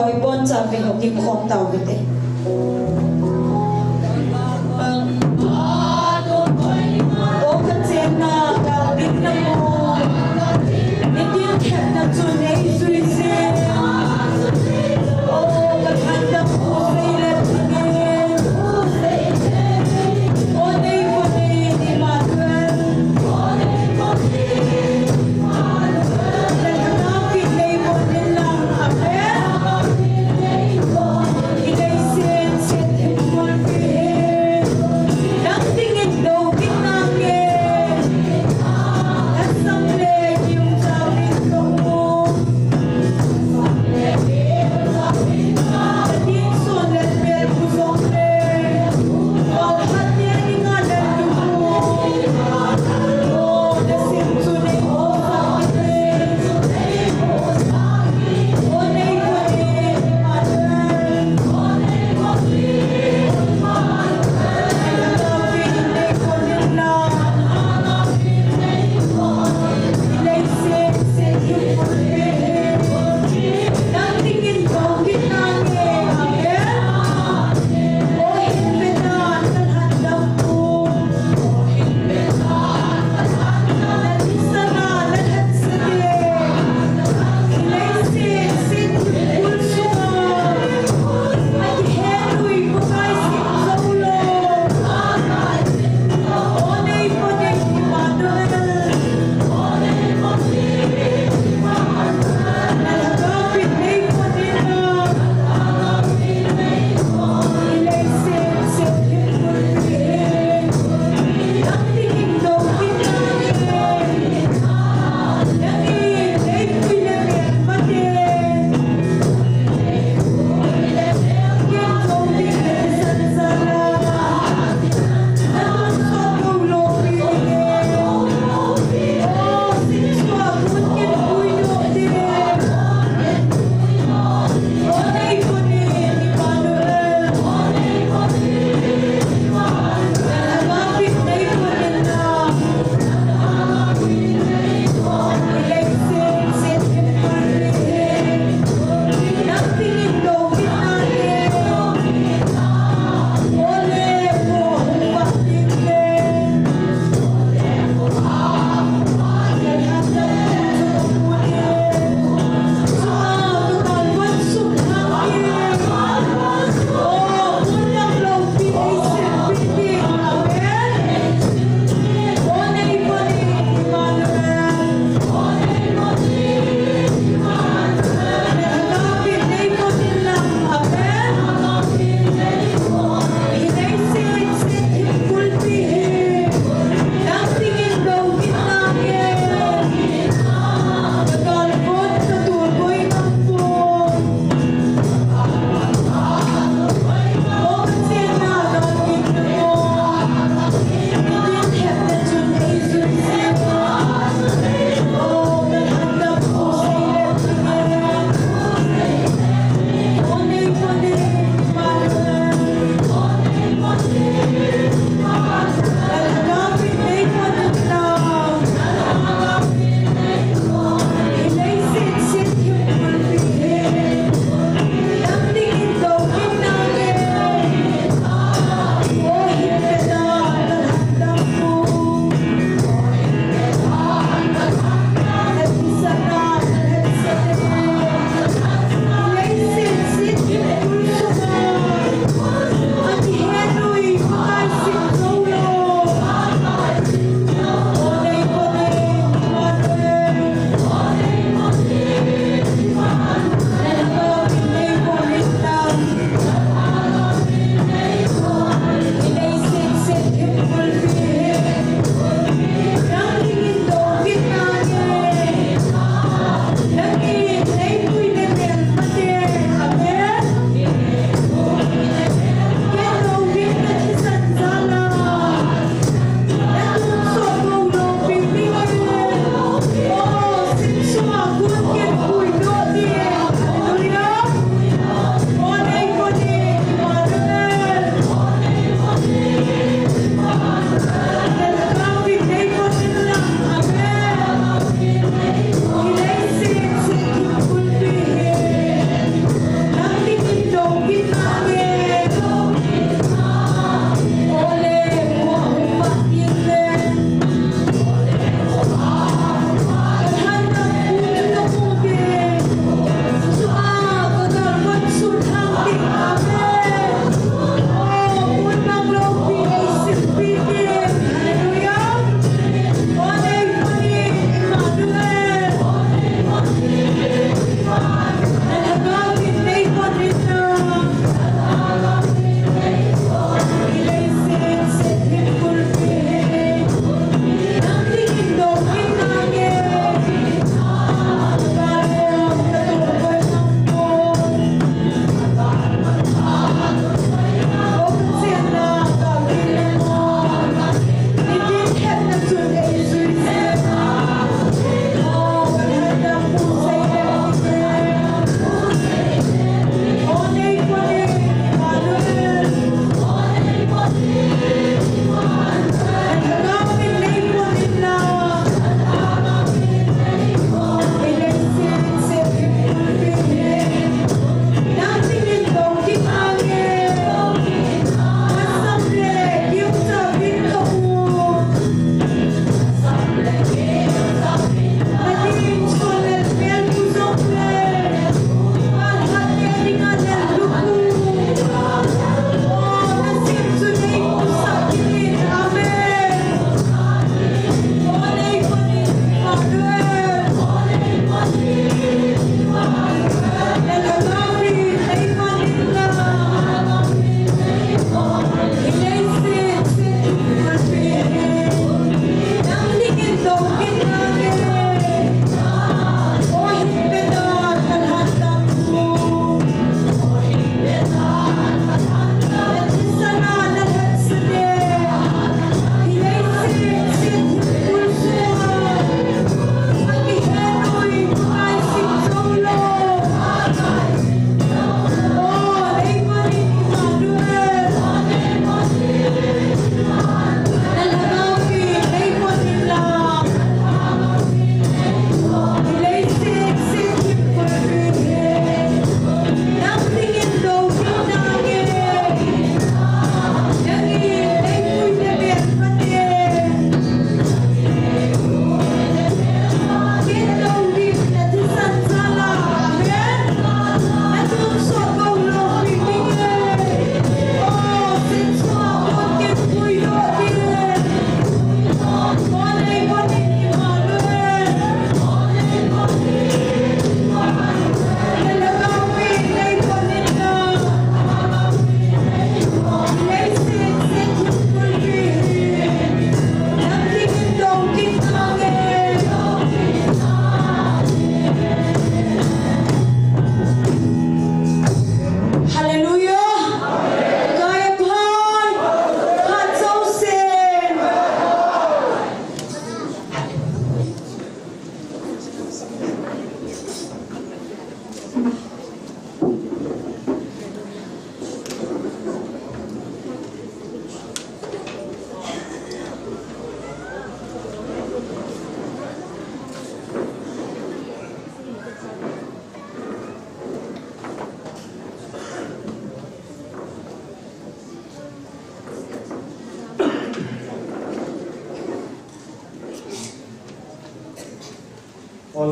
boy bon sa vinh học kim khom tàu cái thế ô cái xem na cao biết na mo biết tiếng kẹp na chun ấy suy xem ô cái khăn đắp ô đây là nghe ô đây đi mà quên Hãy subscribe cho kênh Ghiền Mì Gõ để không bỏ lỡ những video hấp dẫn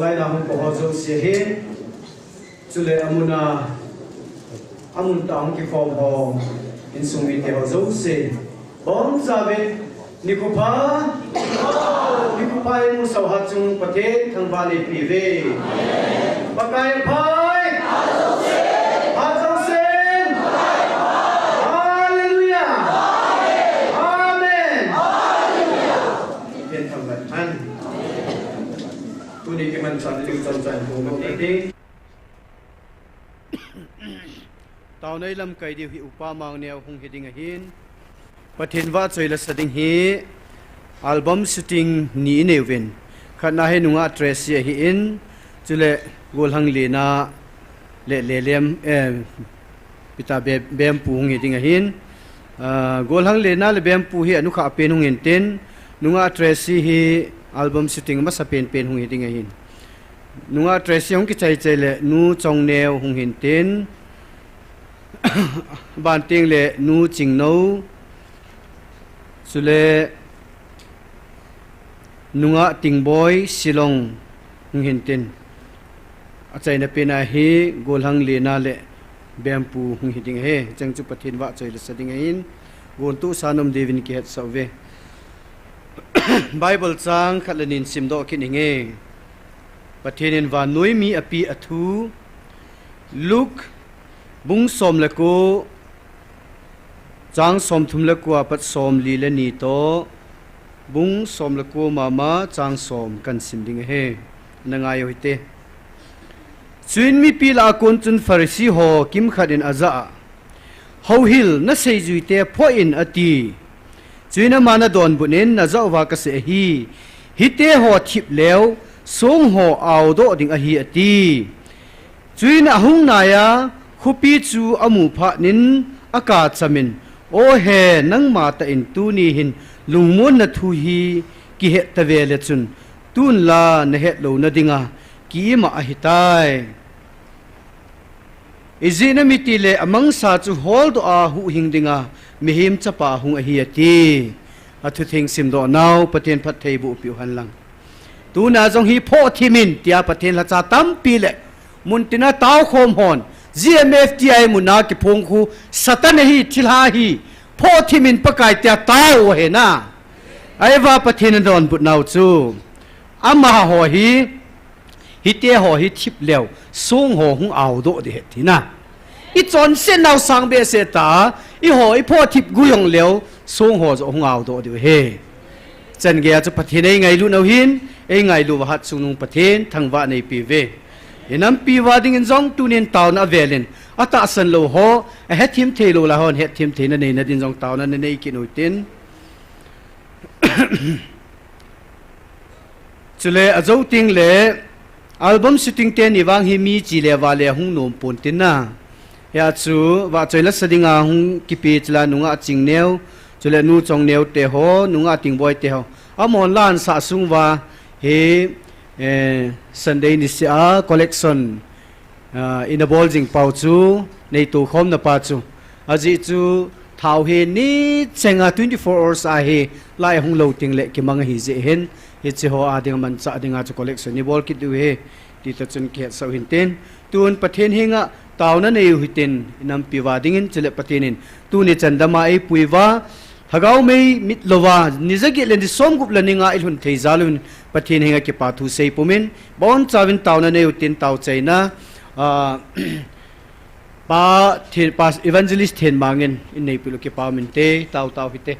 lai na hong ko zo se he chule amuna amun ta hong ki form ho in sung mi te ho zo se bom zabe nikupa mu sau ha chung pathe thang ba le pi ve pakai phai ha zo sen hallelujah amen pen thang ba than tu ni ke man chan lu chan chan ko mo te tao nei lam kai di hi upa mang ne hung hiding a hin pathin wa choila sading hi album shooting ni neven khana he nunga trace hi in chule golhang lena le lem pita bem pu ngi ding hin golhang lena le bem pu hi anu kha pen hung en ten nunga trace hi album shooting ma sa pen hung ding hin nunga trace hung ki chai chai le nu chong neu hung hin ten ban ting le nu ching no chule nunga tingboy silong hintin achai na pena hi golhang lena le bempu hiding he changchu pathin wa choi le sading in gon tu sanom devin ke het save bible chang khalanin simdo kininge pathinin wa noimi api athu luk bung som le ko chang som thum le ko apat som li le ni to bung som le ko mama chang som kan sim ding he nangai hoite chuin mi pila kon chun farisi ho kim khadin aza ho hil na sei juite pho in ati chuina mana don bunin na za wa ka se hi hite ho thip lew song ho aw do ding a hi ati chuina hung na ya khupi chu amu pha nin aka chamin o he nang ma ta in tu ni hin lungmon na thu hi ki he ta vele chun tun la na he lo na dinga ki ma a hitai izina mitile amang sa chu hol do a hu hing dinga mihim chapa hung a hi ati athu thing sim do naw paten phat thei bu pi han lang tu na jong hi pho thimin tia paten la cha tam pi le mun tina taw khom hon GMFTI muna ki phong khu satan hi thilha hi pho thimin pakai tia taw he na aiwa pathin don but naw chu ama ho hi te ho hi thip lew song ho hung aw do de thina i chon sen naw sang be se ta i ho i pho thip gu yong lew song ho zo hung aw do de he chen ge chu pathin ei ngai lu naw hin ei ngai lu wa hat sunung pathin thangwa nei pi ve inam pi wa ding in jong tunin taw na velin ata san lo ho a het thim thei lo la hon het thim thei na nei na din jong taw na nei ki noi tin chule azo ting le album shooting ten iwang hi mi chi le wa le hung nom pon tin na ya chu wa choila sadinga hung ki pi chla nunga ching neu chule nu chong neu te ho nunga ting boy te ho amon lan sa sung wa he Sunday ni sia collection in a bowling pau chu nei tu khom na pa chu aji chu thau he ni chenga 24 hours a he lai hung lo ting le ki mang hi je hen hi che ho a ding man cha dinga chu collection ni bol ki du he ti ta chun ke so hin ten tun pathen hinga taw na nei hu ten inam pi wa ding in chele pathenin tu ni chandama ei puiwa hagau mei mit lowa nizagi len di som gup laninga ilhun theizalun pathin hinga ki pathu sei pumin bon chawin taw na nei tin taw chaina pa thir pas evangelist then mangin in nei pilu ki pa min te taw taw hite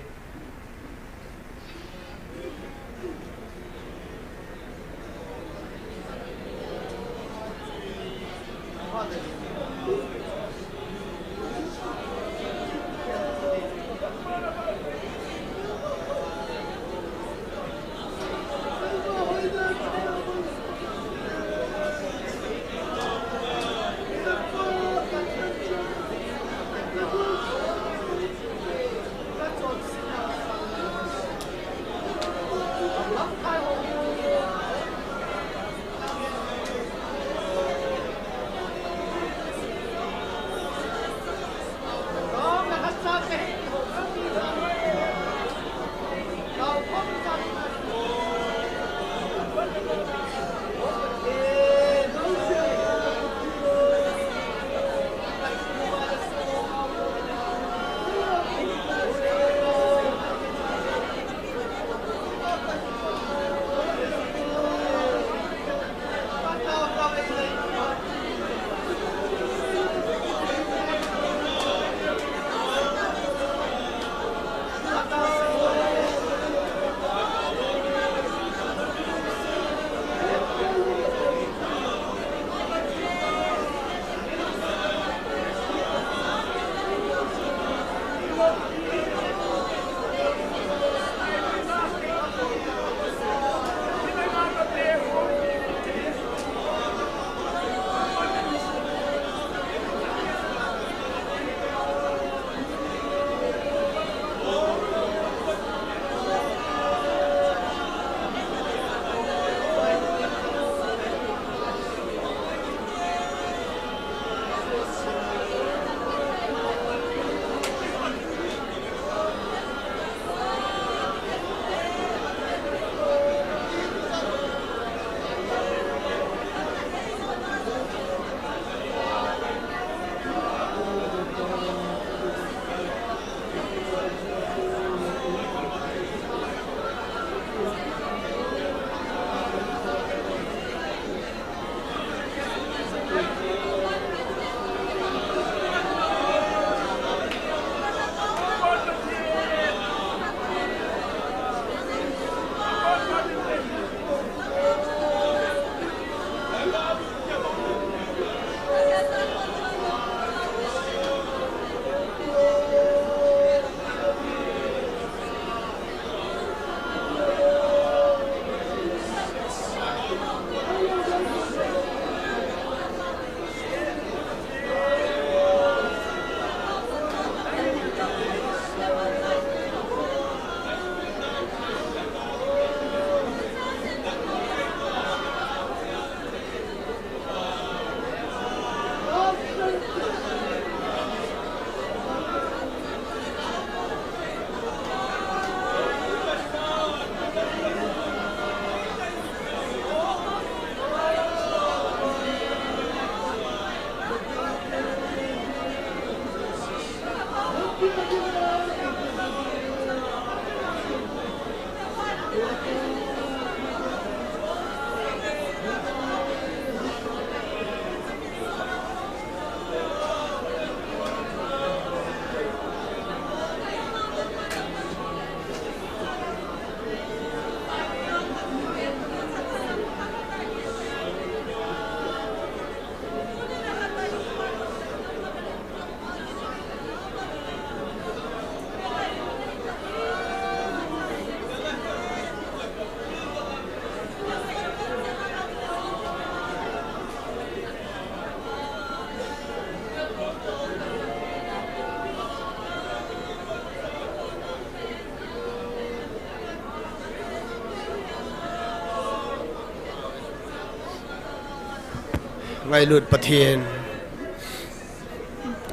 ngay lụt bát thiên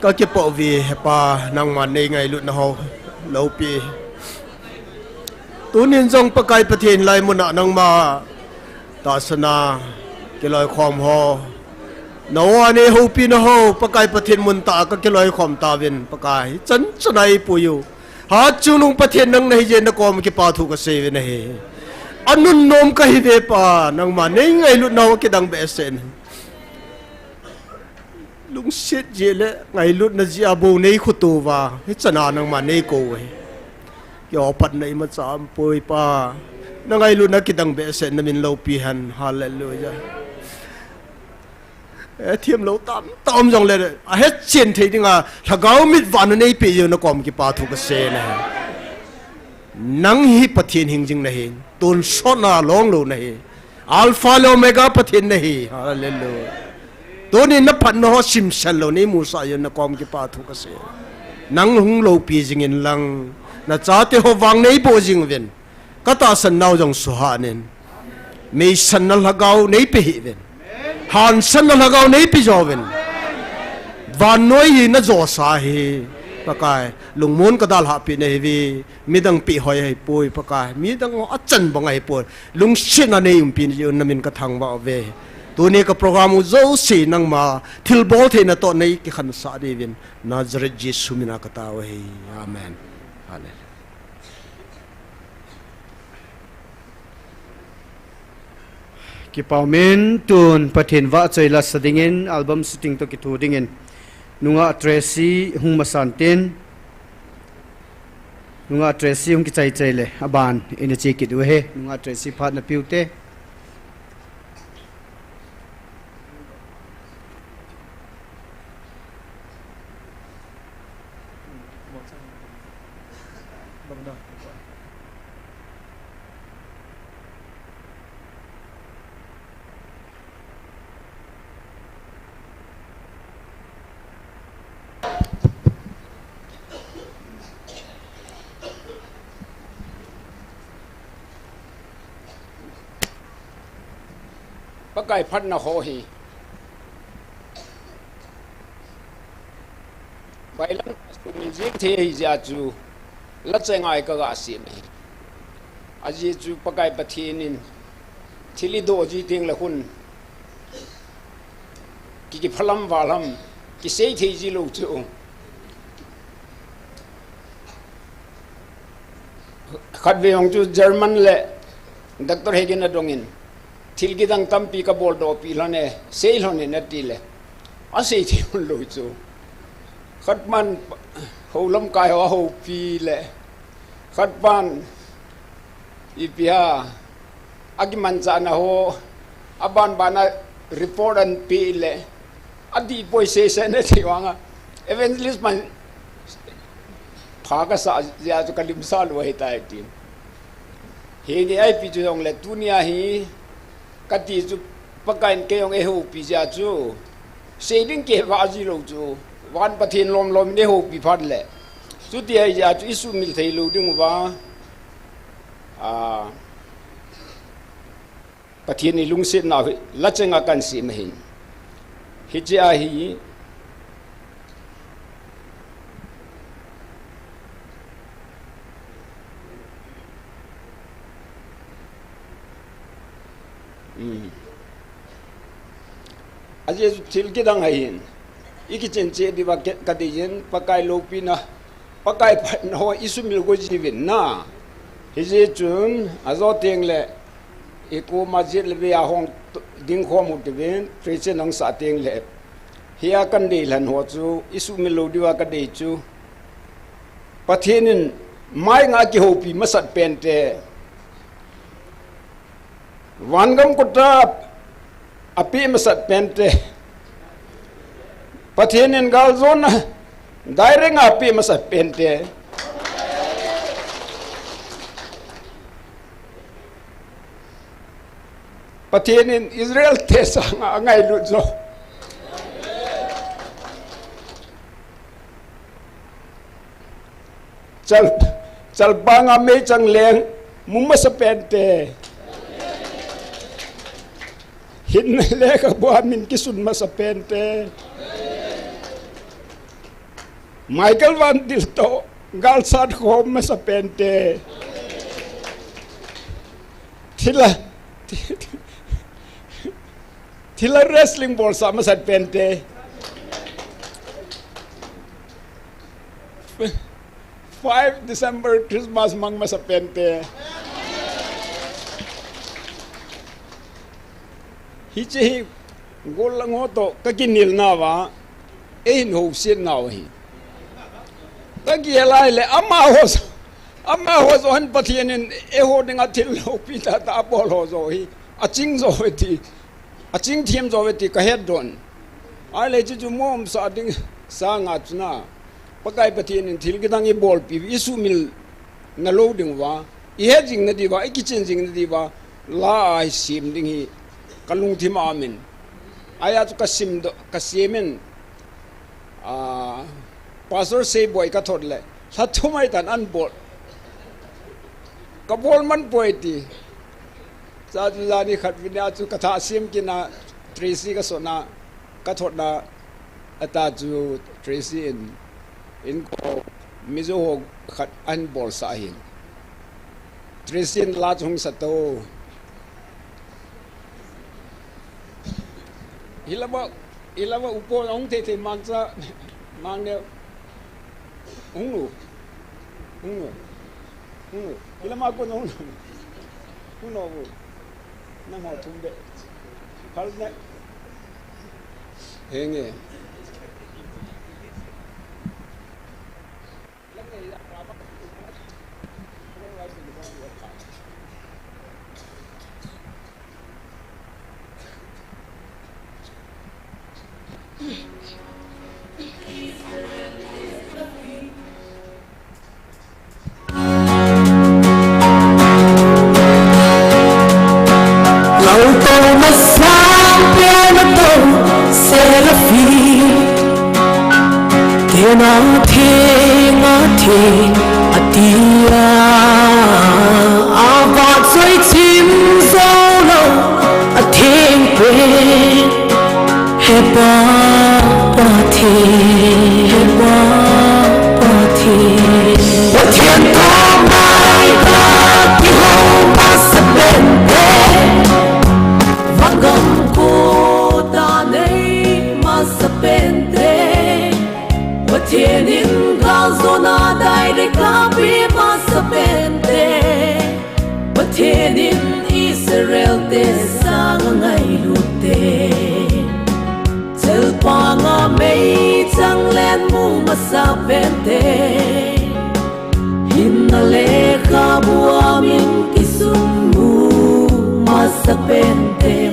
có cái bộ vì pa nang man này ngay lụt nó lâu pi tu nên dòng pakai bát thiên lại muốn nang ma ta sana cái loại khom ho nó anh hậu pi nó ho pakai bát thiên muốn ta cái loại khom ta viên pakai chân chân này puyu hạt chú lung bát thiên nang này je nó com cái pa thu cái se viên này anun nom ka hi ve pa nang ma nei ngai lu no ke dang be sen lung set je le ngai lu na ji abo nei khu tu wa he chana nang ma nei ko we yo pat nei ma cham poi pa na ngai lu na ki dang be sen na min lo pi han hallelujah e thiam lo tam jong le a he chen thei dinga thagau mit van nei pe yo na kom ki pa thu ka se na nang hi pathin hing jing na hin tôn sona long lo nahi alpha lo omega pathin nahi hallelujah tôn in na phat no sim sal lo ni musa yo na kom ki pa thu ka se nang hung lo pi jing in lang na cha te ho wang nei bo jing ven ka ta san nau jong su ha nen me san na lagaw nei pe hi ven han san na lagaw nei pi jo ven van noi hi na zo sa hi pakai lung mon ka dal ha pi nei vi midang pi hoi hai poi pakai midang a chan bangai poi lung shin ane um pin yu namin ka thang ba ve tu ne ka program zo si nang ma thil bol the na to nei ki khan sa de vin Nazareth Jesus mina ka ta wa hi amen hallelujah ki paumen tun pathin wa chaila sadingin album shooting to ki thu dingin nunga Tracy hung masantin nunga Tracy hung ki chai le aban ina chi ki du he nunga Tracy phat na piute pakai phat na ho hi bailan sumi jing the hi ja chu la chengai ka ga si me aji chu pakai pathin in thili do ji ting la hun ki phalam walam ki sei thei ji lo chu khat ve hong chu German le Dr. Hagen adongin thil gi dang tam pi ka bol do pi lane sei lone na ti le a sei thi hun lo chu khat man ho lam kai ho pi le khat ban ipia agiman cha na ho aban bana report an pi le adi poi se se ne thi wanga evangelist man phaga sa ya chu kalim sa lo hi ta ti he ni ai pi chu dong le tunia hi kati chu pakai ke yong e ho pi ja chu saving ke wa ji lo chu wan pathin lom ne ho pi phat le chu ti ai ja chu isu mil thei lo ding wa pathin ni lung sit na la chenga kan si ma hin hi ja hi aje thil ki dang hain iki chen che di ba ka de yen pakai lopi na pakai phat no isumil go jivin na hi je chun azo teng le eko majid le ya hong ding kho mu de ven prechen nang sa teng le hiya kan de lan ho chu isumil lo diwa ka de chu pathenin mai nga ki hopi masat pente wangam kota api masat pente pathenin gal zona daireng api masat pente pathenin Israel tesa ngai luzo chal banga me chang leng mumma sa pente hin le ka bua min kisun ma sa pente Michael Van Dilto galsat khom ma sa pente thila wrestling ball sa ma sa pente 5 December Christmas mang ma sa pente hi chi gol lang ho to ka kinil na wa e no sin na hi ta gi lai le ama ho zo han pathian in e ho ding a thil lo pi ta ta bol ho zo hi a ching zo ti a ching thiam zo ti ka het don ai le chu mom sa ding sa nga chuna pakai pathian in thil gidang i bol pi isu mil na lo ding wa i he jing na di wa i kitchen jing na di wa la ai sim ding hi kalung thim amin aya tu kasim do kasimen pastor say boy ka thod le sa thumai tan an bol ka bol man boy ti sa ju ni khat vinya chu katha sim kina Tracy ka sona ka thod na ata ju Tracy in ko mizo ho khat an bol sa hin Tracy la chung sa to ilama upo ong te mangsa mang ne ung ilama ko no na ho tumbe kal ne henge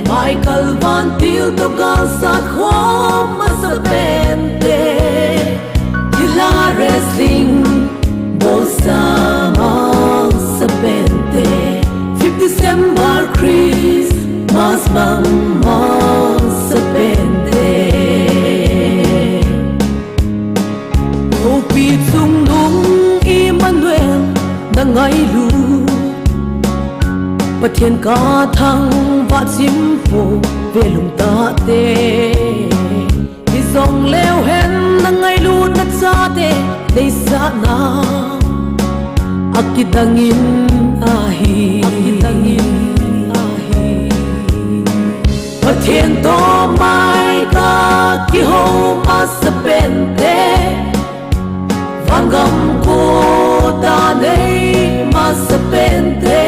Michael Van Dilto galsat khom ma sa pente hila wrestling bolsa ma sa pente 5 December Christmas ma sa pente Hopi tung nung Emmanuel na ngay lu Pathian ca thăng vạn chim phù về lùng ta tê đi dòng leo hen na ngay lu na cha tê đây sa na akitangin ahi Pathian to mai ka ki ho ma sa pente vangam ko ta nei ma sa pente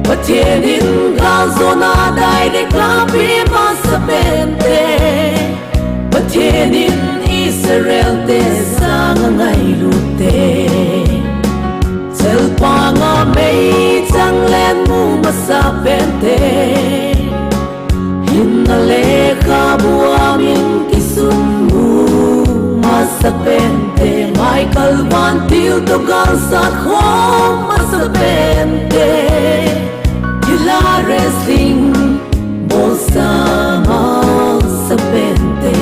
Pathian in gazona dai de klapi ma sa pente Pathian in Israel te sang ngai lu te Sel pa nga mei chang len mu ma sa pente Hinale ka bua min kisum mu ma sa pente Michael Van Dilto galsat khom ma sa pente Hila wrestling bolsa ma sa pente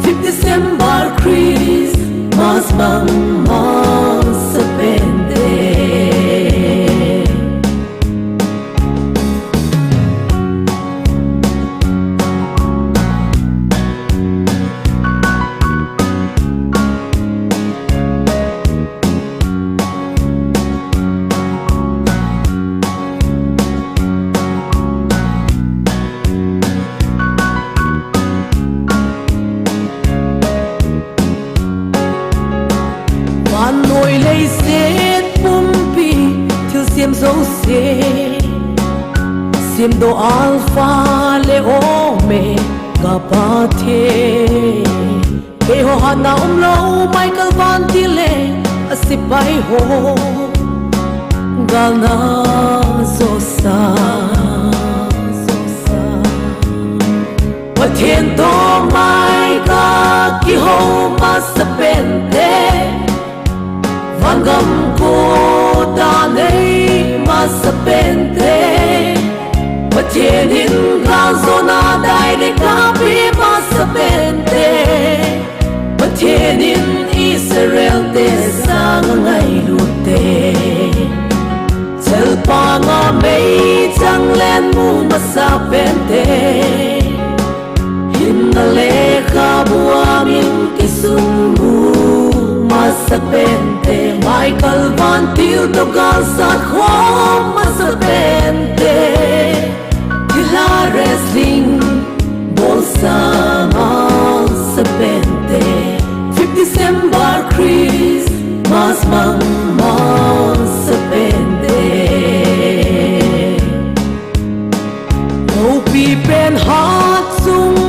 5 December Christmas bang ma sa pente sim do alpha le omega pathe ke ho hana lo Michael Van Tile asipai ho galna zosa Pathen to mai ka ki ho masapente Vangam ko ta nei masapente Pathen in ka zona dai de ka pi masapente Pathen in Israel te sang ngai lute Chel pa nga mei chang len mu masapente Hinalekha buamin kisumbu masapente Michael Van Til to galsat ho masapente Tila wrestling bolsa masapente 5 December Christmas mang masapente Hopi pen hat sung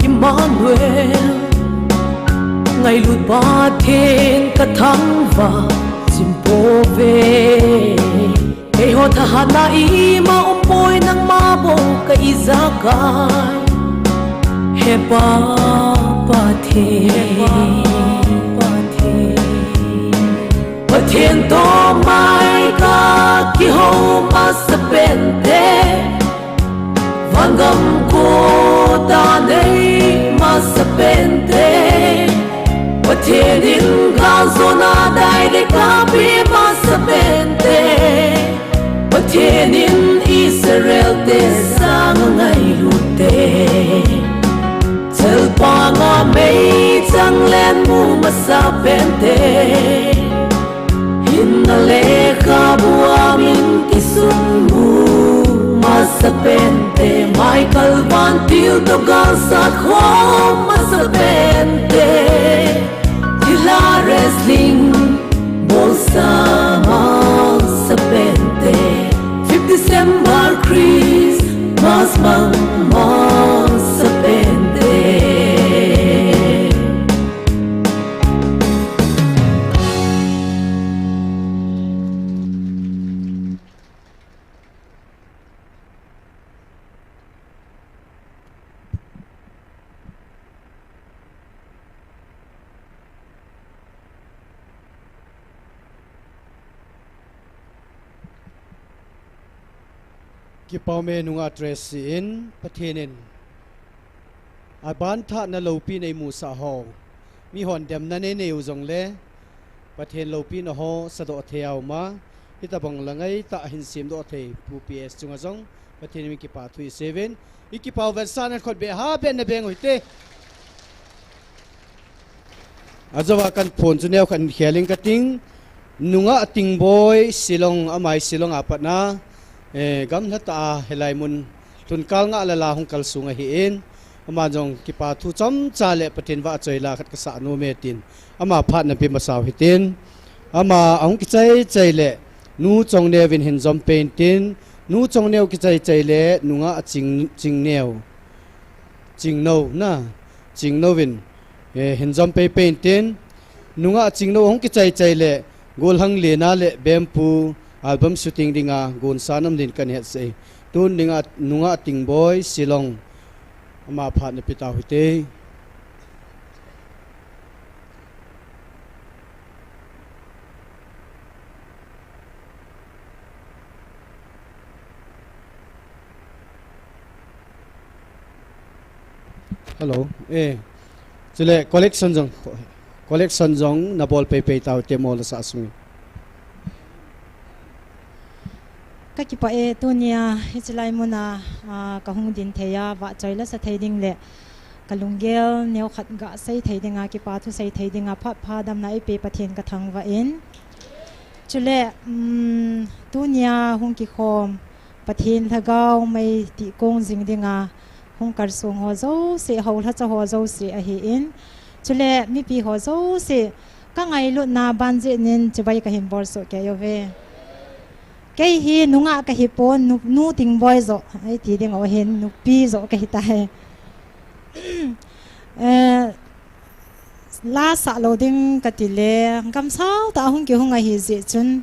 Emmanuel ngày lụt ba thiên cả tháng và simpo về cây hoa thà na i ma bôi nang ma bo ka izakai he pa thiên to mai ka ki ho masapente Vangam ko ta nei masapente Pathen in ka zona dai de ka pi masapente Pathen in Israel te sang ngai lute Chel pa nga mei chang len mu masapente Hinalekha buamin kisumbu Masapente Michael Van Til to galsat ho masapente Tila wrestling bolsa masapente 5 December Christmas mang masapente ki paume nunga dress in pathenin aban tha na lopi nei mu sa ho mi hon dem na ne neu jong le pathen lopi na ho sado theaw ma hita bang langai ta hin sim do the pu ps chunga jong pathen mi ki pa 37 iki paw versan khot be ha ben na beng hoite azawa kan phone chu neu khan kheling ka ting nunga ting boy silong amai silong apat na gam hata helai mun tun kal nga la hong kal sunga hi in ama jong ki pa thu chom cha le patin wa choila khat ka sa no metin ama phat na pi ma saw hitin ama ong ki chai le nu chong ne win hin jom pain tin nu chong neu ki chai le nunga ching neu ching no na ching no win hin jom pain tin nunga ching no hong ki chai le gol hang le na le bempu album shooting dinga gon sanam din kan het sei tun dinga nunga ting boy silong ama phat na pita hoite hello chule collection jong na bol pe taw te mol sa asmi ka ki pa e tunia hichlai muna ka hung din theya wa choila sa theiding le kalungel neu khat ga sei theidinga ki pa thu sei theidinga phat pha dam na e pe pathen ka thang wa in chule tunia hung ki khom pathen thagau mai ti kong jing dinga hung kar sung ho zo se hol ha cha ho zo se a hi in chule mi pi ho zo se ka ngai lu na ban je nin chibai ka him bor so ke yo ve cái hi nunga cái hi pon nu ting boy zo ai ti ding o hen nu pi zo cái hi ta he la sa lo ding ka ti le kam sao ta hung ki hung a hi ji chun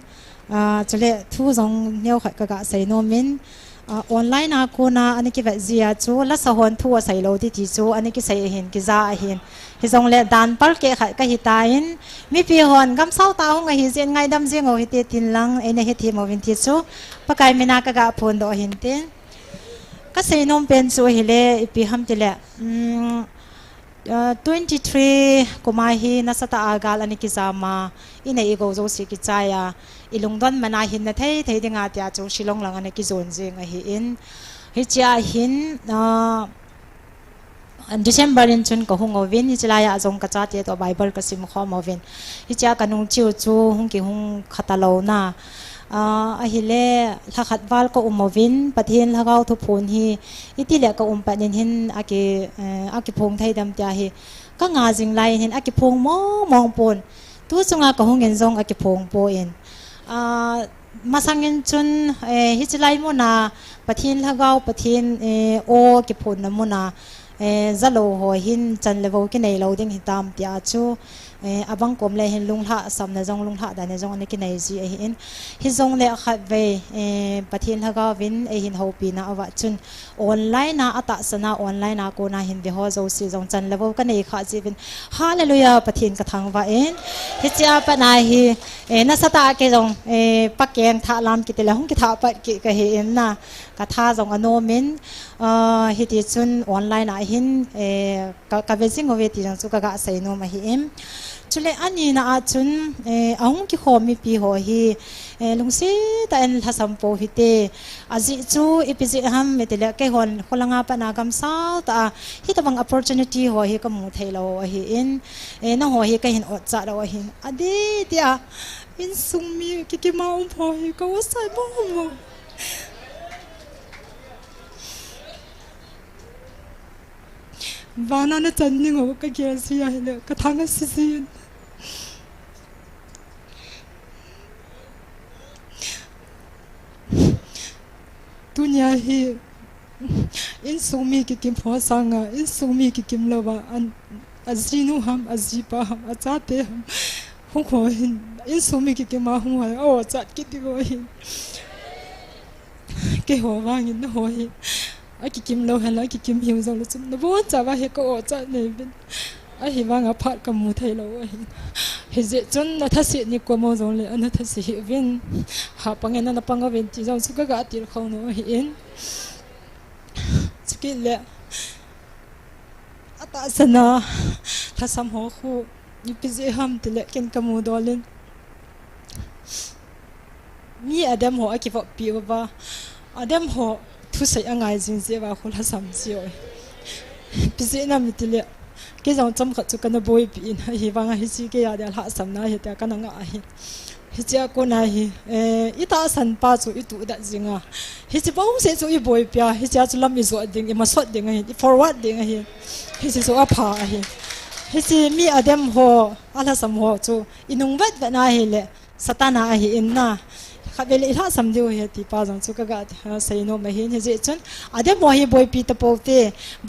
chale thu zong neu khat ka ga sei no min online a ko na ani ki va zia chu la sa hon thu a sei lo ti ti chu ani ki sei hin ki za a hin hi zong le dan pal ke khat ka hi ta in mi pi hon kam sao ta hung a hi zen ngai dam jeng o hi te tin lang ene he thi mo vin ti chu pakai mina ka ga phon do hin tin ka sei nom pen chu hi le pi ham ti le 23 kumahi nasata agal ani kisama ina igo zo si ki chaya ilungdon mana hin na thei dinga tia chu shilong lang ani ki zon jeng a hi in hi cha hin December in chun ko hung ovin hi chlaya azong ka cha te to bible ka sim khom ovin hi cha kanung chiu chu hung ki hung khatalo na a hi le thakhat wal ko umovin pathin lagaw thu phun hi itile ka panin hin aki phong thai dam tia hi ka nga jing lai hin aki phong mong pon tu chunga ka hungen zong aki phong po in masangin chun hi chlai mo na pathin lagaw pathin o ki phun na mo na zalo ho hin chan levo ki nei lo ding hitam tia chu abang kom le hin lungha sam na jong lungha da ne jong ani ki nei ji hin hi jong le khat ve pathin haga vin hin hopi na awa chun online na ata sana online na ko na hin de ho zo si jong chan levo ka nei kha ji vin hallelujah pathin ka thang wa in hi cha pa na hi na sata ke jong pakeng tha lam ki te la hung ki tha pa ki ka hi in na ka tha jong ano min hi ti chun online a hin ka ve sing ove ti jang chu ka ga sai no ma hi em chule ani na a chun ahung ki khomi pi ho hi lungsi ta en thasam po hi te aji chu ipiji ham metela ke hon kholanga pa na gam sa ta hi ta bang opportunity ho hi ka mu thailo hi in na ho hi ka hin ot cha ro hin adi tia in sumi ki ma um pho hi ka wasai bo mo vana na channi ngo ka kya sia hele ka thanga sisin dunya hi in sumi ki kim pho sanga in sumi ki kim lawa an azinu ham azipa ham achate ham hu kho hin in sumi ki kim ma hu ha o chat ki ti go hin ke ho wang in ho hi aki kim lo hala ki kim hiu zo lo chum no bo cha wa he ko cha ne bin a hi wanga phat ka mu thai lo he je chun na thasi ni ko mo zo le ana thasi hi vin ha pangen na panga vin ti zo su ka ga tir kho no hi in skill le ata sana thasam ho khu ni pize ham ti le ken ka mu dolin mi adam ho aki vo pi ba adam ho thu sai angai jing je wa khula sam chi oi pise na mitile ke jong cham kha chu kana boy pi in hi wanga hi chi ke ya da ha sam na hi ta kana nga hi hi cha ko na hi ita san pa chu itu da jinga hi chi bong se chu i boy pya hi cha chu lam i zo ding i ma sot ding hi forward ding hi hi chi so apa hi hi chi mi adam ho ala sam ho chu inung vat na hi le satana hi in na khabele ila samdiu he ti pa jang chu ka ga sai no ma hin he je chun ade mo hi boy pi ta pote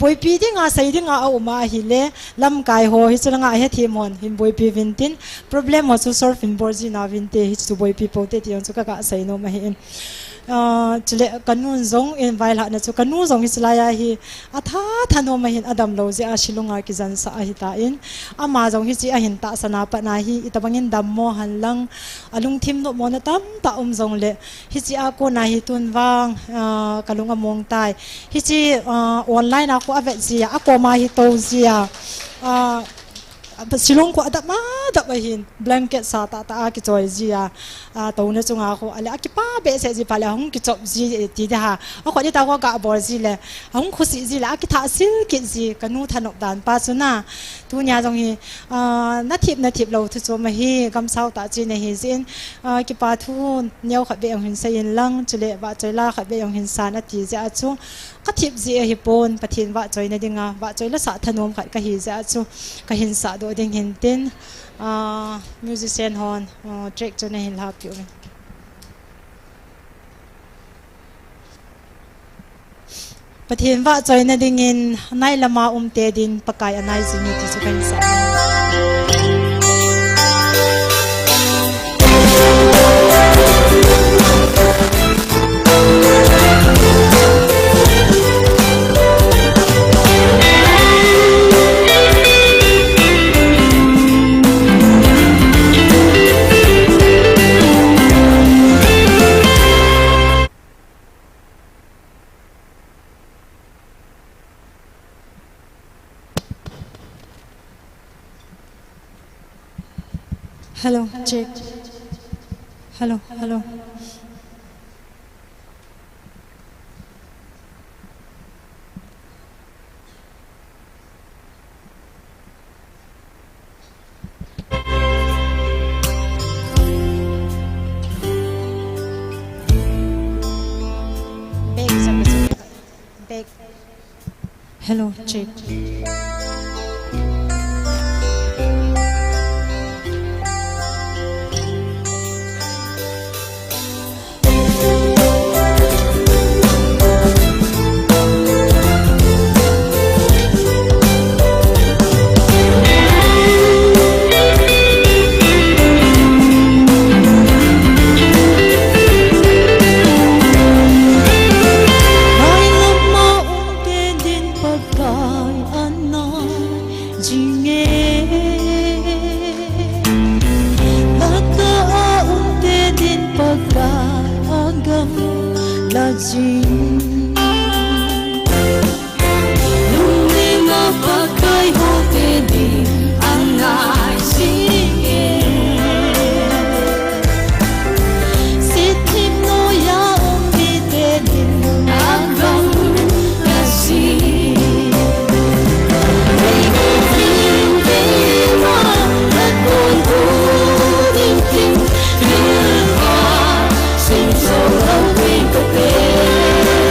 boy pi dinga sai dinga a uma hi le lam kai ho hi chunga he thi mon hin boy pi vintin problem mo chu surf in borji na vinte hi chu boy pi pote ti chu ka ga sai no ma hin chile kanun zong in vai la na chu kanu zong hi chlaya hi atha thano ma hin adam lo je a shilunga ki jan sa hi ta in ama zong hi chi a hin ta sana pa na hi itabangin dam mo han lang alung thim no mo na tam ta zong le hi chi a ko na hi tun wang kalunga mong tai hi chi online a ko ave ji a ko ma hi to ji silong ko adap ma da hin blanket sa ta ki choi ji to na chunga ko ale ki pa be se ji pala hung ki chop ji ti da ha a ko ni ta ko ga bor ji le hung khusi ji la ki tha sil ki ji kanu thanok dan pa chuna tu nya jong hi na thip lo thu cho ma hi gam sau ta chi ne hi jin ki pa thu neu kha be hin se yin lang chule ba choi la kha be hin sa na ti ja chu ka thip ji hi pon pathin wa choi na dinga wa choi la sa thanom kha ka hi ja chu ka hin sa do ding hin tin musician hon track cho ne hin la pyo ปะเทียนว่าจอยนาดิงินนายละมาเตดินปะกายอนายสินิติสุขันสา Hello, check. Hello, hello. Beg, sabi. Beg. Hello, check. Sing so low, we go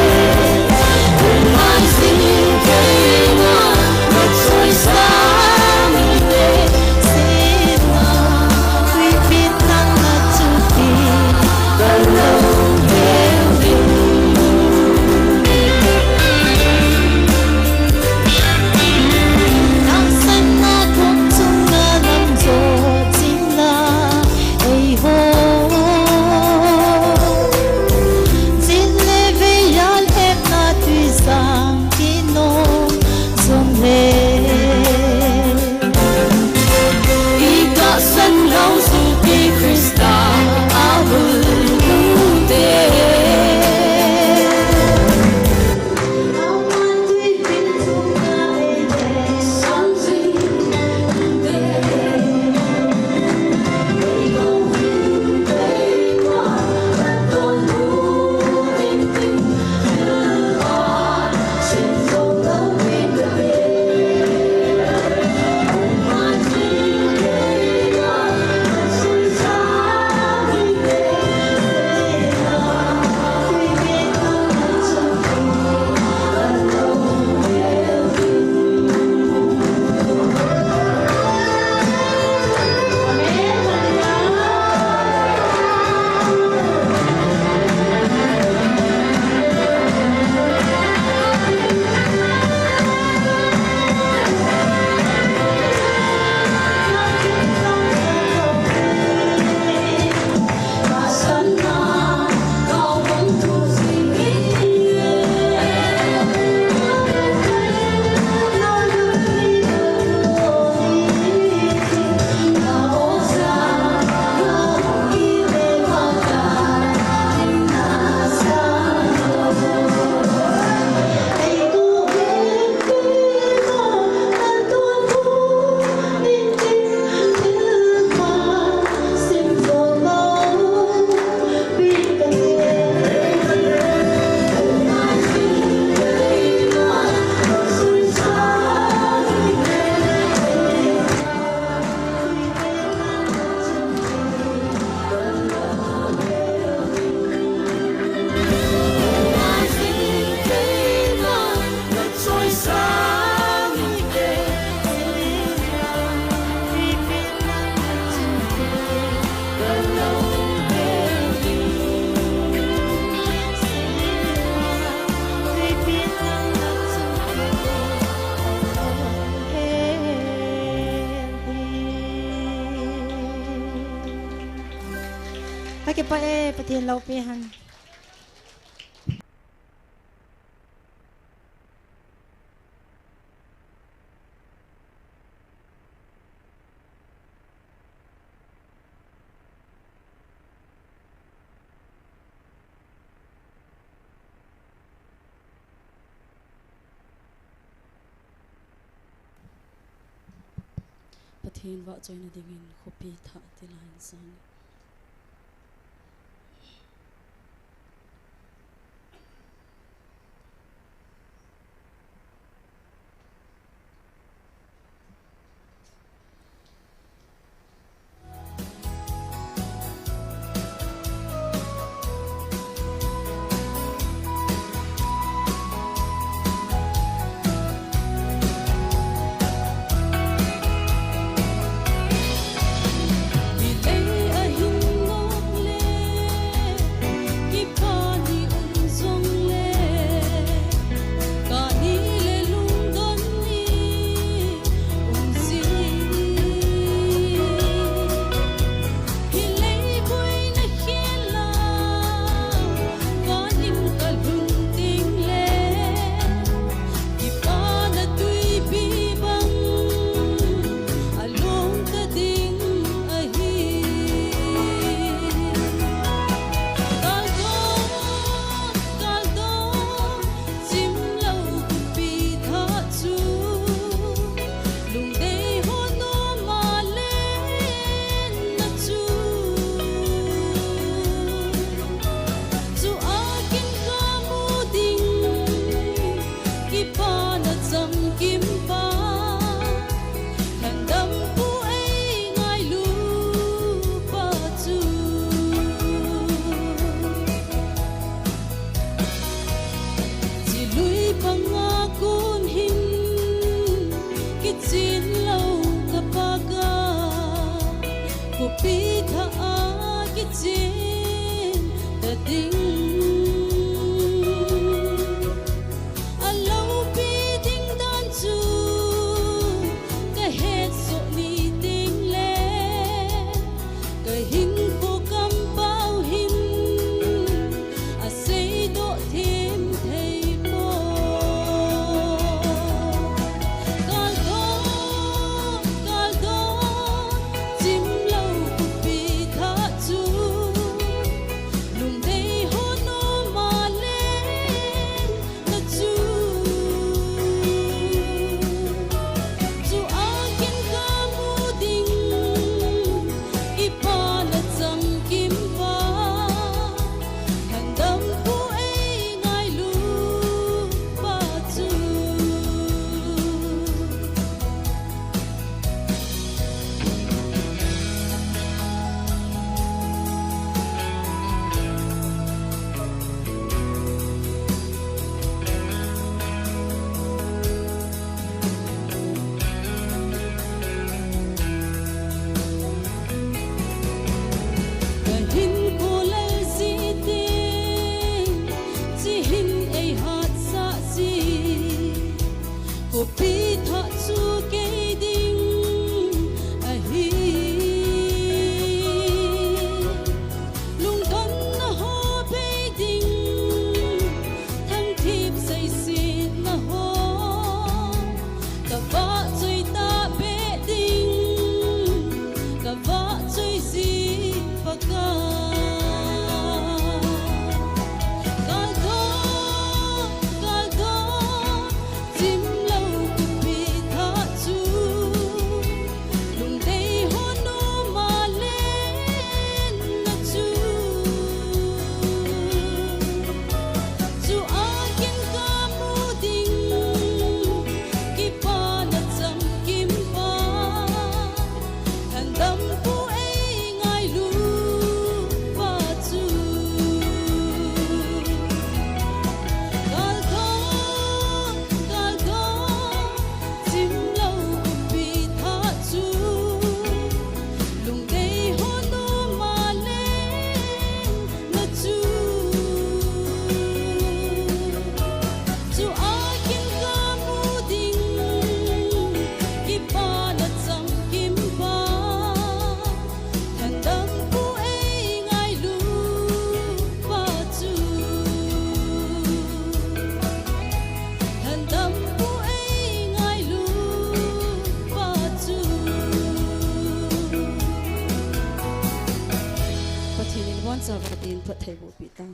ki pa e pathian lo pe han Pathian wa join na dingin khopi tha tilain san Hãy subscribe patin phat thai bu pi ta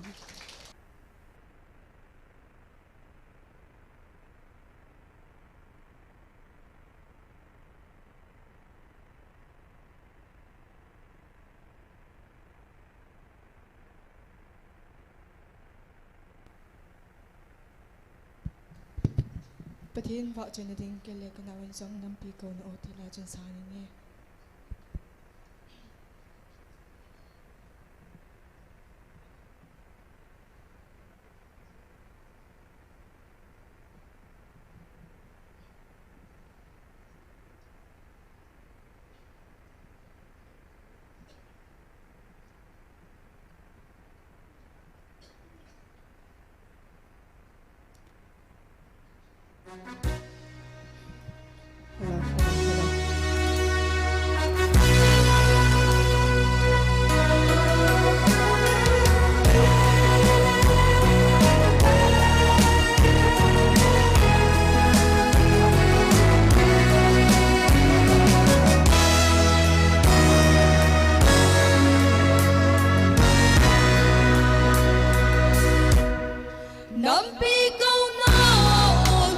Pathin vợ chân đình kể lệ cái nào anh giống năm pi cầu nó thì là chân sai nghe Nam pi câu na ôn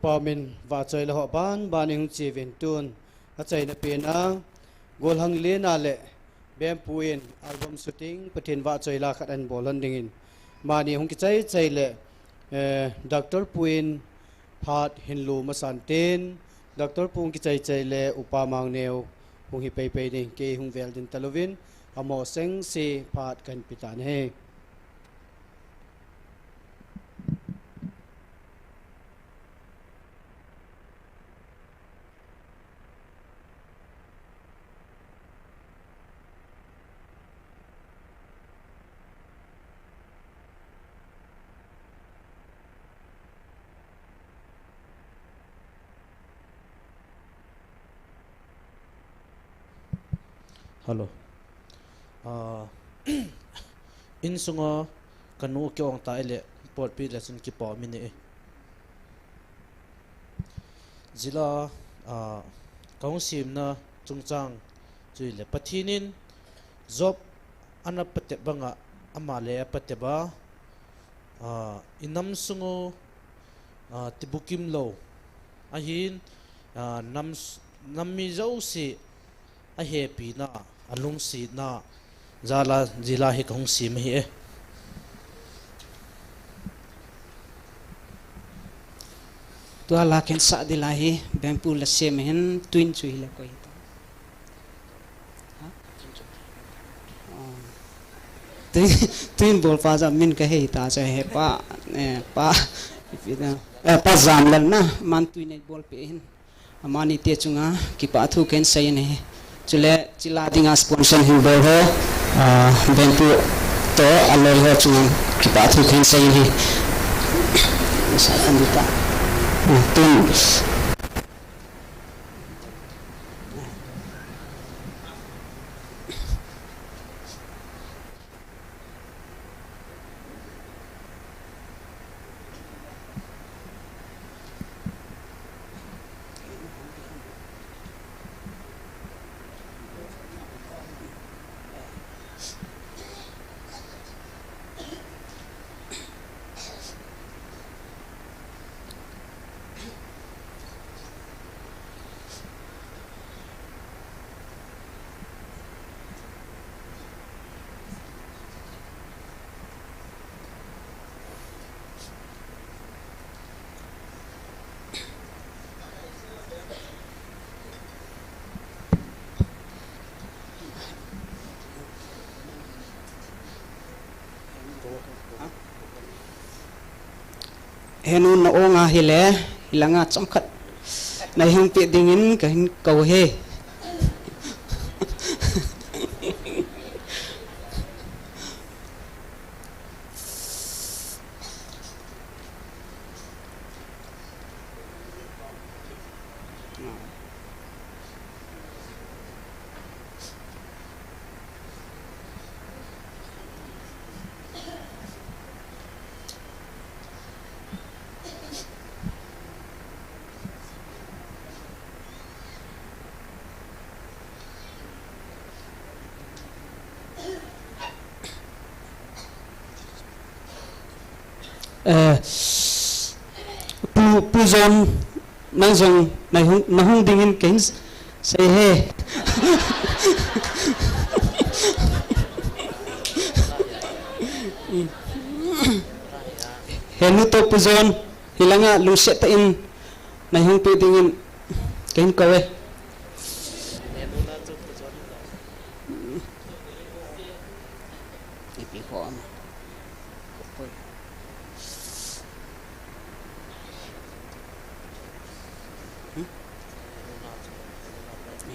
upamin va choi la ho ban hung chi vin tun a chai na pe na gol hang le na le bem puin album shooting pathin va choi la khat an bolan dingin mani hung ki chai le Dr. Puin phat hinlu masan ten Dr. Pung ki chai le upamang neu hung hi pe ni ke hung vel din talovin amo seng se phat kan pitan he Hello. In sunga kanu kyong ta ele port pi lesson ki pa mini zila kaung sim na chungchang chui le pathinin job ana pate banga amale pate ba inam sungo tibukim lo ahin nammi zo si a happy na alung si na zala zila hi kaung sim hi tua la ken sa dilahi bempu la semen twin chui la ko ito twin bol pa za min ka he ta cha he pa pa zam lan na man twin bol pe hin amani te chunga ki pa thu ken sai ne chule chila dinga sponsor hi bo ho bempu to alor ho chunga ki pa thu ken sai hi sa andita twin henu na onga hile hilanga chamkhat na hing pe dingin ka hin kau he pu zon nang zong na hung dingin ken say he henu to pu zon hilanga lu set ta in na hung pe dingin ken kawe ipi ko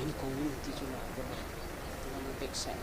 ini community juga dengan backside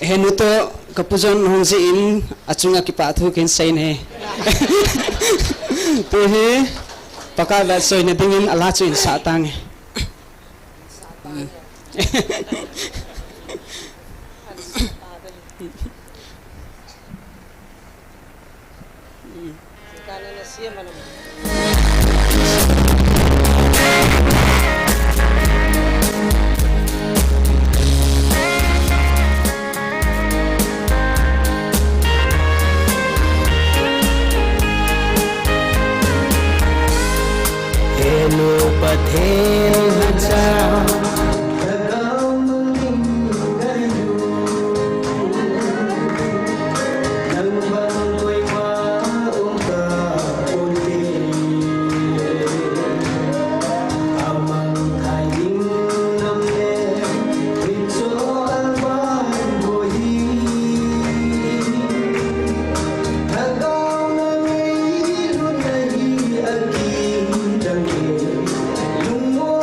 henuto kapujon hongsi in achunga ki pa thu ken sein he tu he pakala soina dingin ala chu in satang Lung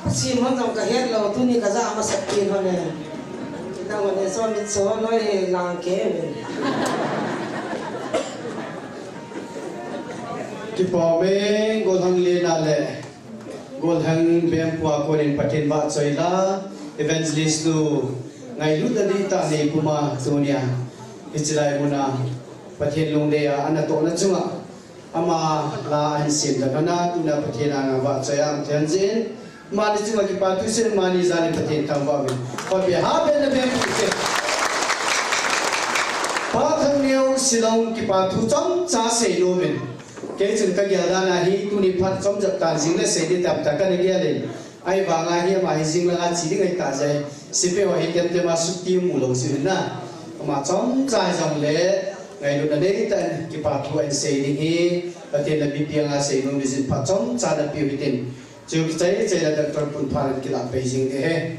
si mon dong ka het lo tu ni ka za ma sak tin ho ne kita ngone so mit so noi lang ke ki po me gol hang le na le gol hang bem kwa ko rin patin ba choi la evangelist lu ngai lu da ni ta ne kuma sonia ichilai muna patin long de ya ana to na chunga ama la an sim da kana tu na patin nga ba choi am thian jin ma ni chunga ki pa tu se ma ni za ni patin tam ba bi ko bi ha be na bem se pa thang neu silong ki pa thu chom cha se no men cái chừng các nhà ra là hi tu ni phát trong dập tàn dính là sẽ đi tập tất cả những cái này ai vào ngay hi mà hi dính là anh chỉ đi ngay cả vậy xin phép hỏi hiện tại mà sút tiêu mù lồng xíu na mà trong dài dòng lẽ ngày lúc đấy tại cái bà thu anh sẽ đi hi và tiền là bị biếng à sẽ nông đi xin phát trong dài là biểu hiện chiều cái là đặt trong phần phát cái là bây giờ thế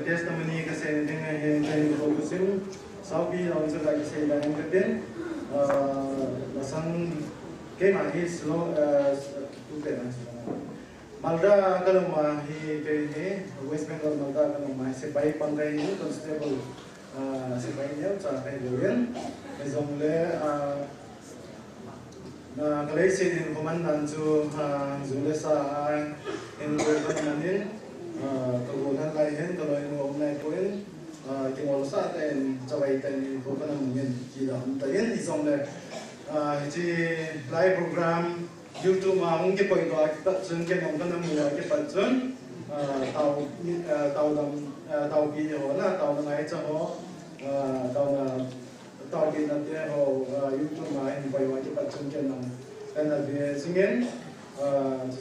testimony kasi dengan yang fokusin sabi lawan lagi saya dan kemudian masang kemah slow tu kan Malda kalau mahi ke West Bengal Malda kalau mahi sebaik pandai ini constable sebaiknya cara kalianezongle na kalai se din komandan tu zule sa in bermanin kemudian lain kalau ini omnai poin tinggal sa ten cabai ten bukan mungkin kita tayen izongle ji live program YouTube mà không cái point đó cái chân cái nông dân mình cái phần chân tàu kỳ hồ là tàu này cho họ tàu kỳนั้นเนี่ยhọ YouTube mà hình bày cái phần chân cái nông cái là về sinh viên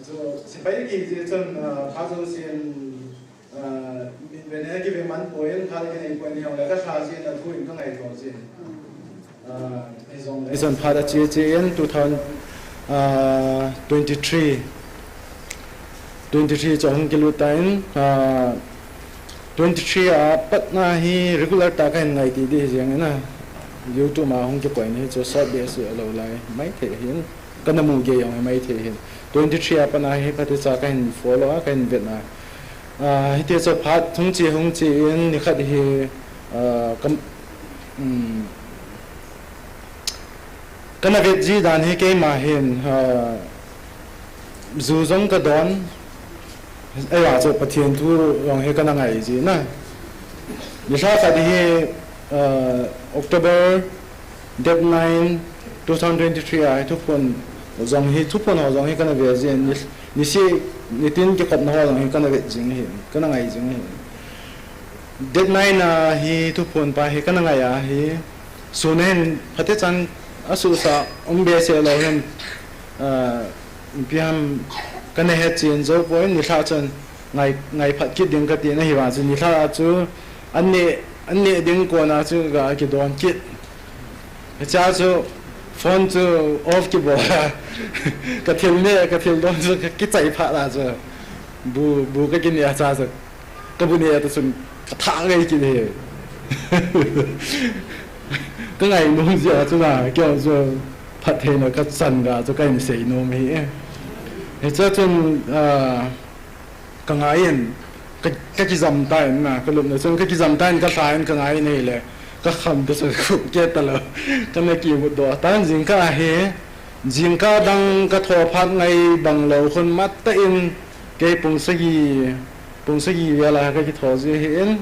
就是白个这chân phát生线về này cái về mắn point khai cái này point họ là cái khai线là thu những cái này thôi线cái dòng phát ra chế 23 trong cái lúc đấy 23 bắt na hi regular ta cái ngày thì đi riêng na YouTube mà không cái quay này cho short base lâu lại mấy thể hiện cái nào mua cái ông mấy thể hiện 23 bắt na hi bắt cho cái follow cái Việt Nam hi thì cho phát thông chí ni khát hi cái này việc gì đàn hay cái mà hiện dù giống cái đón ai là cho phát triển thu lòng hay cái ngày gì nè như sao phải đi October date 9 2023 ai thúc phun dòng hay thúc phun họ dòng hay cái này việc gì như như tin cái cột nó dòng hay cái này việc gì hiện cái ngày gì hiện date 9 là hi thúc phun pa hay cái ngày à hi số nên phát triển asusa umbese lo hen piam kana he chin zo point ni tha chan ngai phat ki ding ka ti na hi wa chu ni tha chu anne ding ko na chu ga ki don kit cha chu phone chu off ki bo ka thil don chu ki chai pha la chu bu ka kin ya cha chu ka bu ne ta sun ka tha ngai ki ne cái ngày nông giờ chúng ta kêu cho phát hiện là cái sân cả cho cái gì nông mỹ thì cho chân cái ngày cái dầm tay mà cái lúc này chân cái dầm tay cái sai cái ngày này là cái khăm cái sự khủng chết ta là cái này kiểu một đồ tan riêng cái hè riêng cái đăng cái thọ phát ngày bằng lầu con mắt ta in cái bông sagi về là cái thọ gì hiện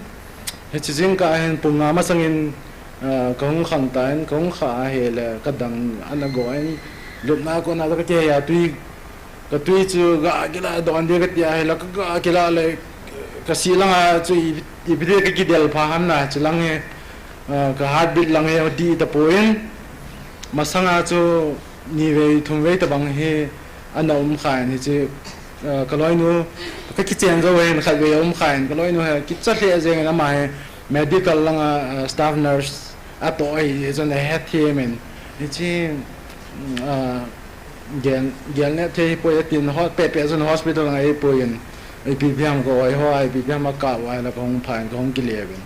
thì chỉ riêng cái bông ngắm sang in kong khang tan kong kha he le kadang anagoin lupna ko na ka ke ya tui chu ga kila don de ka tia he la ka kila le ka silang a chu I bide ka kidel pha ham na chulang he ka heartbeat lang he di ta poin masanga chu ni ve thum ve ta bang he anaum khan he chu kaloi nu ka ki chen zo wen kha ve khan kaloi nu he ki cha le jeng na ma he medical lang staff nurse ato ai zon he themen he chi gen ne the po tin hot pe zon hospital ai poin ai pi piam ko ai ho ai pi piam ma ka wa la kong phan kong ki le ben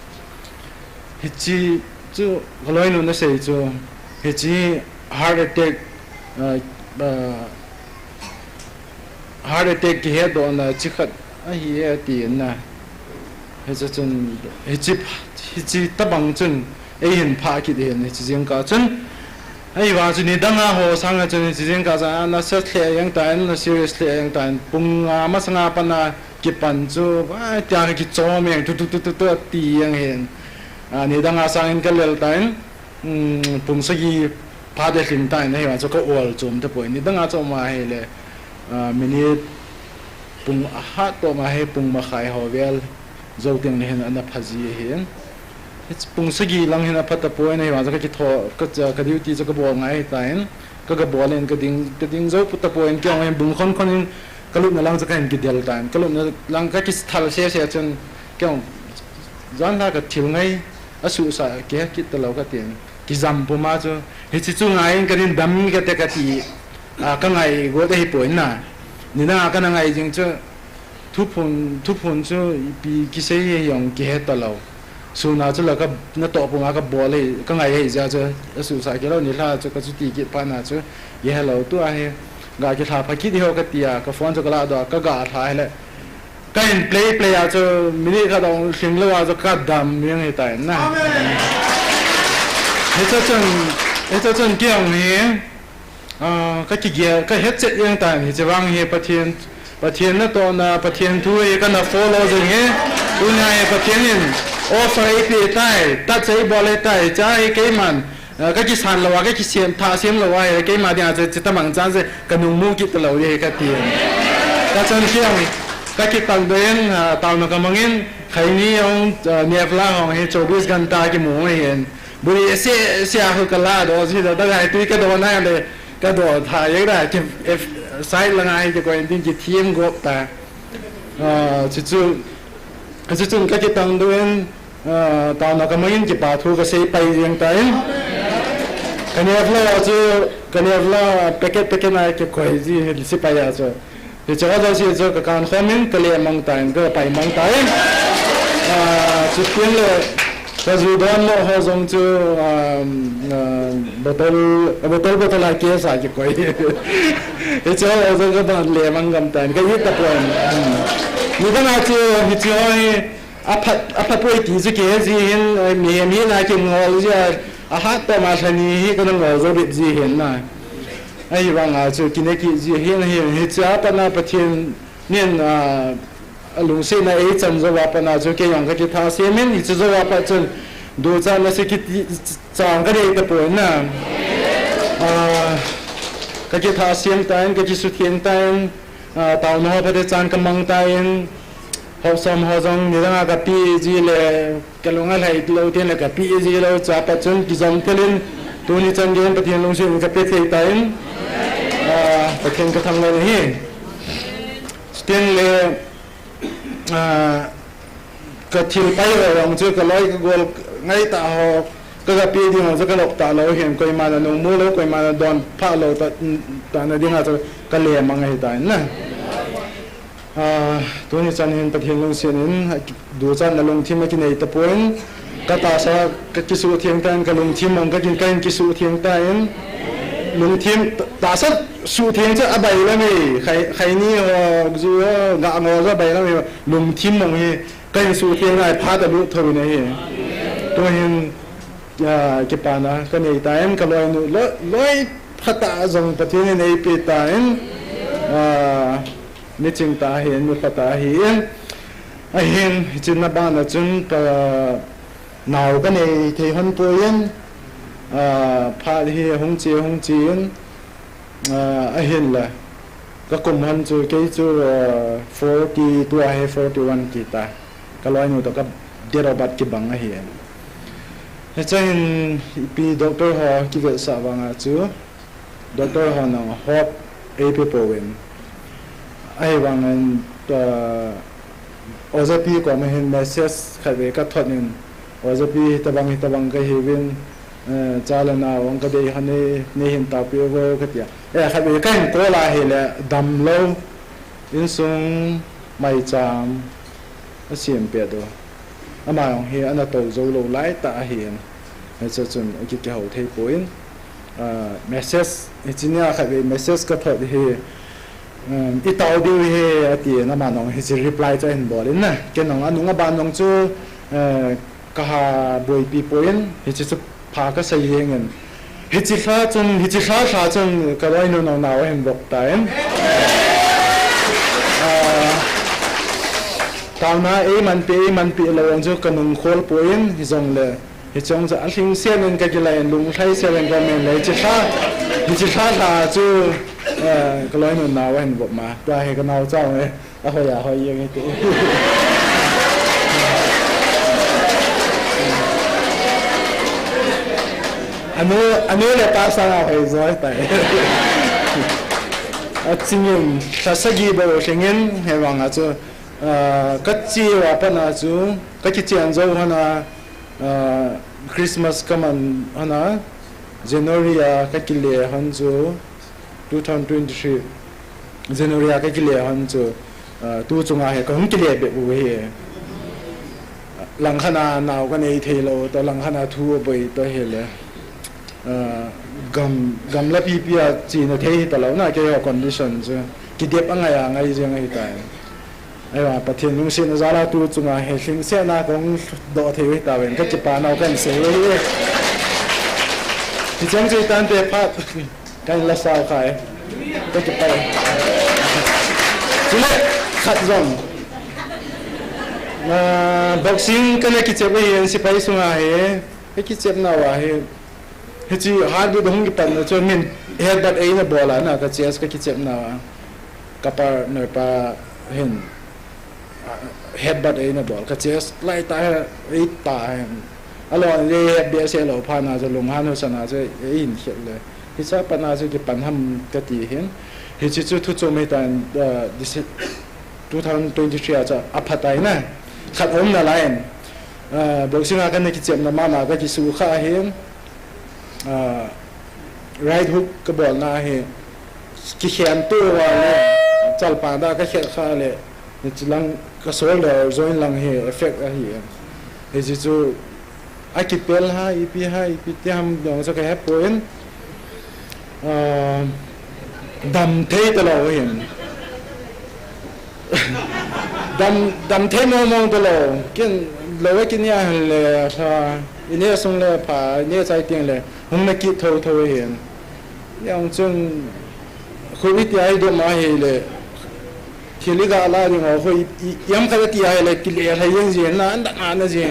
he chi chu kaloi nu na sei chu he chi heart attack ki he do na chi khat a hi e ti na he chun he chi ta bang chun e hin pha ki de ne chi jeng ka chun ai wa chu ni danga ho sang chun chi jeng ka za na sa the yang tan na serious the yang tan pung ma sanga pa na ki pan chu wa ta ki cho meng tu ti yang hen ni danga sang in ka lel tan pung sa gi pha de lim tan nei wa chu ko ol chum ta poi ni danga cho ma he le minute pung ha to ma he pung ma khai ho vel zo ting ne hen ana phaji hen it's pung sagi lang hen apata poi nei wa ka ki tho ka duty ka bo ngai tain ka bo len ka ding zo puta poi kyong hen bung khon ka lu na lang ka hen ki del tan ka lu na lang ka ki thal se chun kyong zan na ka thil ngai asu sa ke ki ta lo ka tin ki zam pu ma chu he chi chu ngai ka din dam ka te ka ti ka ngai go de hi poi na ni na ka na ngai jing chu thu phun chu bi ki se yong ki he ta lo su na chu la ka na to pu ma ka bo le ka ngai he ja chu su sa ke lo ni la chu ka chu ti ki pa na chu ye hello tu a he ga ki tha pha ki di ho ka tia ka phone chu ka la do ka ga tha he le ka in play a chu mini ka dong hling lo a chu ka dam yang he tai na he cha chun kyang ni ka ki ge ka het che yang tai ni che wang he pathian na to na pathian thu e ka na follow jeng he una e pathian in offer e pe tai ta chei bole tai cha e ke man ka ki san lo wa ka ki siam tha siam lo wa e ke ma dia che ta mang chan se ka nu mu ki ta lo ye ka ti ka chan kyang ka ki tang den taw na ka mangin khai ni ong nevla hong he 24 घंटा ki mu hen buri se a hu ka la do si da ga tu ka do na le ka do tha ye da ki sai la ngai ki ko in ki thiem go ta chu ka ki tang den taw na ka mangin ki pa thu ka sei pai yang ta in kanevla packet na ki ko ji si pa ya so thì cho ra si cho ka kan khomin ka le mang ta in ka pai mang ta in chu tin le ka zu don mo ho zong chu botol a ke sa ki ko e cho zo ka ban le mang gam ta ka yi ta pon ni ka na chu hi chu apa poi ti zu ke ji hin mi na ki ngol ji a ha ta ma thani hi ka ngol zo bi ji hin na ai wang a chu ki ne ki ji hin hi cha pa na pathian nen lung se na e chan zo wa pa na chu ke yang ka ki tha se men ni chu zo wa pa chun do cha na se ki chang ka re ta po na ka ki tha siam ta ka ki su thien ta taw no pa de chan ka mang ta in ho som ho jong ni ra ka pi ji le ka lunga lai lo ten le ka pi ji lo cha pa chun ki jom kelin tu ni chan gen pathian lung se ka pe thei ta in pathian ka thang le hi sten le ka thil pai ro rong chu ka loi ka gol ngai ta ho ka pi di ho ka lok ta lo hem koi ma na no mu lo koi ma na don pha lo ta na ding ha ka le ma ngai ta na tu ni chan hin pathian lung se nin du chan na lung thim ki nei ta poin ka ta sa ka ki su thiang tan ka lung thim mong ka kin kan ki su thiang ta in lung thim ta sa su thiang cha abai la mi khai ni ho zu ga ngo za bai la mi lung thim mong hi kan su thiang ai pha ta lu tho ni hi to hin ki pa na ka nei ta em ka loi nu loi phata zong pathian nei pe ta in ni ching ta hin nu phata hi a hin chin na ba na chun ka nào cái này thì hơn tuổi phá thì hung chiến hiện là các cùng hơn chú cái chú 42 hay 41 kita kalau ini untuk dia obat ke bang hiện cho nên bị doctor họ kêu về sao bang chú doctor họ nói hop epipowen ai bang ozapi ko mahin message khabe ka thonin ozapi tabang ka hivin chalana wang ka dei hane ne hin ta pi go ka tia khabe ka hin ko la hele dam lo in sung mai cham asiam pe do ama ong he ana to zo lo lai ta hian cha chun ki ke ho thei poin message ichinia khabe message ka thot he itau diu he ati na ma nong he reply cho hin bolin na ke nong anu nga ban nong chu ka ha boi pi poin he chu pha ka sai hengen he chi kha chun ka lai no na wa hin bok ta en tao na e man pi lo ang chu kanung khol poin hi jong le he chong za aling sen ka ki lai lung thai se len ga men le chi kha la chu cái lối mình nào anh bộ mà ra hay cái nào sao ấy hồi yên cái tí anh ấy là ta sao phải rồi tại chính mình ta sẽ ghi vào cái nhân hay bằng là chú cái chi và phần là chú cái chi tiền dâu hả Christmas cái mình hả January cái kỳ lễ hả chú 2023 January cái lễ hân chú tu chung ai có không cái lễ bị bùi hè lăng khana nào cái này thì lâu tao lăng khana thua bởi tao hè lệ gam la pi chỉ là thế tao lâu na cái condition chứ cái đẹp anh ngay riêng ngay tại ai mà bắt thiên lung xin ra là tu chung ai sinh sẽ na cũng độ thế tao bên cái chụp nào cái sẽ thì chẳng chỉ tan để phát cái là sao cái chụp bài chỉ là khát rong boxing cái này cái chụp ấy sẽ phải xuống ai cái chụp nào ai thì chỉ hai đứa đồng cái tận cho mình head that ấy là bỏ lại na cái chess cái chụp nào kapar nơi pa hin head that ấy là bỏ cái chess lại tại ấy tại alon le bia se lo pha na zo lung han ho sana zo in hiat le hi sa pa na zo ki pan ham ka ti hen hi chi chu thu chu me tan this 2023 cha aphatai na khat om na lain boxing a kan ki chem na ma na ka ki su kha hen right hook ka bol na he ki khian tu wa le chal pa da ka khet kha le ni chilang ka sol le join lang he effect a hi he chi chu akipel ha ipi tiam dong so ka he point dam thế tao lo hiện đầm thế nó mong tao lo cái lo cái nhà là sa ini sung là phá ini trái tiền là hôm nay kịp thâu hiện yang chung khối ít ai được mà hiện là khi lý gà la thì họ khối yếm cái tiền hay là cái lệ hay những gì là anh đặt anh gì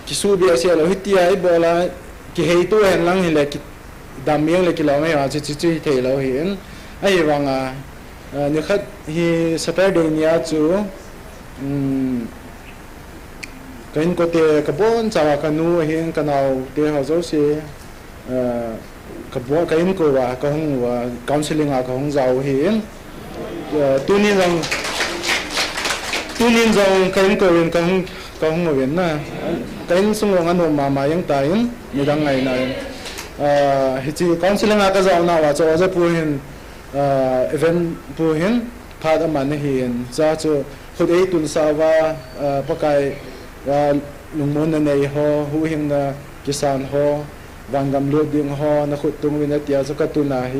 cái số bia xe là ít ai bỏ là cái hay tôi hiện lăng hiện là đam miếng là cái lão mấy họ chỉ thấy lão hiện ai vàng như khách hi Saturday nia chú cái có thể cái bốn cháu cái nu hiện cái nào để họ giáo sư cái bốn cái có và cái không và counseling à cái không giàu hiện tuy nhiên rằng cái có hiện cái không có hiện na cái xung quanh anh mà những tài như đang ngày này chỉ counseling à cái giàu nào và cho ra hiện event puhin phát âm anh hiện ra cho khối ấy tuần sau và pakai và lùng môn này ho hu hình là kisan ho vàng gam lúa điên ho na khối tung viên tiệt cho các tuần này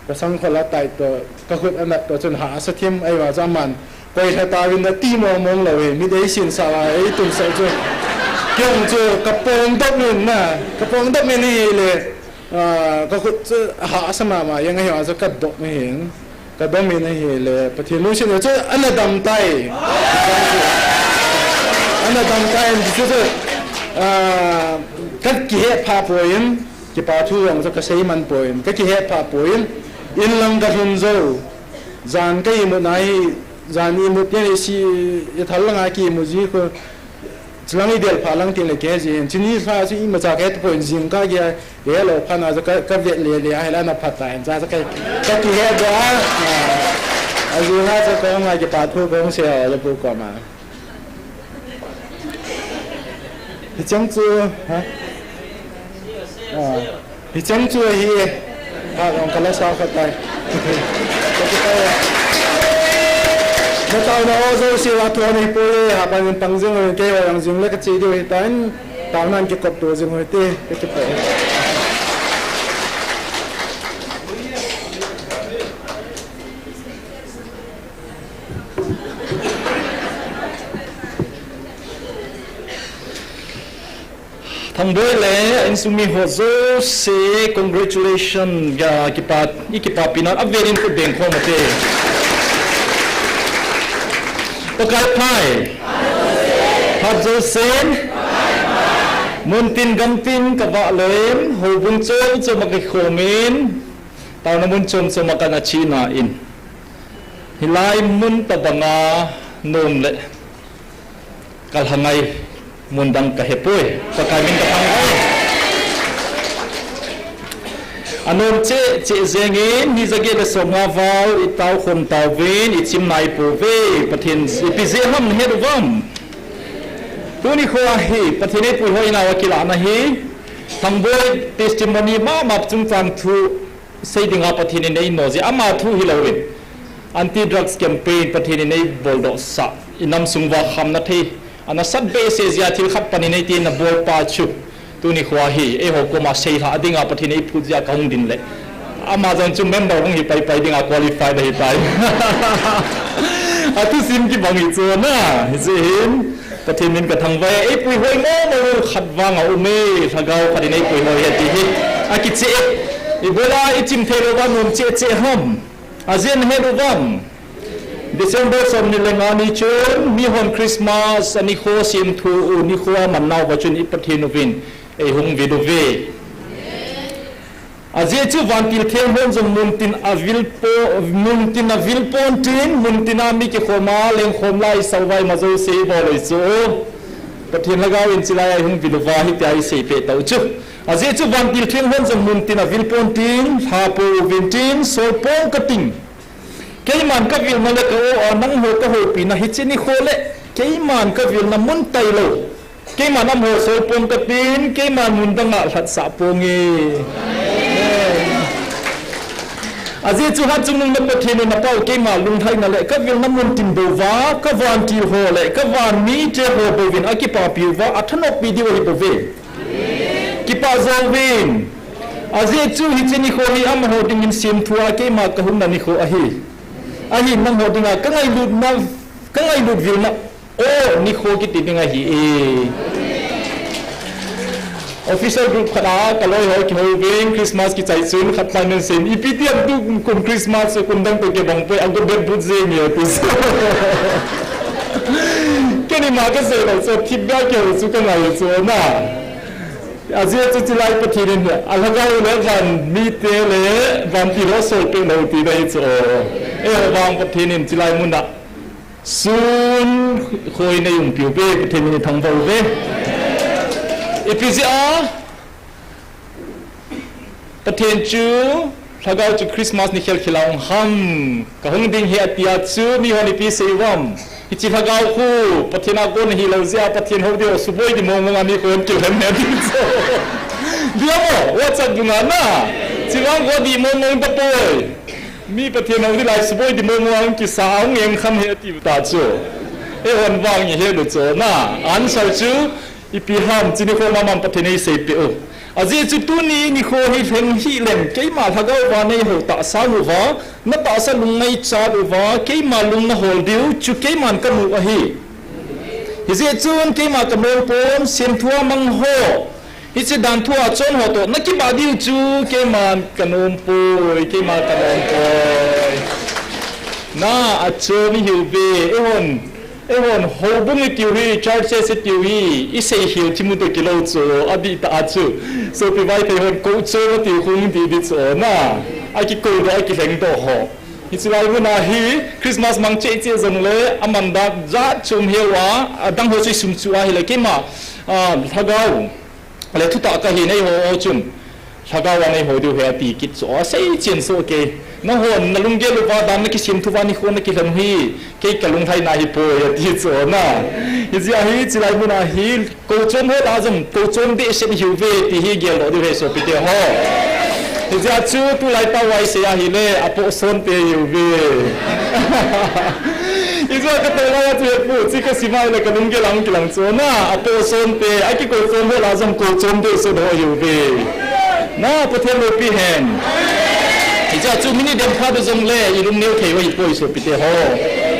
cái sang khối lá tại to các khối anh to chun hạ sát thêm ai vào zaman quay thay ta viên ti mong là về mi đấy xin sao ấy tuần sau cho kiong cho các phong đốc mình na các phong đốc mình này làก็คือหาสมามายังไงหาจะกัดดอกไม่เห็นกัดดอกไม่เห็นเลยประเทศนู้นเช่นเดียวกันอันนั้นดำไตอัน na dang kain chu chu kan ki he pha poin ki pa thu ang ka sei man poin ka ki he pha poin in lang ka hun zo zan kai mu nai zan ni mu te si ya thal nga ki mu ji ko chlang idel pha lang tin le ke ji chini sa si ma cha ke poin jing ka ge ye lo phana za ka ve le le ai la na phat ta en za ka ki he da azu na za ko nga ki pa thu ko se ya pu ko ma hi chang chu ha hi chang chu hi ha ong kala sa ka tai nó tao nó rồi siêu à thua này bôi à bằng bằng dương rồi cái bằng dương lấy cái gì điều hiện tao nên cái cột đồ dương rồi tê cái bể thằng bôi lẽ anh sumi hồ dô say congratulations ya kipa pinat a very good deng khom ate Pakai pai, hạt dâu sen, mun tin gam tin kaba lem, hồ bung chôm cho mặc cái khổ mến, tao nó mun chôm cho mặc cái china in, hilai mun tabanga nom le, kal hangai mun dang kahepoi, pakai min kapangai. Anon che zengin ni zage da somwa vào itau khom tau ven ichim nai po ve pathin ipize ham herwam tuni kho hi pathin e pu hoi na wakila na hi thamboi testimony ma chung chang thu seidinga pathin nei no je ama thu hi lawin anti drugs campaign pathin nei boldo sa inam sungwa kham na the ana sat be se zia thil khat pani nei tin na bol pa chu tuni khwa hi e ho ko ma sei tha adinga pathine phujia kaung din le amazon chu member hong hi pai dinga qualify dai pai atu sim ki bangi chu na hin pathin min ka thang vai e pui hoi mo khat wanga ume thagau pathine pui hoi heti hi akiche e bola e chim thelo ba nom che ham azen hedu bam December som ni lengani chun mi hon Christmas ani kho sim thu ni kho mannaw ba chun ipathin vin e hung vidove aje chu vantil them hon jong muntin avil pontin muntina mi ke khoma leng khomlai sawai mazo se boloi chu pathin lagaw in chilai hung vidova hi tai se pe tau chu aje chu vantil them hon jong muntin avil pontin hapo vintin solpong kating Keiman ka vil na le ko nang ho ka ho pi na hichini khole keiman ka vil na mun tai lo keiman am ho so pom ka tin keiman mun danga hlat sa pongi aji chu ha chung na pathin na pau keima lung thai na le ka vil na mun tin do wa ka van ti ho le ka van mi te ho bo vin akipa pi wa athanok pi di wo bo ve kipa zo vin aji chu hichini kho hi am ho ding in sim thua keima ka hum na ni kho a hi ahi nang ho dinga kangai lut vil na o ni kho ki tidinga hi e official group khada kaloi ho ki noi veng Christmas ki chai chun khatlan men sen ipitiam tu kum Christmas kum dang to ke bang pe ang be but ze ni otis keni ma ka se lo so tibya ke su ka ngai so na azia chu chilai pathirin alaga le van mi te le van ti ro so pe no ti dai cho e wang pathinin chilai mun da sun khoi na yung piu pe pathimin thang vo ve epizia pathin chu thagau chu Christmas ni khel khilaung ham ka hung ding he atia chu mi honi pi seiwam ichi thagau khu pathina gon hi lo zia pathin ho dio suboi di mong ngami ko ki hem ne ti so diamo whatsapp dunga na chiwang go di mong da poi mi pathin ho di lai suboi di mong ki saung eng kham he ti ta chu e hon wang hi he do cho na an sal chu ipi ham chini ko mamam pathinei sei pe o aji chu tu ni kho hi theng hi lem keima thagau wa nei ho ta sa lu wa na ta sa lung nei cha lu wa keima lung na hol diu chu keiman ka mu a hi hi chun keima ka mel pom sim thua mang ho hi che dan thua chon ho to na ki ba diu chu keiman kanom poi keima kanom poi na a choni hi ve e ไอ้คนโฮบุ้งไอ้ติวฮีชาร์จเซติวฮีอีเสียหิวที่มุดกิโลโซอดีตอาจูโซปีไว้ที่คนกูโซติวคงดีดิโซน่ะไอ้กิโกดไอ้กิเลงโตโฮอิสราเอลน่ะฮีคริสต์มาสมังเจเจจงเลยอามันดักจัดชุมเฮวะดังหัวใจสุ่มชัวฮิเลกิมาถ้าเกาเลยทุกตากะฮีในหัวจุ่มถ้าเกาวันในหัวดูเฮียตีกิจโซเสียเจนโซเกน้องหัวนั่งลุงเกลูกว่าดำนักสิมทุกวันนี้คนนักลงฮีเกี่ยกับลุงไทยนาฮิโปยตีโซน่ะอิสราเอลอิสราเอลน่ะฮีกูจมหัวลาจมกูจมเดชฮิวเวตีฮีเกลดูเฮโซปิเตฮออิสราเอลชูตุไลตาไวเสียฮิเลอโปโซนเตฮิวเวอิสราเอลก็ตัวเราจะพูดสิก็สิมาเลยกับลุงเกลังกิลังโซน่ะอโปโซนเตไอ้ที่กูจมหัวลาจมกูจมเดชโดฮิวเวน่ะประเทศโลปีเฮนอิจฉาจูมินิเดมพาดูจงเล่อีลุงเนียวเทวะฮิปโปอิสุปิเตโฮ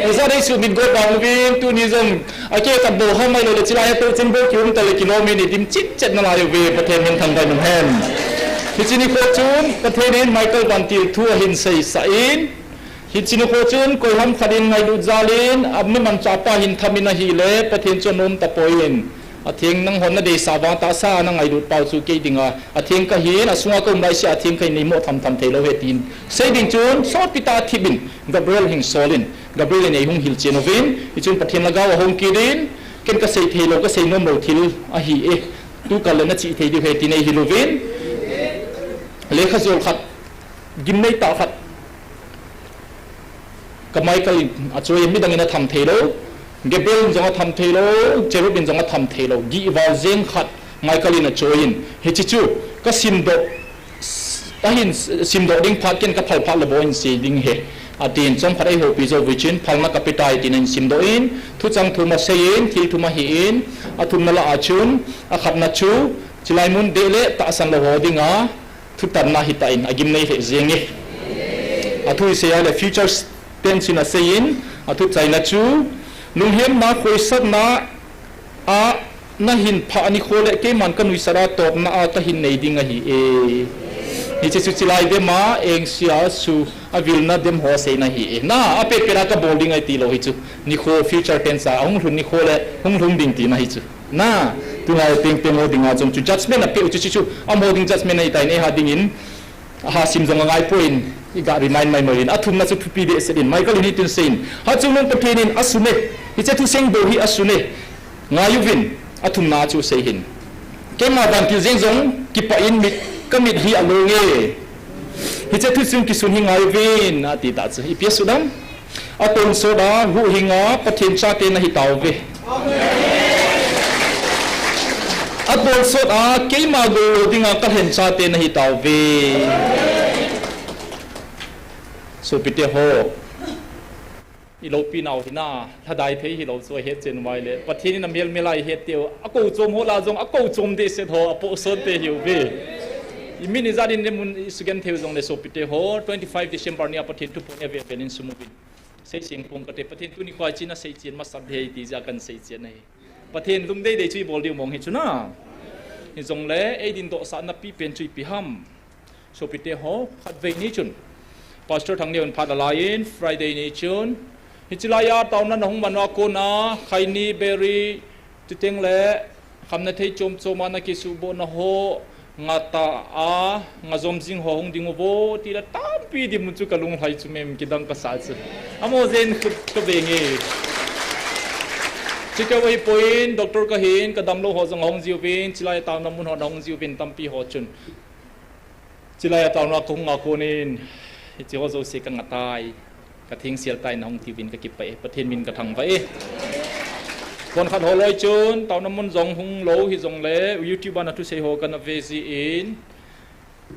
อิจฉาได้จูมินโกดาววินตูนิจงอาเกตับโบฮาไม่เลยจิลายตัวจินโบคิวมตะเลกิโลเมตรดิมจิตจัดนาลายเวประเทศมินทังไดมันเฮนฮิจินิโคจูนประเทศนี้ไมเคิลวันติลทัวหินเซย์สัยน์ฮิจินิโคจูนโคฮัมขัดินไงดูจาลินอับมิมันจับปะหินทามินาฮิเลประเทศจนนมตะโปยินอาทิงนังหอนนาเดสาวาตาซานังไงดูดเป่าสุเกดิงอาทิงก็เห็นอาสวงก็ไม่ใช่อาทิงก็นิโมทำเทโลเวตินเซดิงจูนสอดปิตาทิบินกาเบรียลหิงโซลินกาเบรียลในหงฮิลเจโนวินอีจูนประเทศละกาวหงกีดินเกินก็เซเทโลก็เซนโนโมทิลอาฮีเอตุกันเลยนัดจีเทดิเวตินในฮิโลวินเลขาโซลขัดกินไม่ตาขัดก็ไม่ก็อาจจะยังไม่ดังนั้นทำเทโลเก็บเรื่องจงทำเทโลเจรุบินจงทำเทโลกีวาเซนขัดไม่ก็ลินจอยน์เฮจิจูก็ซิมโดถ้าเห็นซิมโดดิ้งพัดกันก็พัลพัลละบอยน์ซีดิ้งเฮอาทินจงพัดไอโฮปิโซวิจินพัลมากับปิตายตินันซิมโดอินทุจังทุมาเซยินทิลทุมาฮีอินอาทุมนาลาอาชุนอาขัดนัชูจิไลมุนเดเลตาสันละโฮดิ้งอาทุตันนาฮิตาอินอากิมเนยเฮเซงเงอาทุยเซียเลฟิวเจอร์เตนซินาเซยินอาทุใจนัชูลุงเฮียมมาคุยสักนะน่าหินพานิโคเลเกมันกันวิสระตบน่าตหินในดิ่งฮีนี่จะสุดท้ายเดมาเองเสียสูอวิลนาเดมหัวเซนฮีน่าอาเปเปรักบอลดิ่งไอตีโลฮิจูนิโคฟิวเจอร์เทนซ่าหงรุนนิโคเลหงรุนดิ่งตีนะฮิจูน่าตัวเราเต็งเต็มโมดิ่งอาจงจูจัดเมนอาเปอุจิจูอาโมดิ่งจัดเมนไอตายเนี่ยหาดิ่งอินหาซิมจงง่ายpointอีกการ remind ไม่เหมือนอาทุ่มน่าจะพิธีเสด็จไม่ก็ลินิตุนเซนหาจุลนประเทศนินอาสุเนฮิจะทุเซงโดฮิอาสุเนง่ายวินอาทุ่มน่าจะเซหินเกมาดันที่เซงจงกิปะอินมิดก็มิดฮิอาโลเงฮิจะทุซึ่งกิสุนหิง่ายวินอาติตาจะอีเปียสุดัมอาตุนโซดาหูหิงาประเทศชาตินาฮิตาวเวอาตุนโซดาเกมาโกดิงาประเทศชาตินาฮิตาวเวสุปิเตโฮอีโลปีนเอาที่หน้าถ้าได้เทฮิโลสวยเฮดเจนไว้เลยประเทศนี้น้ำเมลเมลัยเฮดเดียวอากูจมโหลาจงอากูจมเดชโฮอาโปโซนเตฮิวเวอีมินิจาดินเดมุนสุกันเทวจงเลยสุปิเตโฮ25 Decemberเนี่ยประเทศทุกคนเอเวเป็นอินสุมุบินเสียงพงกระเทประเทศตุนิควายจีน่าเสียเจียนมาสับเฮตีจากกันเสียเจียนให้ประเทศลุงได้ช่วยบอลเดียวมองเห็นจุน่าเห็นจงเลยไอ้ดินโตสารนับปีเป็นช่วยปีห้ำสุปิเตโฮขัดเวนิจุนPastor ทางเดียวพัดลายน์ Friday นี้ชนฮิจิลายาตอนนั้นหงมันว่าคนไข่นีเบรีติเต็งเละคำนั้นที่จมโจมานักสุบนโฮงาตางาจมจิงหงดิงโวทีละตามปีดิมุจุกลุงไทยจุเมมกิดังกษัตริย์อโมเซนก็เบงเอจิกเอาไว้พอยน์ด็อกเตอร์ก็เห็นกระดำโลหะจงหงจิววินจิลายาตอนนั้นมุนหงจิววินตั้มปีหอจุนจิลายาตอนว่าคงงาโคนินที่ว่าเราเสียกันตายกระทิ้งเสียตายน้องทีวินก็เก็บไปประเทศมินกระทังไปคนขัดหัวลอยจนตอนน้ำมันจงหงโลหิจงเล่ยูทูบานทุเสียหัวกันเวซีอิน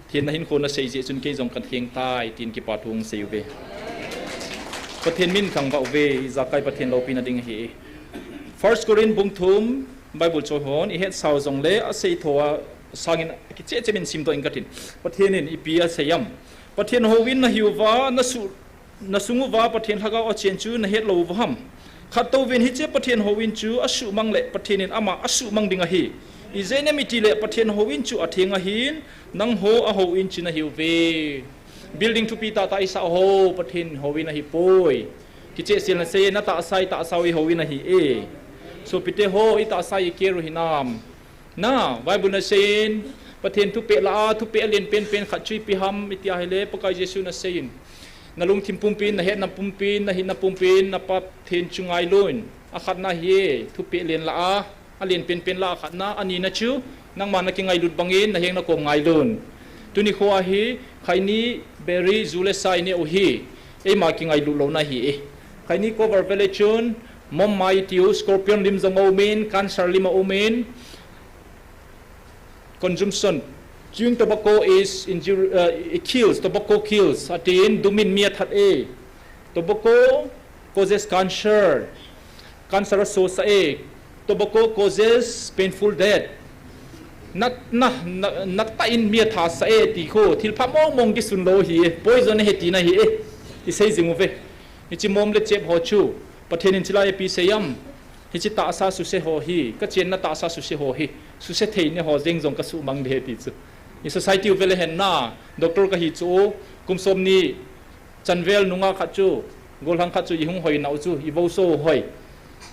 เทียนหินคนละเสียจนเกี่ยงกันเทียงตายทีนกิปาทุงเสียเวประเทศมินขังบ่าวเวจากไกประเทศเราปีนัดดิ่งเฮ First Corinthians บุ้งทุ่มไบเบิลโจฮอนอีเฮ็ดสาวจงเล่อาศัยทัวสร้างกิจเจเป็นซิมตัวอิงกัดทินประเทศนี้อีปีอาศัยยำประเทศโฮวินนะฮิววานะสุงวาประเทศฮักเอาเชียนจูนะเฮ็ดโลวหัมขัดตัววินฮิเจประเทศโฮวินจูอสุมังเละประเทศนี้อามาอสุมังดิ่งอะฮีอีเจเนมิติเละประเทศโฮวินจูอเทียงอะฮีนังโฮอะโฮวินจูนะฮิวเว building ทุปีตาตาอิสาโฮประเทศโฮวินอะฮีป่วย กิเจเสียนเซนตาไซตาสาวิโฮวินาฮีเอสุปิเตโฮอิตาไซเกรุหินามน่าไวบุญเซนประเทศทุเปลาทุเปเลียนเป็นขัดชุยปิฮัมอิติอาเฮเลปกายเยซูนาเซนนาลุงทิมปุ่มปินนาเฮนาปุ่มปินนาหินาปุ่มปินนาปับเทนจุงไงลุนอาขัดนาเฮทุเปเลียนลาอาเลียนเป็นลาขัดนาอันนี้นะชูนังมานักยังไงลุดบังเอินนาเฮงนักกงไงลุนตุนิโคอาฮีใครนี้เบรีจูเลไซเนโอฮีเอมากิงไงลุดโลนาฮีใครนี้โคเวอร์เวลชุนมอมไมติวสกอร์ปิออนลิมซงโอเมนคันซาร์ลิมาโอเมนconsumption chewing tobacco is it kills tobacco kills atin dumin mia that e tobacco causes cancer so sa e tobacco causes painful death nat ta in mia tha sa e ti kho thil pha mong ki sun lo hi poison he ti na hi e ti sei jing ve ichi mom le chep ho chu pathen in chila e pi seyam hi chi ta sa su se ho hi ka chen na ta sa su se ho hi su se thei ne ho jeng jong ka su mang de ti chu i society vele hen na doctor ka hi chu kum som ni chanvel nunga kha chu golhang kha chu i hung hoi nau chu i bo so hoi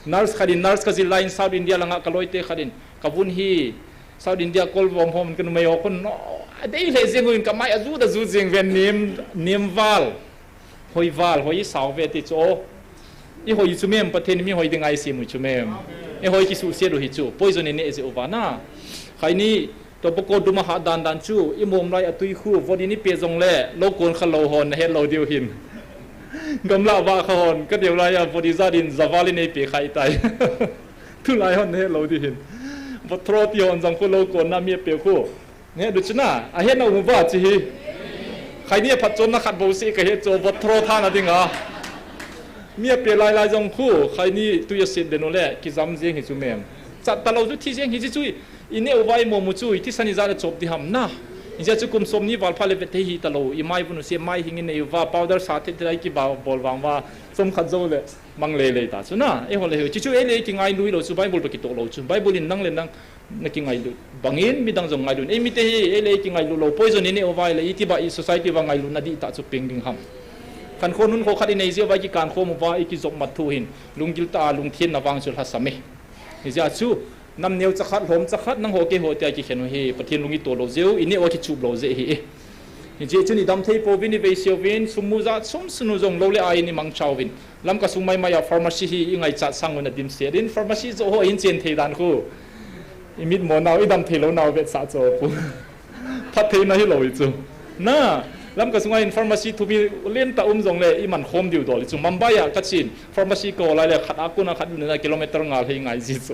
nurse ka ji line south india langa kaloite khadin kabun hi south india kol vom hom kan mai okon no dei le jeng in ka mai azu da zu jeng ven nim wal hoi saw ve ti chu i hoi chu mem pathen mi hoi dingai si mu chu mem e hoi ki su se ro hi chu poison ne e je ovana khai ni to poko duma ha dan chu i mom lai atui khu vodi ni pe jong le lo kon khalo hon he lo diu hin gamla wa khon ka diu lai ya vodi zadin zawali ne pe khai tai tu lai hon he lo di hin botro ti hon jang ko lo kon na mi pe khu ne du chuna a he na u wa chi hi khai ni phat chon na khat bo si ka he cho botro tha na dingaมีเปลี่ยนลายจงคู่ใครนี่ตุยสิทธิ์เดนโอเล่กิจามเจียงหิจุเมมจัดตลอดที่เจียงหิจิจุยอินเนอไว้โมมุจุยที่สันนิษฐานจบที่หำนะอินจะจุกุมสมนี้วัลพาเลเวทหิตลอดอีไม่บุญเสียไม่หิงินในว่าพาวเดอร์สาธิตได้กี่บ่าวบอลวังว่าสมขัดโจเลยมังเลยตาสุนะเอฮอลเลยจิจุเอเลยกิงไงลุยโลจุไบเบิลไปกิโตโลจุไบเบิลนั่งเล่นนั่งนักกิงไงลุบังอินมีดังจงไงลุเอมิเตหิเอเลยกิงไงลุโลพอยจนอินเนอไว้เลยอีที่บ่าอีสังคมว่าไงลุนาดีตาจุปิงดิงหำขันคนนู้นเขาขัดในเสียไว้กี่การโคมว่าอีกิจบมัดทูหินลุงกิลตาลุงเทียนนวังสุลฮัสเมย์นี่จะชูนำเนียวจะขัดลมจะขัดนั่งโหเกโหเตียกิเขียนว่าเฮปะเทียนลุงอีตัวโลเซลอินเนอว่ากิจูบโลเซเฮนี่จะจุนี่ดำเทปวินิเวเซียวินสมุจัดสมสนุจงโลเลไอนี่มังชาววินลำกระสุนไม่มาอย่าฟาร์มาซีฮียังไงจัดสร้างวันดิมเสียดินฟาร์มาซีโจโหอินเจนเทดันคู่อิมิดหมอนาวอิดำเทโลนาวเวทสาโจปูพัดเทน่าฮิโลอิจูน่าลำกระสุนอินฟาร์มาซีทุบีเล่นตาจงเลยอีมันโคมดิวดอลิจูมัมบายากัดชินฟาร์มาซีก็อะไรเลยขัดอากุนะขัดอยู่ในกิโลเมตรงาเลยไงจิโซ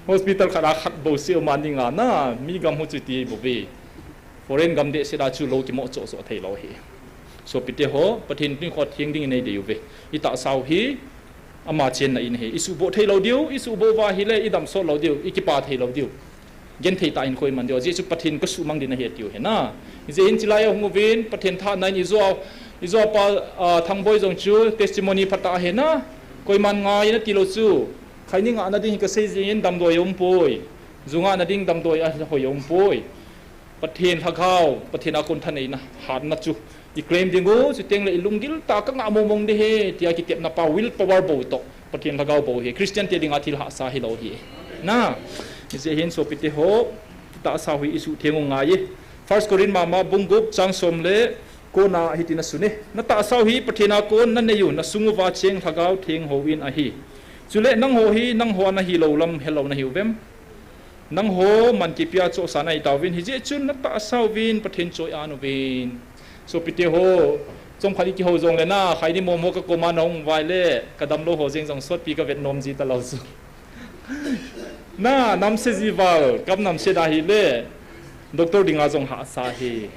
ฮอสพิทอลขัดอาขัดโบเซียวมันดิงาน่ามีกำหัวจุดที่บุบีฟอเรนกำเดชดาจูโลกิโมโจโซเทโลเฮโซปิเตโฮปะทินพิงขอดเทียงดิ่งในเดียวเวอิตาสาวฮีอามาเชนในอินเฮอิสุโบเทโลเดียวอิสุโบวาฮิเลอิดัมโซโลเดียวอิกิปาเทโลเดียวยันเทตาอินคอยมันเดียวเจสุปะทินก็สุมังดินเฮติวเฮน่าเจอินจิลายหงวินปะเทนท่านั้นอิโซปาทางบอยจงจูเทสติโมนีพัตตาเฮน่าคอยมันงายนะติโลจูใครนี่งานนั่นดิ่งก็เซจินดำโดยอมปอยจุงานนั่นดิ่งดำโดยหอยอมปอยปะเทนทักเขาปะเทนอาคนท่านเองนะหาดนัดจูอีเคลมดิงูจุดเต็งเลยลุงกิลตาก็งามมงเดเฮที่อากิเก็บนับปาวิลปาวาร์โบโตปะเทนทักเขาโบเฮคริสเตียนเตดิงอาทิลหาสาฮิโลเฮน่านี่จะเห็นโซปิเตโฮตาสาวิอิสุเทียงงายFirst Korin mama bungup chang somle ko na hitina sune na ta saw hi pathina kon na neyu na sungu wa cheng thagau theng ho in a hi chule nang ho hi nang ho na hi lo lam hello na hi vem nang ho man ki pia cho sanai tawin hi je chun na ta saw win pathin choi anu win so pite ho chom khali ki ho jong le na khai ni mom ho ka ko ma nong wai le kadam lo ho jeng jong sot pi ka vet nom ji ta lo su na nam se ji wal kam nam se da hi le Doctor dinga jong ha sa hi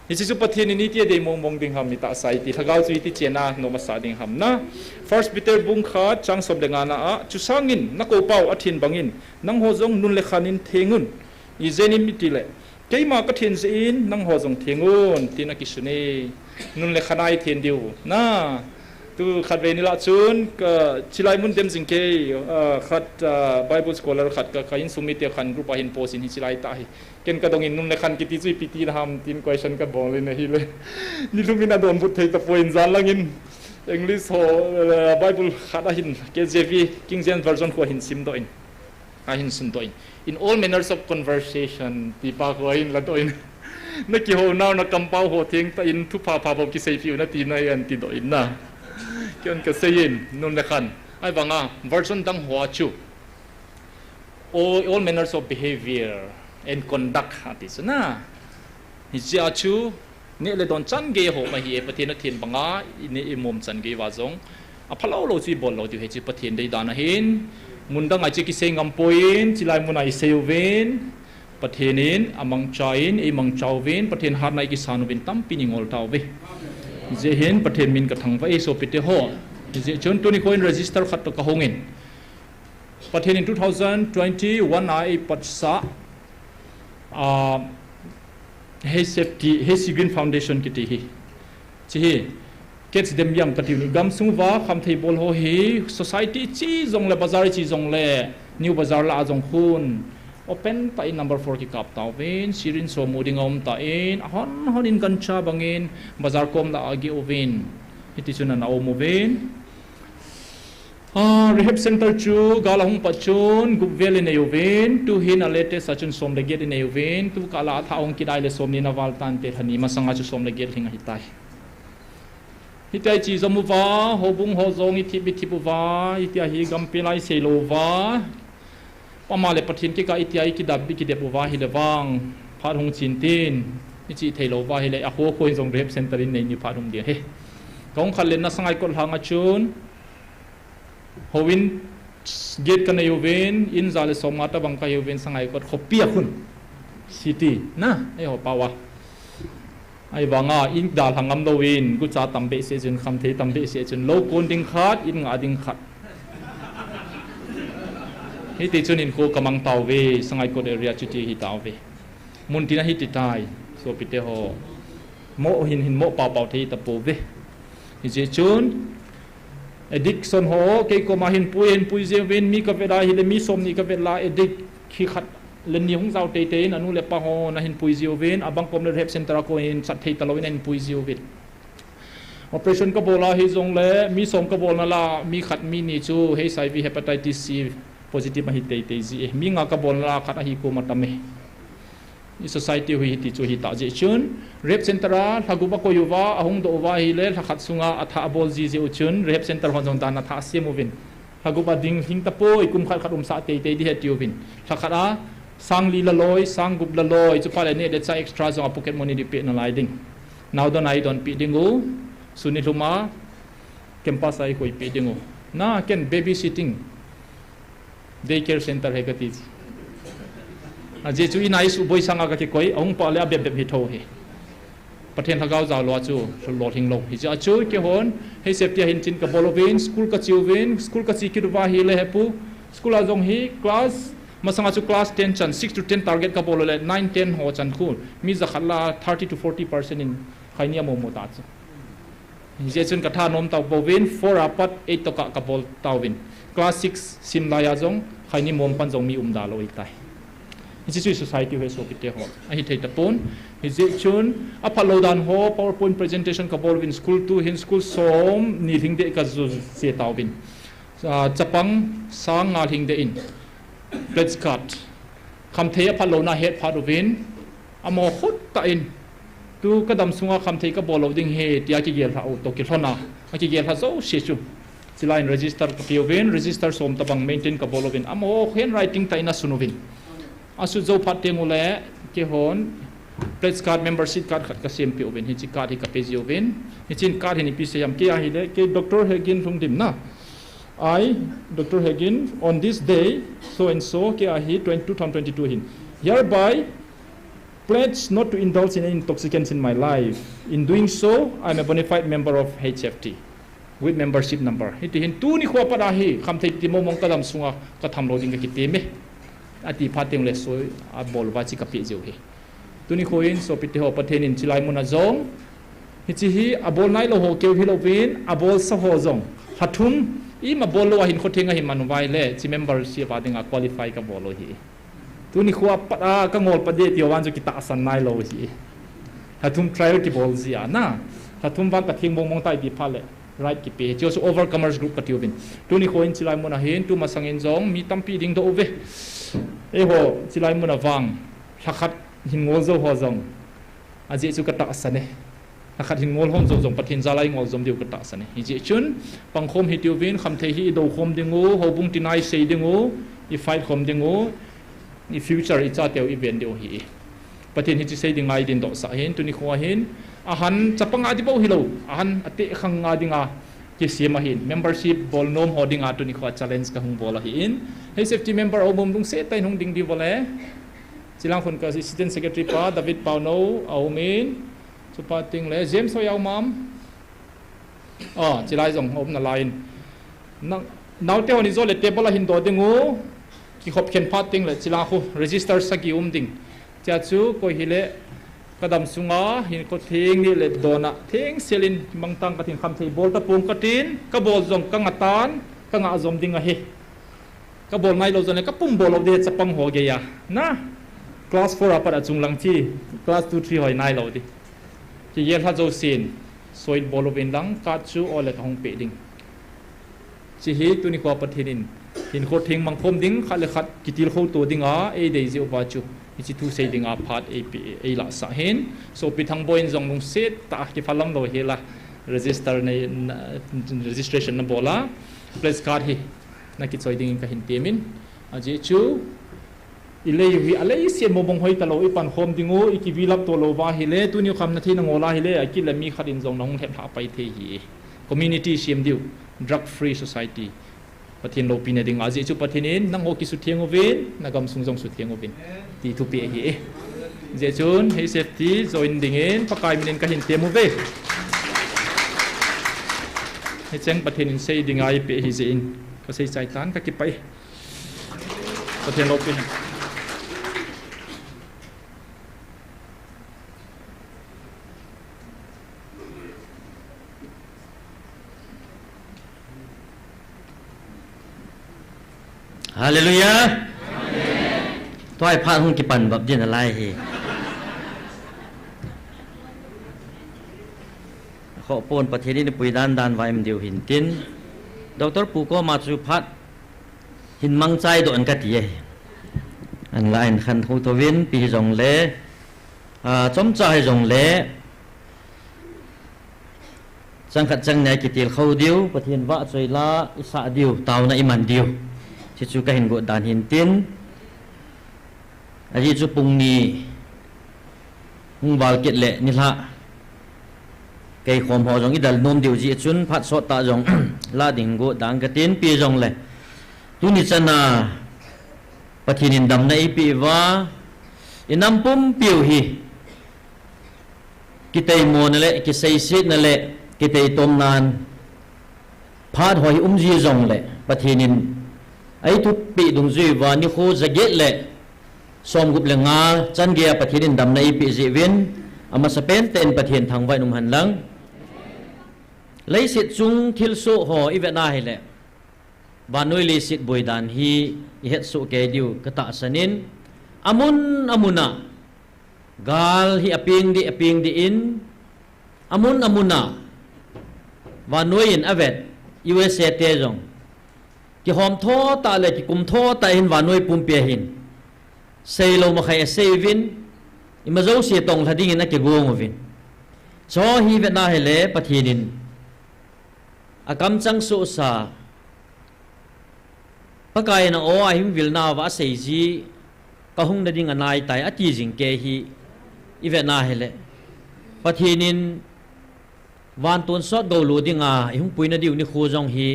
hichu pathin ni ti de mong ding ham ta sai ti thagau chu ti chena no ma sa ding ham na first Peter bung kha chang sob denga na a chu sangin na ko pau athin bangin nang ho jong nun le khanin thengun I zeni mi ti le keima ka thin in nang ho jong thengun tina ki sune nun le khanai thin diu na tu khat ve ni la chun ka chilai mun dem jing ke khat Bible scholar khat ka kain sumit te khan group a hin post in hi chilai ta hi ken ka dong in nun le khan ki ti chui piti na ham tin question ka bol le na hi le ni lumina don but thei ta point zal langin English ho Bible khada hin KJV King James version ko hin sim do in ka hin sun do in all manners of conversation ti pa ko in la do in na ki ho now na kampaw ho thing ta in thu pa bo ki sei fiu na ti na yan ti do in na kion ka seyin nun le khan ai banga version dang ho chu all manners of behavior and conduct hatis na hi ja chu ne le don chan ge ho ma hi e pathian thin banga ni imom chan ge wa jong a phalo lo chi bol lo ti he chi pathian dei dana hin mundang a chi ki sengam point chilai munai seuven pathianin amang chain imang chawven pathian har nai ki sanubin tam piningol tawbe je hen pathian min ka thangwa e so pite ho je chon tu ni coin register khat to ka hongin pathian in 2021 ai patsa hey safety hey green foundation kiti hi chi kids dem yang kati ni gam sungwa kham thei bol ho hi society chi jong le bazar chi jong le new bazar la jong khun open ta in number 4 ki kap taw ven sirin so moding om ta in hon in kan cha bangin bazar kom la agi ovin hiti chuna na o moven rehab center chu galahung pachun gubvel in ayoven tu hin alete sachun som le get in ayoven tu kala thaung kidai le som ni na waltan te thani masanga chu som le get hinga hitai hitai chi zamuwa hobung ho zong i thibi thibuwa itia hi gampilai selova pamale pathin ki ka itia ki dabbi ki debuwa hi lewang pharhung chintin ichi theilova hi le a ho khoi zong rehab center in nei ni pharhung dia he kong khallen na sangai kol hanga chun Howin gate kan ayoven in zale somata bangka ayoven sangai kot khopia khun city na ai ho pawa ai banga in dal hangam do win gu cha tambe se jun kham the tambe se jun low conding khat in nga ding khat hi ti chun in ko kamang taw ve sangai kot area chuti hi taw ve mun tina hi ti tai so pite ho mo hin mo pa pa the ta po ve hi je chun addiction ho ke ko mahin pui je ven mi ka vela hi le mi som ni ka vela addict khi khat len ni hung zau te te anu le pa ho na hin pui je ven abang kom le rehab center ko in sat thei talo in pui je ven operation ka bola hi jong le mi som ka bol na la mi khat mi ni chu HIV hepatitis C positive ma hi te te ji mi nga ka bol la khat hi ko matame i society hui ti chu hi ta je chun rehab center a thaguba ko yuwa ahung do wa hi le khat sunga atha bol ji je chun rehab center hon jong dan atha semovin thaguba ding hing ta po ikum khat khat sa te te di he tiovin thakara sang li la loi sang gup la loi chu pale ne de cha extra zo pocket money di pe na lai ding now don I don't pi dingu suni luma campus ai koi pi dingu na ken babysitting daycare center he kati je chu inai su boi sanga ka ki koi ong pa le beb hi tho he pathen thagau za lo chu lo thing lo hi cha chu ke hon he safety hin chin ka bolovin school ka chiwin school ka chi ki wa hi le hepu school a jong hi class masanga chu class 10 chan 6 to 10 target ka bolo le 9 10 ho chan khul mi za khala 30 to 40% in khainia mo mo ta chu je chun ka tha nom taw bovin 4 apat 8 to ka bol tawin class 6 sim la ya jong khaini mom pan jong mi da lo itai Institute society we so pite ho ahi thei tapon hi chun a phalo dan ho PowerPoint presentation ka bol win school to hin school som ni thing de ka zu se taw bin chapang sang nga thing de in pledge card kham thei a phalo na het pha do win amo khut ta in tu ka dam sunga kham thei ka bol ding he tia ki gel tha o to ki thona a ki gel tha zo she chu silain register ka piovin register som tabang maintain ka bol win amo handwriting ta ina sunovin asu zo phatte ngule ke hon pledge card membership card khat ka sem pi oven hi chi card hi ka page oven hi chin card hi ni pi se yam ke hi le ke Dr. Hagin thung dim na I Dr. Hagin on this day so and so ke hi 2022 hin hereby pledge not to indulge in intoxicants in my life in doing so I am a bona fide member of HFT with membership number hi ti hin tu ni khwa pa da hi kham thei ti mo mong ka dam sunga ka tham lo ding ka ki te me ati phating le so a bol wa chi ka pi jeu he tuni khoin so pite ho pathen in chilai muna zong hi chi hi a bol nai lo ho ke hi lo win a bol sa ho zong hathum i ma bol lo hin khothenga hi manu vai le chi membership adinga qualify ka bol lo hi tuni khwa pa ka ngol pa de ti wan ju ki ta san nai lo hi hathum trial ti bol zia na hathum ban ka thing mong mong tai bi phale right ki pe chu overcomers group ka tiovin tu ni khoin chilai mona hin tu masangin jong mi tampi ding do ve e ho chilai mona wang thakhat hin ngol zo ho jong aji chu ka ta asane thakhat hin ngol hom jong pathin zalai ngol jom diu ka ta asane hi ji chun pangkhom hi tiovin kham the hi do khom dingu ho bung tinai sei dingu i fight khom dingu i future i cha teu event deu hi pathin hi chi sei dingai din do sa hin tu ni kho hin ahan chapanga di bo hilo ahan ate khanga dinga ki sima hin membership bol nom hodinga tu ni kho challenge ka hung bola hin hey safety member obom dung se tai hung ding di bole silang khon ka assistant secretary pa David Pauno aumin chupating le James so yaw mam chilai jong om na line nau te honi zo le table hin do dingu ki khop khen pating le chila khu register sagi ding cha chu ko hile kadam sunga hin ko thing ni le dona thing selin mangtang katin kham thei bol ta pung katin ka bol jong ka ngatan ka nga zom ding a he ka bol nai lo jone ka pum bol of de chapang ho ge ya na class 4 apara chung lang chi class 2 3 hoi nai lo di ki yel ha zo sin soil bol of in lang ka chu ole ka hong pe ding chi hi tu ni ko pathinin hin ko thing mangkhom ding khale khat kitil kho to dinga e dei ji oba chu ichi tu sei dinga phat a la sa hen so pithang boin jong nung set ta ki phalang lo hela register nei registration na bola place card hi na ki choi ding ka hin temin aje chu ilei wi alei se mo bong hoi ta lo i pan khom dingu iki vilap to lo wa hile tu ni kham na thi na ngola hile aki la mi kharin jong nong thep tha pai the hi community sim diu drug free society pathin lo pine ding aji chu pathinin nang ho ki su thiang ovin nagam sungjong su thiang ovin ti thu pe hi je chun he safety join ding in pakai minen ka hin temu ve he cheng pathinin sei ding ai pe hi je in ka sei chai tan ka ki pai pathin lo pin Hallelujah. Toy pha hung ki pan bab din alai hi. Kho pon pathini ni pui dan dan vai mdiu hin tin. Dr. Pu ko ma chu phat hin mang chai do an ka ti ye. An lain khan thu to win pi jong le chom chai jong le. Chang khat chang nai ki til khau diu pathin wa choi la isa diu taw na iman diu. Chi chu ka hin go dan hin tin aji chu pung ni hung bal ket le ni la kai khom ho jong idal nom diu ji chun phat so ta jong la ding go dang ka tin pi jong le tu ni chana pathinin dam na pi wa inam pum piu hi kitei mon le ki sei sit na le kitei tom nan phat hoi ji jong le pathinin ai tu pi dung zui wa ni khu zaget le som gup le nga chan ge pathin dam na pi ji win ama sa pen ten pathin thang vai num han lang lei sit chung thil su ho i ve na hi le wa noi le sit boi dan hi i het su ke diu ka ta sanin amuna gal hi aping di in amuna wa noi in avet USA te jong ki hom tho ta le ki kum tho ta in wa noi pum pe hin sei lo ma khai sei vin i ma zo se tong thading in a ke gong vin cho hi ve na hele pathinin akam chang su sa pakai na o a him vil na wa sei ji ka hung na ding anai tai ati jing ke hi i ve na hele pathinin wan ton sot go lu dinga i hung puina diu ni khu jong hi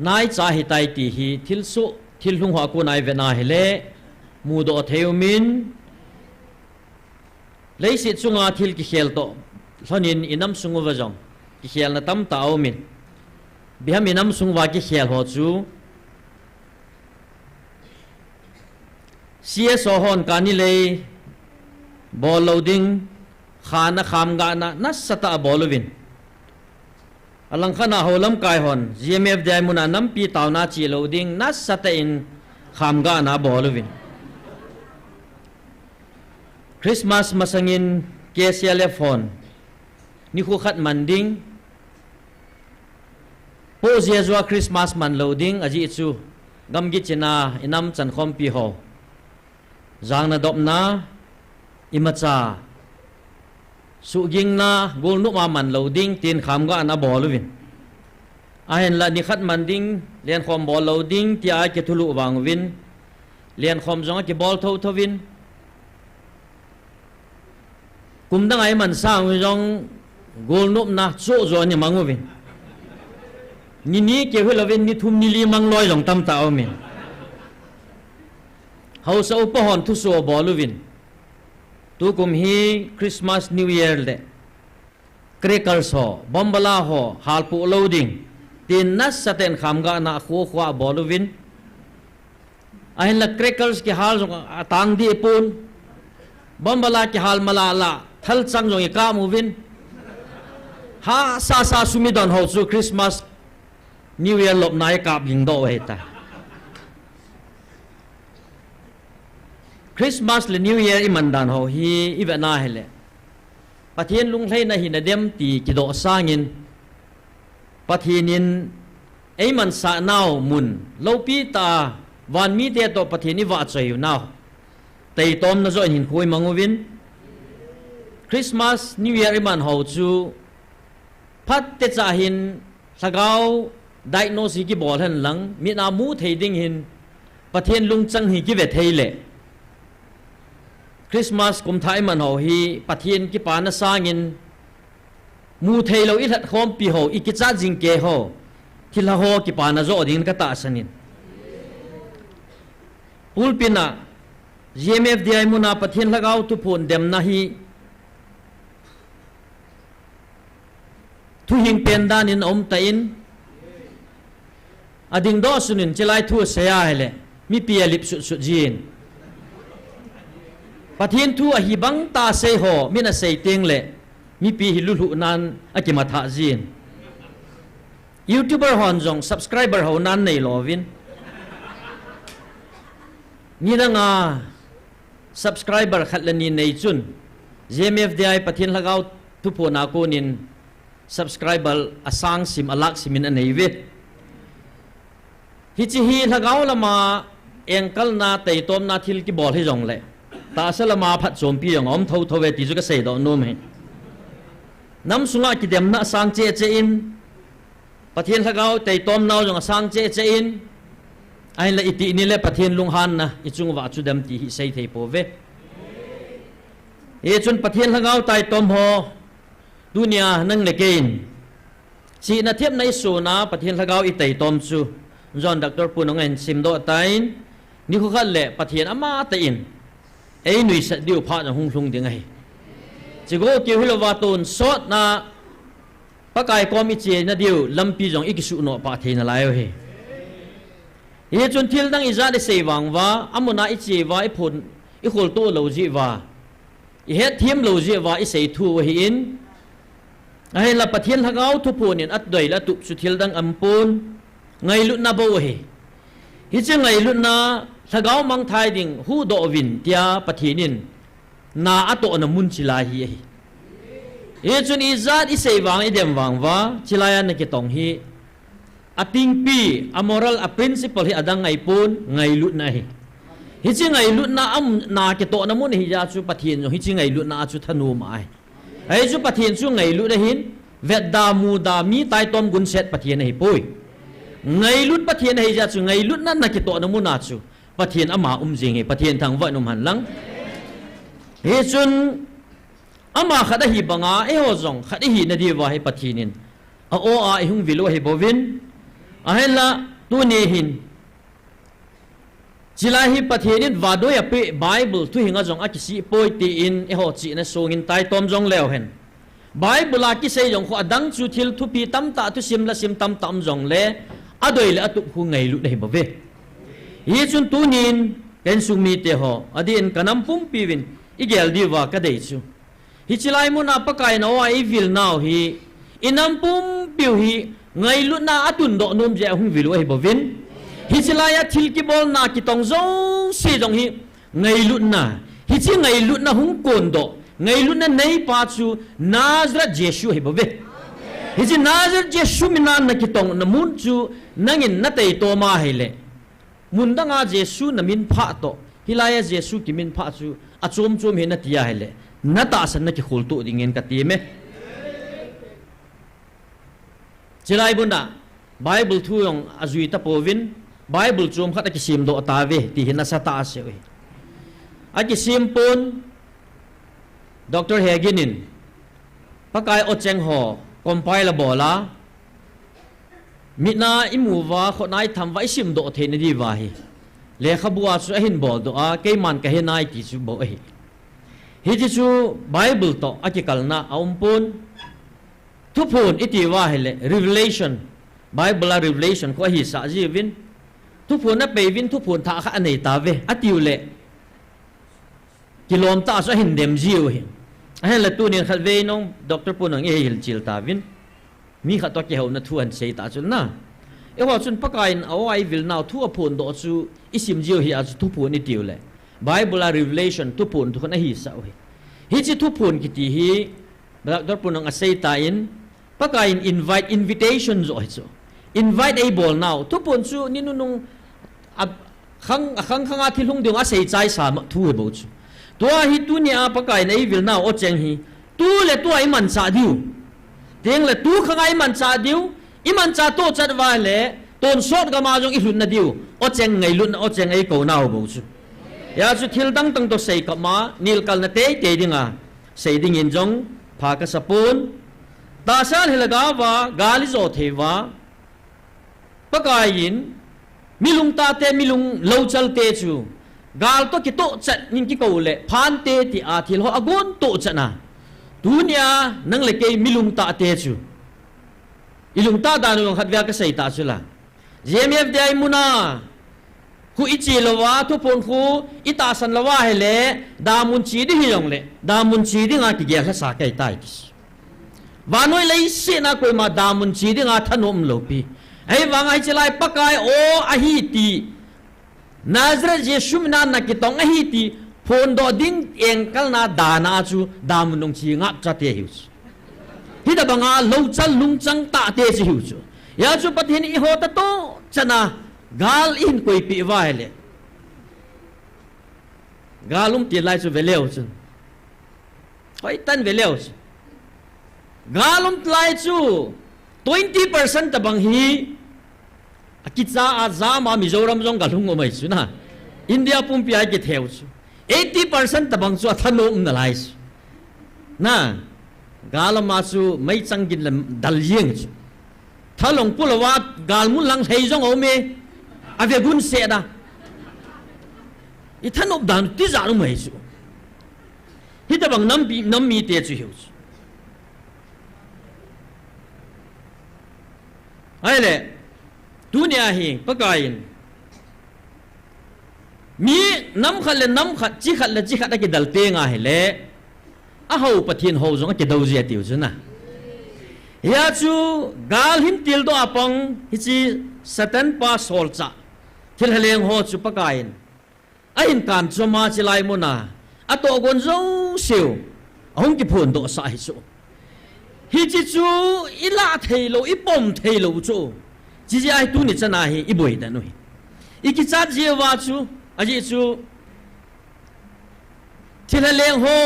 nai cha hi tai ti hi thil hlung ha ko nai ve na hele mu do theumin leisi chunga thil ki khel to hlonin inam sungu wa jong ki khel na tam ta min biham inam sung wa ki khel ho chu cs hon kani le ball loading khana kham ga na sata bolovin alang khana holam kai hon gmf dai muna nam pi tawna chi loading nas sata in khamga na bolovin Christmas masangin KCLF hon ni khu khat manding โปเซียจัวคริสต์มาสมันโลดิ้งอจิจูกำกิจนาอินำจันคอมปีโฮจางนาดบนาอิมาจาสุกิงนากูนุมามันโลดิ้งตีนขามก็อันอบอลวินอาเห็นละนิขัดมันดิ้งเลียนคอมบอลโลดิ้งที่อาเกทุลุวางวินเลียนคอมจงอาเกบอลทวินกุมตั้งไอ้มันสร้างวิจงกูนุนะโซ่จวนยังมังวินนี่เกี่ยวกับวินนี่ทุ่มนี่ลีมังลอยหลงตำตาเอามินเขาสอุปหอนทุสโอบอลวินตุกุมฮีคริสต์มาสนิวเยียร์เดครีคัลส์บอมบลาโฮฮาลปูโลดิ้งตีนนัสสเตนขามกานาขัวขวาบอลวินไอ้ละครีคัลส์กี่ฮาลจงตังดีปูนบอมบลากี่ฮาลมาลาละทัลซังจงอีกามูวินฮาซาสุมิดอนฮาวซูคริสต์มาสนิวเยียร์หลบนายกาบยิงโดเฮตาคริสต์มาสและนิวเยียร์อิมันดานโฮฮีอีเวน่าเฮเลประเทศลุงไทยนะหินเดียมตีกิโดสร้างินประเทศนินไอ้มันสะนาวมุนเลาปีตาวันมีเตโตประเทศนี้ว่าใจอยู่นาวแต่ตอมน่าจะหินคุยมังวินคริสต์มาสนิวเยียร์อิมันโฮจูพัดเตจ่าหินสกาวไดโนซีกิบอลหันหลังมีนามูเทดิ้งหินประเทศลุงจังหิกิเวทเฮเลคริสต์มาสกุมไทยมันโหฮีประเทศกิปานาสางินมูเทเราอิทัดคอมปีโหอีกิจาจิงเกโหทิลาโหกิปานาโจดิ้งกตาสนินปูลปินะ GMFDI มุนาประเทศละกาวทุพนเดมนาฮีทุหิงเป็นดานินอมตะอินอดิ่งดอสุนินเจลัยทั่วเสียให้เลยมีเปียลิบสุดจีนประเทศทั่วหิบังตาเซโฮมินาเซติงเลยมีปีหิลุลุนันอากิมาทาจีนยูทูบเบอร์ฮอนจง subscriber ฮอนันในลอวินนี่ดังอ่ะ subscriber ขัดเลนีในจุน GMFDI ประเทศละกาวทุพนาโกนิน subscriber อาสังสิมอลักสิมินอันไหนเวทฮิจิฮีละกาวละมาเองกัลนาเตยตอมนาทิลกิบอลให้จงเลยตาเสลมาพัดโจมปีอย่างอมเท่าเวทีจุกเสดอนนุ่มเห็นน้ำสุงากิเดมนาสังเจอินประเทศละกาวเตยตอมนาวจงสังเจอินไอ้ละอิตินี่แหละประเทศลุงฮันนะอิจุงว่าจุดเดมตีฮิเซย์เทโปเวเอจุนประเทศละกาวไตตอมโฮดุนยานั่งเลกินสีนาเทียบในสูนาประเทศละกาวอิเตยตอมจูจอนดักเตอร์ปูนงเงินซิมโดไตน์นี่เขาขัดเละประเทศอามาเตอินไอ้หนุ่ยสัตว์เดียวพาจะหุ่งลงยังไงจิโก้เกี่ยวกับว่าตูนสดนะปะกายกอมิเจนะเดียวลำปีจงอีกสุนอปะเทนอะไรเฮ้ยจนทิลดังอิจาได้เสวังว่าอามุนาอิเจว่าอิพลอิโคลโตโลจิว่าอิเฮตทีมโลจิว่าอิเสทูวหินไอ้ละประเทศฮักเอาทุพนินอัดดอยละตุสุทิลดังอัมพูนไงลุนาโบเฮฮิจไงลุนาถ้าเขามังไทยดิ่งหูโดวินเตียปะทีนินนาอัตโตนมุนจิลาฮีเอจุนอิซาดอิเซวังอิเดมวังว่าจิลายันนักตองฮีอติงปีอมอรัลอ principle ฮีอดังไงปูนไงลุนาฮีฮิจไงลุนาอัมนาเกโตนมุนฮียาจุปะทีนฮิจไงลุนาจุธนูมาไอจุปะทีนจุไงลุนะหินเวดดามูดามีไตตอมกุนเซตปะทีนฮีปุยไงลุปะทีนฮียาจุไงลุนั่นนักโตนมุนาจุประเทศอามาจิงประเทศทางวัดนุมหันหลังเฮจุนอามาขัดหิบังอาเอโฮจงขัดหินดีว่าให้ประเทศนินอาโออาหุงวิโลให้บวินอาเฮละตัวนี้หินจิลาหิประเทศนินว่าด้วยเปไบเบิลทุหิงอาจงอากิสิปอยตีอินเอโฮจีนส่งินไตตอมจงเลวเห็นไบเบิลอากิเซยงขวาดังจุทิลทุปีตั้มตาทุซิมละซิมตั้มตั้มจงเลอดอยละตุหุงไงลุได้บ่เวฮีจุนตูนินเป็นสุมีเตหออดีนกันน้ำปุ่มปีวินอีเกลดีว่าก็ได้จูฮิจิไลมุนาปะกายนาว่าอีวิลนาวฮีอิน้ำปุ่มปิวฮีไงลุนาอตุนดอกนุ่มเจ้าหุงวิลว่าฮิบวินฮิจิไลทิลกิบอลนากิตองโซซีจงฮีไงลุนาฮิจิไงลุนาหุงโกนดอกไงลุนาในปัจจุนาซระเจชูฮิบวิ hi chi nazar je suminan na kitong na mun chu nangin na tei to ma hele mun danga jesu na min pha to hilaya jesu ki min pha chu achom chom he na tia hele na ta san na ki khul tu dingen ka ti me chilai bunda bible thu yong azui ta povin bible chom khata ki sim do ta ve ti hina sa ta se we a ki sim pon dr heginin pakai o cheng ho compile bola mina imuwa khonai tham vai sim do the ni di wa hi le khabua chu hin bol do a ke man ka henai ti chu bo hi hi chu bible to akikalna aumpun thu phun iti wa hele revelation bible revelation ko hi sa ji win thu phun na pe win thu phun tha kha anei ta ve atiu le kilom ta so hin dem jiu hi hay là tu niên khát về nông doctor pun ang ehil chil ta vin mi khát to ke ho na thu an sei ta chun na e ho chun pakain awai vil now thu apun do chu isim jiu hi a thu pun ni tiu le bible revelation thu pun thu na hi sa hi chi thu pun ki ti hi doctor pun ang sei ta in pakain invite invitation zo chu invite a ball now thu pun chu ni nu nung khang a thilung ding a sei chai sa ma thu he bo chu tua hi tu ni a pakai nei vil na o cheng hi tu le tu ai man cha diu teng le tu khang ai man cha diu i man cha to chat wa le ton sot ga ma jong i hlun na diu o cheng ngai lun o cheng ai ko na bo chu ya chu thil dang tang to sei ka ma nil kal na te te dinga sei ding in jong pha ka sapun ta san helaga wa gali zo the wa pakai in milung ta te milung lo chal te chu gal to ki to chat nin ki ko le phan te ti a thil ho agon to chana dunia nang le ke milung ta te chu ilung ta da nu khat vya ka sei ta chu la jmf dai muna khu ichi lawa thu pon khu ita san lawa hele da mun chi di hiong le da mun chi di nga ki ge kha sa kai tai ki wa noi lei se na ko ma da mun chi di nga thanom lo pi ai wa ngai chelai pakai o a hi ti Nazareth Jesu na nakitong ahiti pondo ding engkal na dana chu damunong chi ngap cha te hius hita banga lo chal lung chang ta te chi hius ya chu pathin i hota to chana gal in koi pi waile galum ti lai chu veleu chu hoi tan veleu chu galum lai chu 20% tabang hi akitsa azama mizoram jong galung o mai chu na india pumpi ai ke theu chu 80% tabang chu athano na lai chu na galama chu mai changin dal yeng chu thalong pulawa galmun lang thei jong o me ave gun se da i thanop dan ti za lu mai chu hi tabang nam mi te chu hiu chu ai le dunia hi pakain mi nam khat chi khat ki dal te nga hele a ho pathin ho jong ki dau je tiu chu na ya chu gal him til do apang hi chi satan pa sol cha thil haleng ho chu pakain a in kan choma chi lai mo na a to gon zong siu hong ki phun do sa hi chu hi chi chu ila theilo i pom theilo chu ji ji ai tu ni chana hi i boi da noi i ki cha ji wa chu a ji chu thila leng ho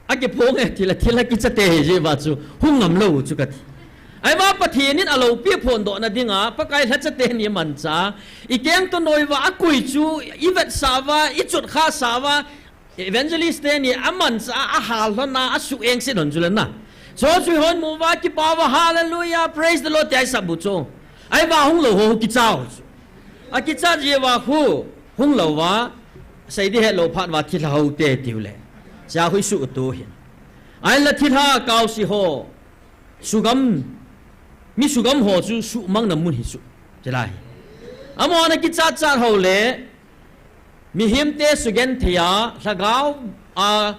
a ki phong e thila ki cha te ji wa chu hung ngam lo chu ka ai wa pathin in alo pi phon do na dinga pakai la cha te ni man cha i keng to noi wa a kui chu i vet sa wa i chut kha sa wa evangelist te ni aman cha a hal na a su eng se don chu na so chu hon mu wa ki pa wa hallelujah praise the lord tai sabu chu ai ba hung lo ho ki chao a ki cha je wa khu hung lo wa sai di he lo phat wa thi ho te tiu le cha hui su tu hin ai la thi ha kaw si ho sugam mi sugam ho chu su mang na mun hi su jelai amo na ki cha cha ho le mi him te sugen thia sagao a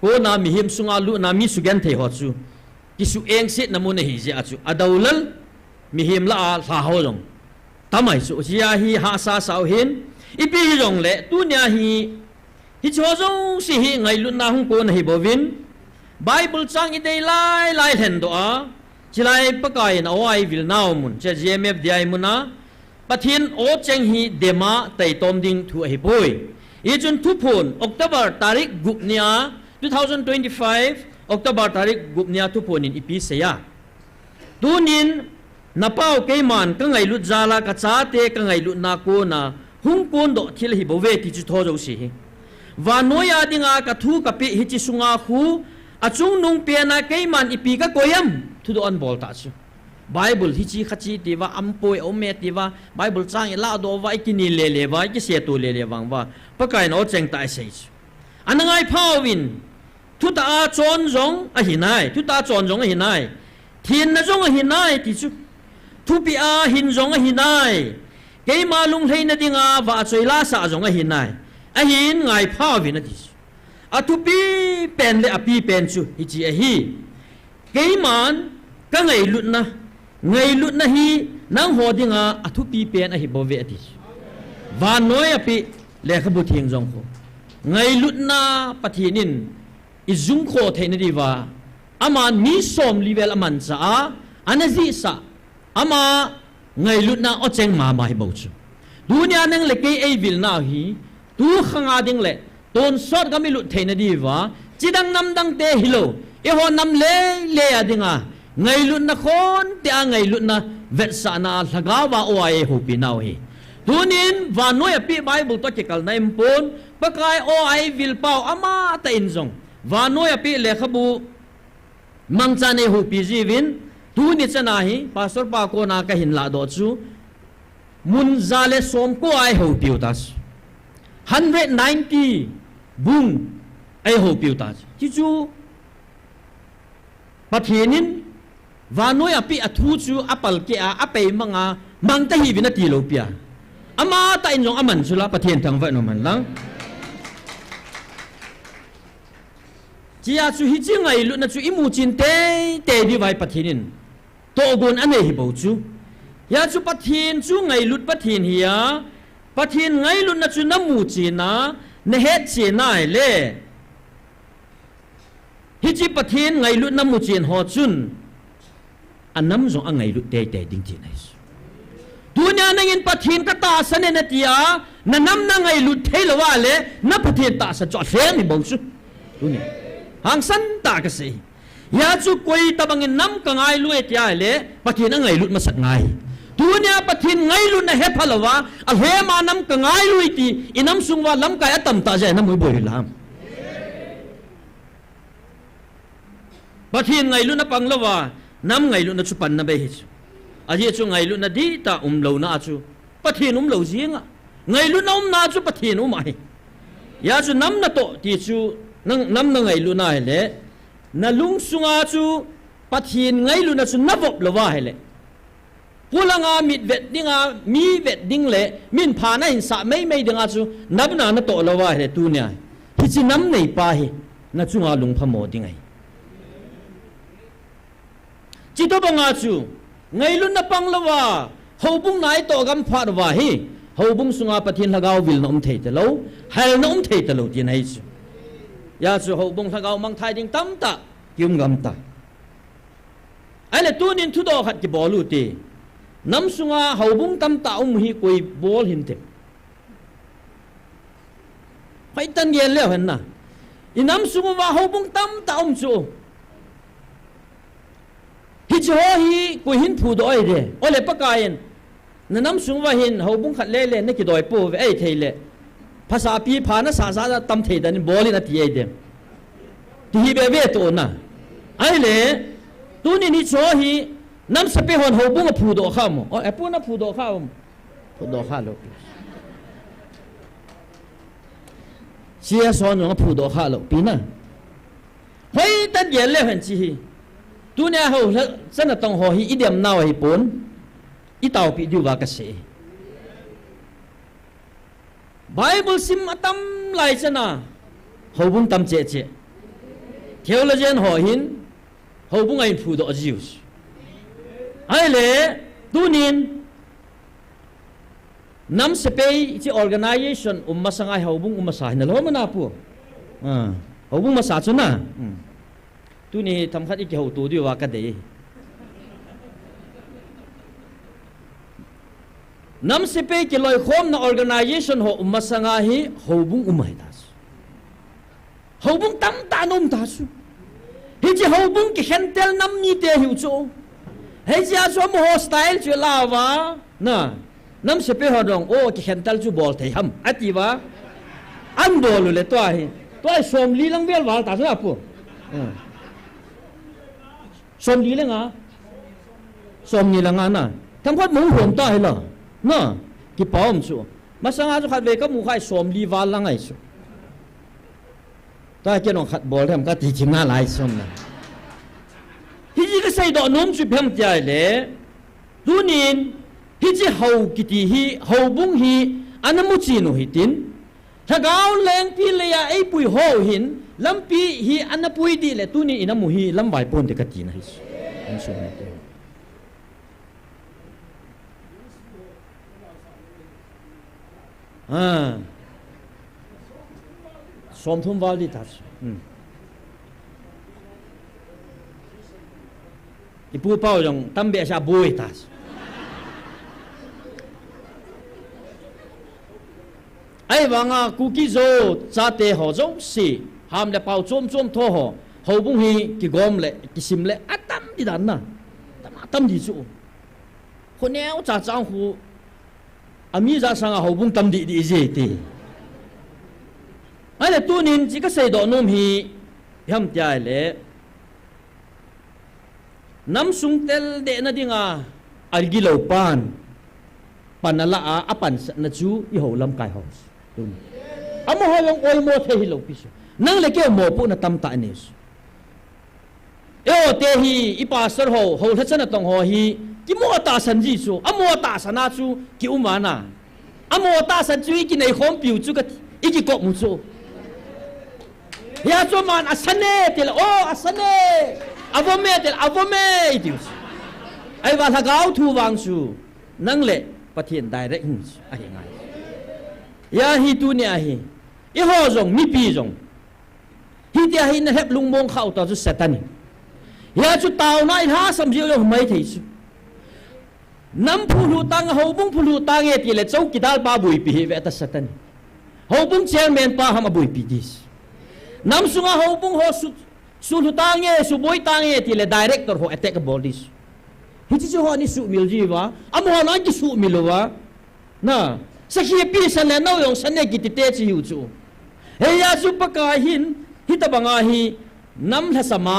ko na mi him sunga lu na mi sugen the ho chu ki su eng sit na mun hi je a chu adawlal mi him la sa ho long tamai su sia hi ha sa sao hin ipi rong le tu nya hi cho jong si hi ngai lu na hung ko na hi bovin bible chang i dei lai hen do a chilai pakai na oi vil naw mun che GMF dai muna pathin o cheng hi dema tai tom ding thu hi poi I chun thu phun October tarik gupnia 2025 October tarik gupnia thu phun in ipi seya tunin napau keiman ka ngai lut zala ka cha te ka ngai lut na ko na hung pon do thil hi bo ve ti chu tho jo si wa noya dinga ka thu ka pi hi chi sunga khu achung nung pe na keiman ipi ka koyam thu do an bol ta chu Bible hi chi khachi ti wa ampoi ome ti wa Bible chang la do wa ikini le le wa ki se tu le le wang wa pakai no cheng tai sei anangai phawin thu ta chon jong a hinai thu ta chon jong a hinai thin na jong a hinai ti chu thu pi a hin jong a hinai ke ma lung thei na dinga wa choi la sa jong a hinai a hin ngai phawin a ti a thu pi pen le a pi pen chu hi chi a hi ke man ka ngai lut na ngai lut na hi nang ho dinga a thu pi pen a hi bo ve ti wa noi a pi le khabu thieng jong ko ngai lut na pathinin izung kho theina di wa ama ni som level aman cha anazi sa ama ngai lut na o cheng ma ma hi bo chu dunya nang le ke ei vil na hi tu khanga ding le ton sot ga mi lut theina di wa chidang nam dang te hilo e ho nam le le adinga ngai lut na khon te a ngai lut na vet sa na thaga wa o ai hu pi nau hi tunin wa noi pi Bible to kal na impon pakai o ai vil pau ama ta in jong wa noi pi le khabu mangcha ne hu pi jivin tu ni chana hi pastor pa ko na ka hin la do chu mun zale som ko ai ho piu tas 190 bung ai ho piu tas chi chu pathinin wa noi api athu chu apal ke a apei manga mangta hi vina ti lo pia ama ta in jong aman chula pathian thang va no man lang chia chu hi chi ngai lu na chu imu chin te di vai pathinin to gon ane hi bo chu ya chu pathin chu ngai lut pathin hiya pathin ngai lut na chu namu chi na ne het chi nai le hi chi pathin ngai lut namu chin ho chun anam jong angai lut te ding chi nai dunya nangin pathin ka ta sane na tia na nam na ngai lut thelo wa le na pathin ta sa cho hlem ni bo chu dunya hang san ta ka se ya chu koi tabangin nam ka ngai lu et ya le pathin a ngai lut ma sat ngai dunya pathin ngai lut na he phalawa a he ma nam ka ngai lu ti inam sungwa lam kai atam ta ja na moi boi lam pathin ngai lut na panglawa nam ngai lut na chu pan na be hi aje chu ngai lut na di ta lo na chu pathin lo jinga ngai lut na na chu pathin mai ya chu nam na to ti chu nang nam na ngai lu na hele na lung sunga chu pathin ngai lu na chu navop lawa hele pulanga mit vet dinga mi vet ding le min pha na in sa mei dinga chu nabna na to lawa hele tu nya hi chi nam nei pa hi na chunga lung phamo dingai chi to banga chu ngai lu na pang lawa hobung nai to gam pha wa hi hobung sunga pathin lagaw vil na thei te lo hal na thei te lo ti nai chu ya chu ho bong thagau mang thai ding tam ta yum gam ta ale tunin thu do khat ki bolu ti nam sunga ho bung tam ta hi koi bol hin te phai tan ye le han na inam sunga wa ho bung tam ta chu hi cho hi koi hin phu do ai de ole pakayen na nam sunga hin ho bung khat le le na ki doi po ve ai thei leภาษาปีผานะสาสาตำเทดันบอลินาทีไอเดมที่เบเวตัวน่ะไอ้เล่ตัวนี้นี่ชัวฮีน้ำสเปฮอนหัวบุ้งผูดอข้ามอ๋อไอ้ปุ่นน่ะผูดอข้ามผูดอข้าลูกเสียสอนของผูดอข้าลูกปีน่ะเฮ้ยตัดเย็นเลยเห็นจีตัวนี้เขาสนับต้องหัวฮีอีเดียมน่าไอ้ปุ่นอีเต่าปีดูว่ากษBible sim atam lai chana hobung tam che che theologian ho hin hobung ai phu do jius ai le tunin nam se pe chi organization masangai hobung masa na lo mana pu hobung masa chuna tuni tham khat ki ho tu di wa ka de nam se pe ki loi khom na organization ho masanga hi hobung umai ta hobung tam ta nom ta su hi chi hobung ki hentel nam ni te hiu chu he chi a so mo style chu lawa na nam se pe ho dong o ki hentel chu bol thei ham ati wa an bol le to hi tôi xóm lý lăng viên vào ta sao pu xóm lý lăng à xóm lý lăng à na thằng phát muốn hưởng ta hay là na cái bảo ông chú mà sang ai chú khát về các mù khai xóm lý vào lăng ấy chú ta cái nó khát bol thằng cái chỉ ngã lại xóm này hi chỉ cái xây đó nôm chú phèm chạy lẽ tu nín hi chỉ hậu cái hi hậu bung hi anh em muốn chi nó hi tinถ้าเกาแรงพี่เลยไอ้ปุยโหหินลำปีฮีอันนั้นปุยดีเลยตัวนี้อินามุฮีลำใบปนเด็กจีนฮิสอันส่วนนี้สมทุนวาลีทัสอีปูเป้าอย่างตั้มเบียชาบุยทัสไอ้วางอ่ะกูกิโซซาเตหอจงสิหามเลเป่าจมโทหอหอบุงฮีกิกอมเลกิซิมเลอัตตัมดิดันน่ะตัมดิจูคนเนี้ยจ่าจังหูอามีจ่าสังอ่ะหอบุงตัมดิดีเจตีไอ้เลตัวนินจิก็ใส่ดอกนมฮียำใจเลน้ำสุงเตลเดน่ะดิงอ่ะอัลกิโลปานปันนั่นละอ่ะปันนั่นจูอีหัวลำไก่หอสอาโมหยังโอยโมเทหิโลพิสนั่งเล็กโมปุ่นตั้มตาเนสเออเตหีอีปาสร์หัวทัศนตองหัวฮีกิโมตาสันจิสูอาโมตาสนาจูกิอุมานาอาโมตาสันจูอีกิในห้องปิวจูกัดอีกิกบมุจูยาจูมันอัศเนติลโออัศเนอาวเมติลอาวเมอีติวสไอ้ว่าถ้าเขาทูวังจูนั่งเล็กประเทศใดได้หินอะไรไงยาฮิตุเนี่ยฮิอีหัวจงมีปีจงฮิตยาฮินเห็บลุงมงเข้าต่อจุดเสตันยาจุดเต่าหน้าท้าสมจิโยไม่ถี่สุน้ำพูลูตังหัวบุ้งพูลูตังเอติเลเจ้ากิดาลปาบุยปีเวตัสเสตันหัวบุ้งเชียงเมนปาหามบุยปีดิสน้ำสุงหัวบุ้งหัวสุลูตังเอสุบุยตังเอติเลดีเรกเตอร์หัวเอเทกบอลดิสฮิจิโจฮานิสุมิลจีวะอาโมฮานันจิสุมิลวะนะสักทีปีสันเลนเอาอย่างสันเนกิติเตจิฮิวจูเฮียจูปะกาหินฮิตบังอาฮีน้ำทัศมา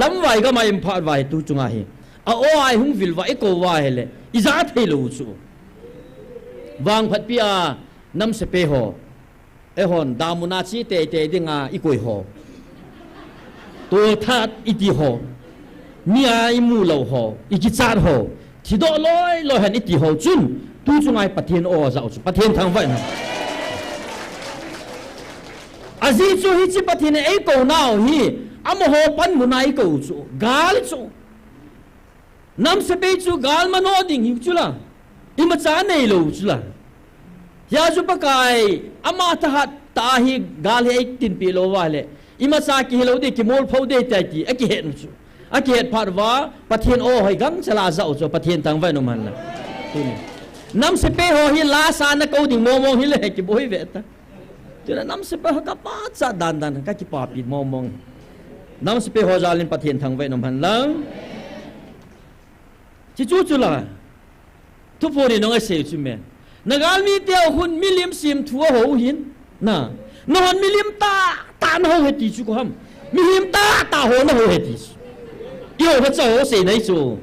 ลำไว้ก็มาอิมพาดไว้ตูจุงอาฮีอาโอไอหุงวิลวะเอโกวาเฮเลอิจาเทลูจูวางพัดปีอาน้ำเสเปโฮเอฮอนดามุนาชีเตเตดิงาอีโกยโฮตัวทัดอิติโฮมีไอ้มูเหล่าหออีกิจาร์หอที่ดอลอยหันอิติหอจุนตู้จุงไอ้ปะเทียนโอจะเอาจุปะเทียนทางไว้นะอาจีจูฮิจิปะเทียนไอ้กูน่าฮีอามโหปันมุนไอ้กูจูกาลจูน้ำเสเปจูกาลมันโอดิ่งหิวจุละอิมาจานเนลูจุละยาจูปะกายอามาทหัดตาฮีกาลให้ตินปีโลวาเลอิมาซากิฮิโลเดกิโมลพาวเดตจีไอ้กิเห็นจูอาเกตพาดว่าปะเทียนโอให้กังฉลาดเอาจปะเทียนทางไว้นุมันละน้ำเสเปโหฮิลาสานกูดิ่งมองฮิเลกิบุยเวตตัวน้ำเสเปโหกับป้าจัดดันก็กิปาปิดมองน้ำเสเปโหจาลินปะเทียนทางไว้นุมันละจิจูจุละทุกคนนี่น้องไอเสียจุเมนนักการมีเดียวหุ่นมิลิมซิมทัวหัวหินน่ะนอนมิลิมตาหัวเหติจุกhamมิลิมตาหัวหัวเหติ有个走谁来做？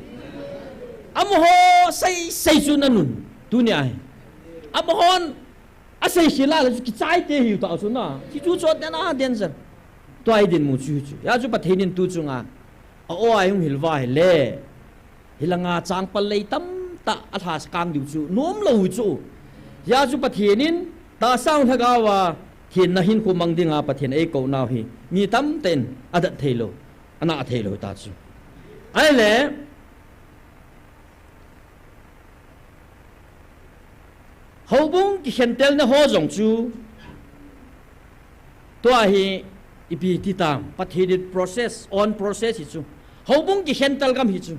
阿摩吼谁做那nun？对呢？阿摩吼阿谁起来了就再点有到处那，去做做点那点子，多一点木去做，要就把天天都做啊，我爱用hil话嘞，hilang啊张不累当打阿他是刚丢做，孬路做，要就把天天打上他个话，天那hin ku mang ding啊，把天哎狗闹嘿，你当点阿得退路，阿那退路打做。ไอ้เล่เขาบุ้งกิเห็นเตลเนี่ยหัวจงจูตัวฮีอีปีที่ตามปฏิทิน process on process ฮิจูเขาบุ้งกิเห็นเตลกัมฮิจู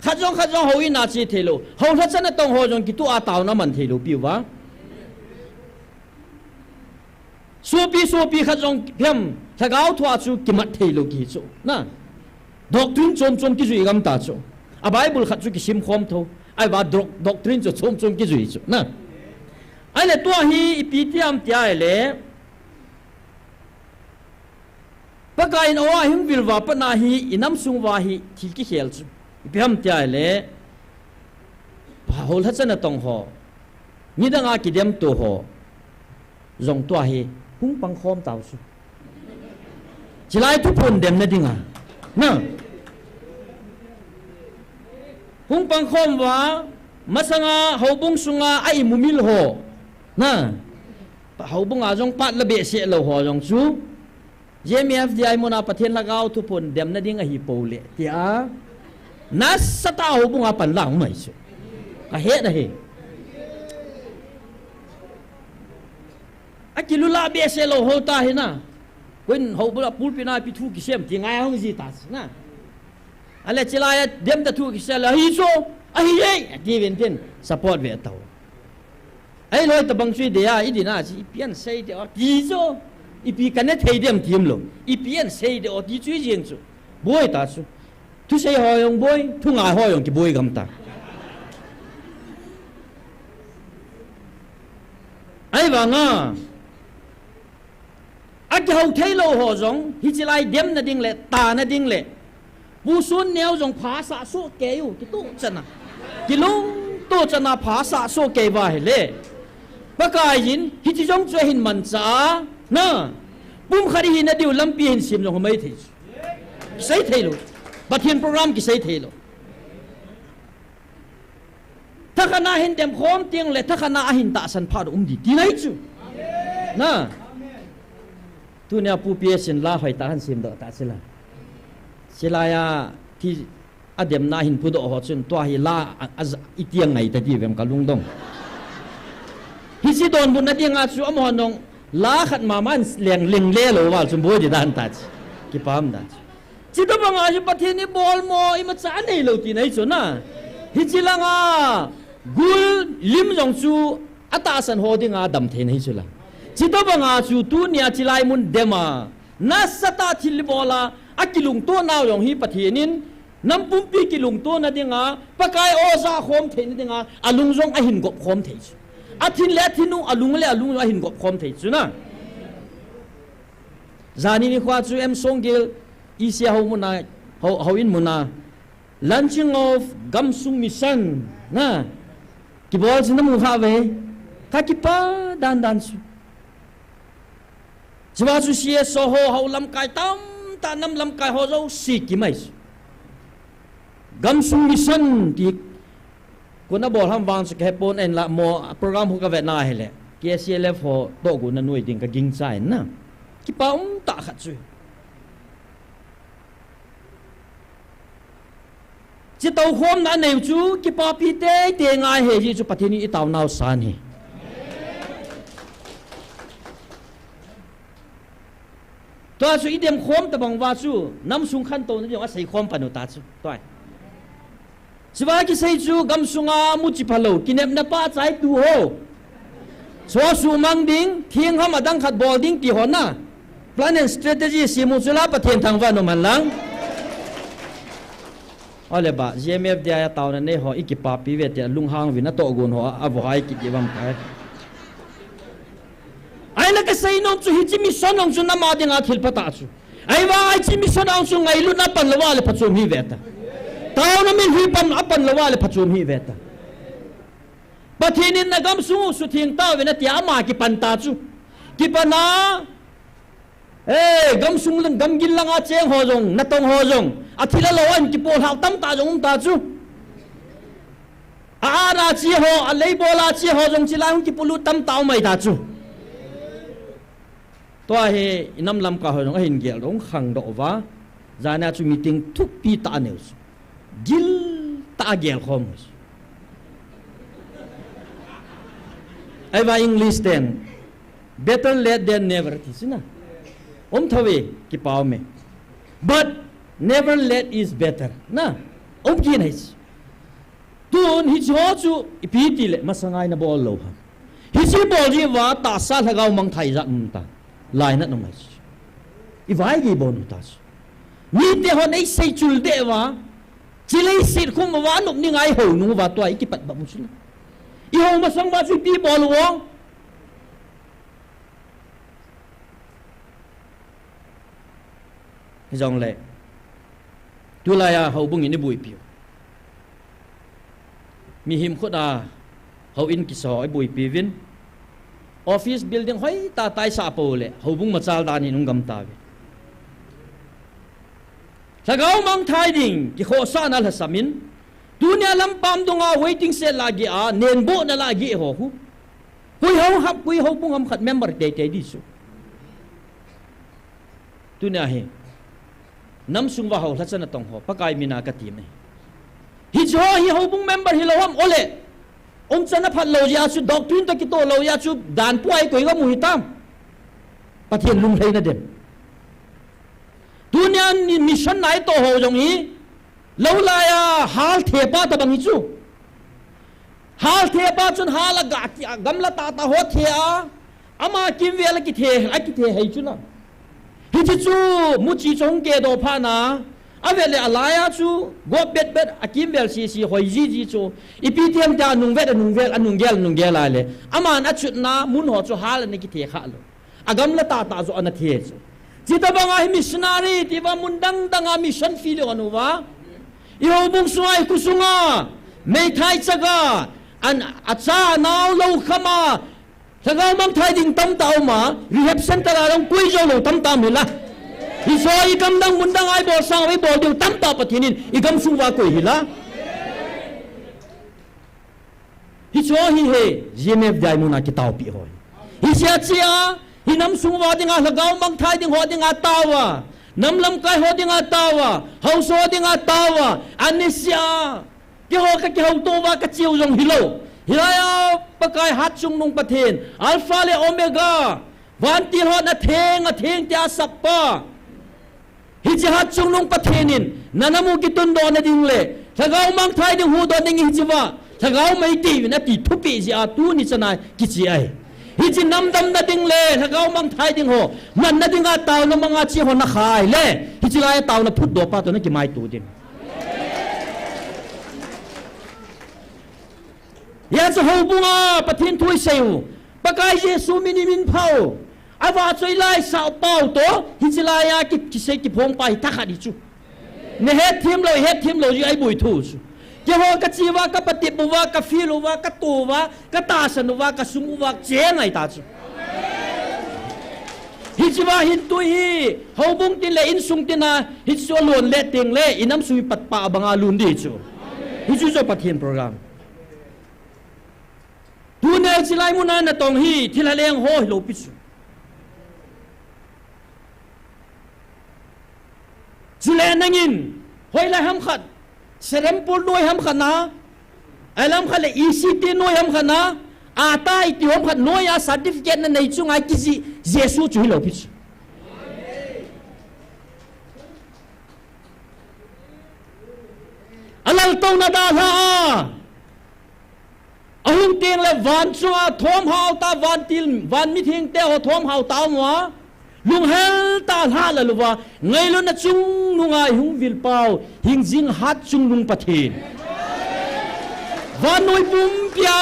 khát rong hậu in na chi thelo hậu thắt chân tông hồ rong kitu a tàu na man thelo piu wa suapi khát rong phim thagao thua chu kimat thelo ki chu na doctrine chom ki zui gam ta chu a bible khát chu ki sim khom tho ai ba doctrine chu chom ki zui chu na ai le tua hi ipitiam tia le pakain owa hing vilwa pana hi inam sungwa hi thil ki khel chu ipiham tia le hol hachana tong ho nidanga kidem to ho zong tua hi hung pang khom taw su chilai tu pon dem na dinga na hung pang khom wa masanga hobung sunga ai mumil ho na hobung a jong pat la be se lo ho jong chu JMFDI mona pathen lagaw tu pon dem na dinga hi pole tia nas sata hobung a pan lang mai chu ka he da he akilula be se lo ho ta he na kun ho bula pulpina pi thu ki sem ti ngai hong ji ta na ale chilaya dem da thu ki se la hi so a hi ye ti ven ten support ve taw ai loi ta bang sui de ya idina chi pian sei de ti so ipi kan ne thei dem tim lo ipian sei de o ti chui jing chu boi ta chu tu sei ho yong boi thu ngai ho yong ki boi gam ta ai ba nga a ki ho thei lo ho jong hi chi lai dem na ding le ta na ding le bu sun neo jong pha sa so ke yu ki tu chana ki lung tu chana pha sa so ke ba he le ba kai yin hi chi jong chwe hin man cha na bum khari hin na diu lampi hin sim jong mai thei sei thei lo pathian program ki sei thei lo thakana hin dem khom tiang le thakana a hin ta san pha do di ti nai chu na tu ne pu pie sin la phai ta han sim do ta sila sila ya thi adem na hin pu do ho chun to hi la itiang ngai ta ti vem ka lung dong hi si don bun na dinga chu am honong la khat ma man leng ling le lo wal chum boi di dan ta ki pam da chi to banga ju pathian ni bol mo i ma cha nei lo ti nai chu na hi chi la nga gul lim jong chu ata san ho dinga dam the nei chu la chi to banga chu tu nia chi lai mun dema na sata thil bola akilung to naw yong hi pathianin nam pum pi kilung to na dinga pakai oza khom the ni dinga alung jong a hin gop khom the chu athin le thinu alung le alung a hin gop khom the chu na zani ni khwa chu em songgil isia ho muna ho in muna launching of Gamsung mission na kibol sin mu ha ve ka ki pa dan su chwa chu sie so ho lam kai tam ta nam lam kai ho zo si ki mai Gamsung mission ti kuna bol ham wang se ke pon en la mo program hu ka ve na hele KCLF ho to gu na nuai ding ka ging sai na ki pa ta khat chu chỉ tàu khom na nêu chú cái pa pi te ngai he ji chu pathini i taw naw san hi to chu i dem khom ta bang wa chu nam sung khan to ni wa sei khom panu ta chu toi siwa ki sei chu gam sunga mu chi phalo kinep na pa chai tu ho so su mang ding thieng ham adang khat bol ding ti ho na plan and strategy simu chula pathen thang wa no man lang ole ba JMF dia taw na ne ho ikipa pi ve te lung hang vina to gun ho avai ki jiwam kai ai na ka sei non chu hi chi mi son ong chu na ma dinga thil pata chu ai wa ai chi mi son ong chu ngai lu na pan lawa le phachum hi ve ta taw na min hi pan apan lawa le phachum hi ve ta pathinin na gam su su thing taw ve na ti ama ki pan ta chu ki pana gam sung lang gam gil lang a cheng ho jong na tong ho jong athila lawan ki pol hal tam ta jong ta chu a ra chi ho a lei bola chi ho jong chi lang ki pulu tam taw mai ta chu to he inam lam ka ho jong hin gel rong khang do wa zana chu meeting thuk pi ta news gil ta gel khom ai va English then better late than never tisina thawe ki paw me but never late is better na ki nai tuôn hi cho chu ipi ti le masangai na bol lo ham hi si bol ji wa ta sa thagau mang thai ra ta lai na nomai i vai gi bon ta ni te hon ei sei chul de wa chilei sit khum wa nuk ni ngai ho nu wa to ai ki pat ba mu chul i ho ma sang ba chu pi bol wo dòng lệ tu la ya hậu bung in bui piu mi him khot a hậu in ki so ai bui pi vin office building hoi ta tai sa po le hậu bung ma chal dan in ngam ta ve sagau mang thai ding ki kho sa na la samin dunia lam pam donga waiting set la gi a nen bo na la gi ho hu hui hau hap hui hau bung am khat member te te di su dunia he nam sung wa ho thachana tong ho pakai mina ka ti me hi jo hi ho bung member hi lawam ole om chana phat lo ya chu doctrine ta ki to lo ya chu dan puai koi ga mu hi tam pathian lung hlei na dem dunia ni mission nai to ho jong hi lo la ya hal the pa ta bang hi chu hal the pa chun hal ga gamla ta ta ho the a ama kim vel ki the a ki the hei chu na hi chu mu chi chong ke do pha na avele alaya chu go bet bet akim vel si si hoi ji ji chu ipitiam ta nung vet anung gel la le aman achut na mun ho chu hal ne ki the kha lo agam la ta ta zo ana the chu chita banga hi missionary ti ba mundang danga mission fi lo anu wa i ho bung suai ku sunga mei thai chaga an acha naw lo khama sagau mang thai ding tam tau ma rehab center a long pui jo lo tam tam hila hi so i kam dang mun dang ai bol sang ai bol ding tam ta pathinin i gam su wa koi hila hi so hi he gmf dai mun a ki tau pi hoi hi sia chia hi nam su wa ding a sagau mang thai ding ho ding a tawa nam lam kai ho ding a tawa hau so ding a tawa anisia ki ho ka ki ho to wa ka chiu jong hilo hilaya pakai hat chung nung pathin alpha le omega van til hot na theng tia sakpa hi chi hat chung nung pathinin nanamu ki tun do na ding le thagau mang thai ding hu do ding hi chiwa thagau mai ti na ti thupi ji a tu ni chana ki chi ai hi chi nam dam na ding le thagau mang thai ding ho man na ding a taw na manga chi ho na khai le hi chi ai taw na phut do pa to na ki mai tu din ya cho ho bunga pathin thui seu pakai jesu minimin phau awa choi lai sao pau to hichilai ya ki se ki phong pai ta kha di chu ne he thim lo ji ai bui thu chu ke ho ka chiwa ka pati buwa ka filu wa ka tu wa ka ta sanu wa ka sumu wa che ngai ta chu hichiwa hin tu hi ho bung tin le in sung tin na hicho lon le ting le inam sui pat pa banga lun di chu hichu zo pathin program tu ne chilai mun na tong hi thilaleng ho lo pisu chule nangin hoi la ham khat serem pul noi ham khana alam khale ECT noi ham khana ata iti hom khat noi a certificate na nei chunga ki ji jesu chu lo pisu alal tong na da la ahung teng le van chua thom hau ta van mi thing te ho thom hau ta mo lung hel ta la la luwa ngai lo na chung nungai hung vil pau hing jing hat chung lung pathin van noi bum pia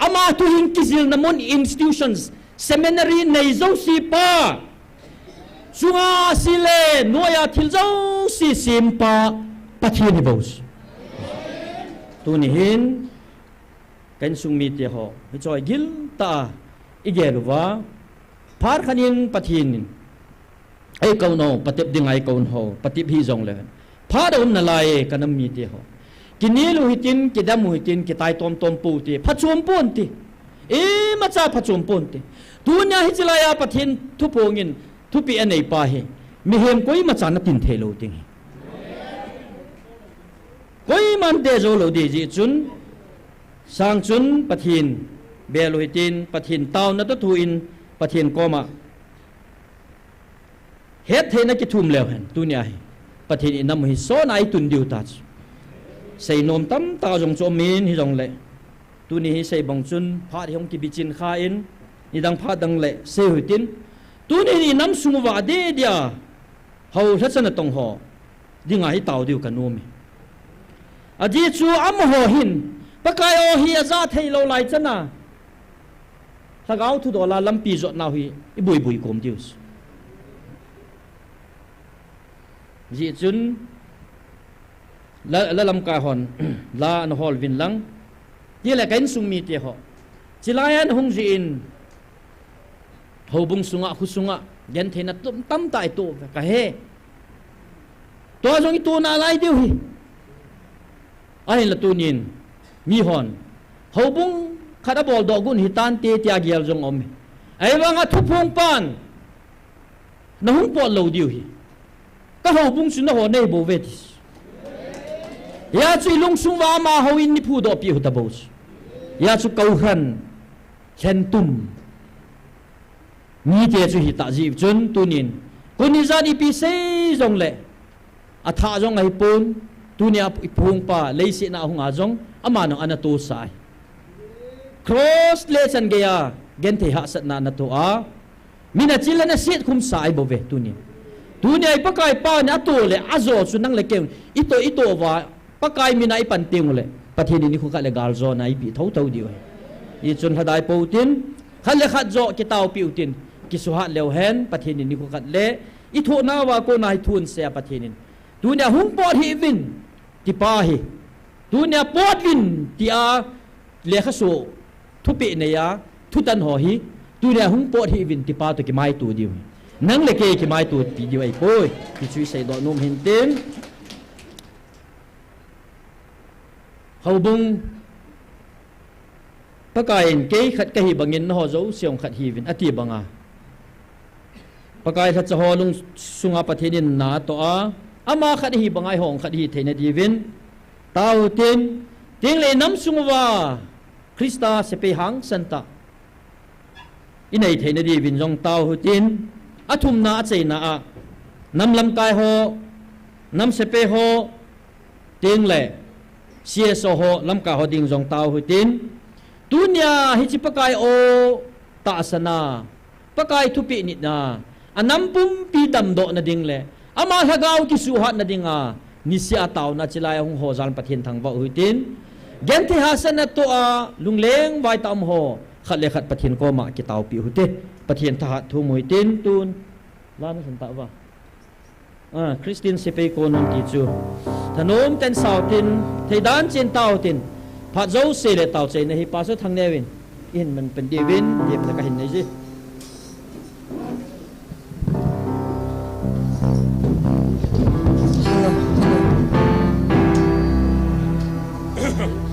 ama tu hing kizil na mon institutions seminary nei zo si pa chunga sile noya thil zo si sim pa pathin hi bos tu ni hin kan sung mi te ho hi choi gil ta igeluwa phar khanin pathin ai kau no patip ding ai kau ho patip hi jong le phar un na lai kanam mi te ho kinilu hitin kidamu hitin kitai tom pu te phachum pon te e macha phachum pon te tunya hi chilaya pathin thu pongin thu pi anei pa he mi hem koi macha na tin thelo ting koi man de zo lo de ji chun sang chun pathin beloitin pathin taw na to thuin pathin koma het the na ki thum lew hen tunia hi pathin inam hi so nai tun diu ta sei nom tam ta jong chomin hi jong le tu ni hi sei bong chun pha hi hong ki bichin kha in ni dang pha dang le se hutin tu ni nam sung wa de dia hau thachan tong ho dinga hi taw diu kanumi aji chu am ho hin pakai o hi aza thei lo lai chana thagau thu do la lampi zo naw hi i bui bui kom dius ji chun la lam ka hon la an hol vin lang ye la kain sung mi te ho chilayan hung ji in hobung sunga khu sunga gen thena tum tam tai to ka he to jong tu na lai diu hi ai la tu nin mi hon hobung khada bol do gun hitan te tia gial jong om ai wanga thu phung pan na hung po lo diu hi ka hobung sun na ho nei bo vetis ya chui lung sung wa ma ho in ni phu do pi hu ta bo ya chu kau khan khen tum ni te chu hi ta ji chun tu nin kun ni za ni pi sei jong le a tha jong ai pun tu nia phung pa lei si na hung a jong ama no ana to sai cross le chan ge ya gen the ha sat na na to a mina chila na sit khum sai bo ve tu ni pakai pa na to le azo chu nang le ke ito wa pakai mina i pan ting le pathini ni khu ka le gal zo na i pi thau thau diu i chun hadai po tin khal le khat zo ki taw pi utin ki su ha leo hen pathini ni khu khat le i tho na wa ko nai thun se pathinin tu nia hung pot hi vin ti pa hi tu nia pot vin ti a le kha so thu pi ne ya thu tan ho hi tu nia hung pot hi vin ti pa to ki mai tu diu nang le ke ki mai tu pi diu ai poi ki chui sai do nom hin tin hầu bung pakai ke khat ka hi bangin ho zo siong khat hi vin ati banga pakai khat cha ho lung sunga pathenin na to a ama khat hi bangai hong khat hi theina di vin tau tin ting le nam sungwa krista se pe hang santa inai theina di vin jong tau hu tin athum na chei na a nam lam kai ho nam se pe ho ting le sia so ho lam ka ho ding jong tau hu tin tunia hi chi pakai o ta sana pakai thu pi ni na anam pum pi dam do na ding le ama hagau ki su hat na dinga ni sia taw na chilai hong ho zan pathin thang ba hu tin gen thi hasan na to a lungleng vai tam ho khat le khat pathin ko ma ki taw pi hu te pathin tha thu moi tin tun la na san ta wa Christian sepe ko non ti chu thanom ten sau tin theidan chen taw tin pha zo se le taw che na hi pa so thang nevin in man pen devin dem na ka hin nei ji Thank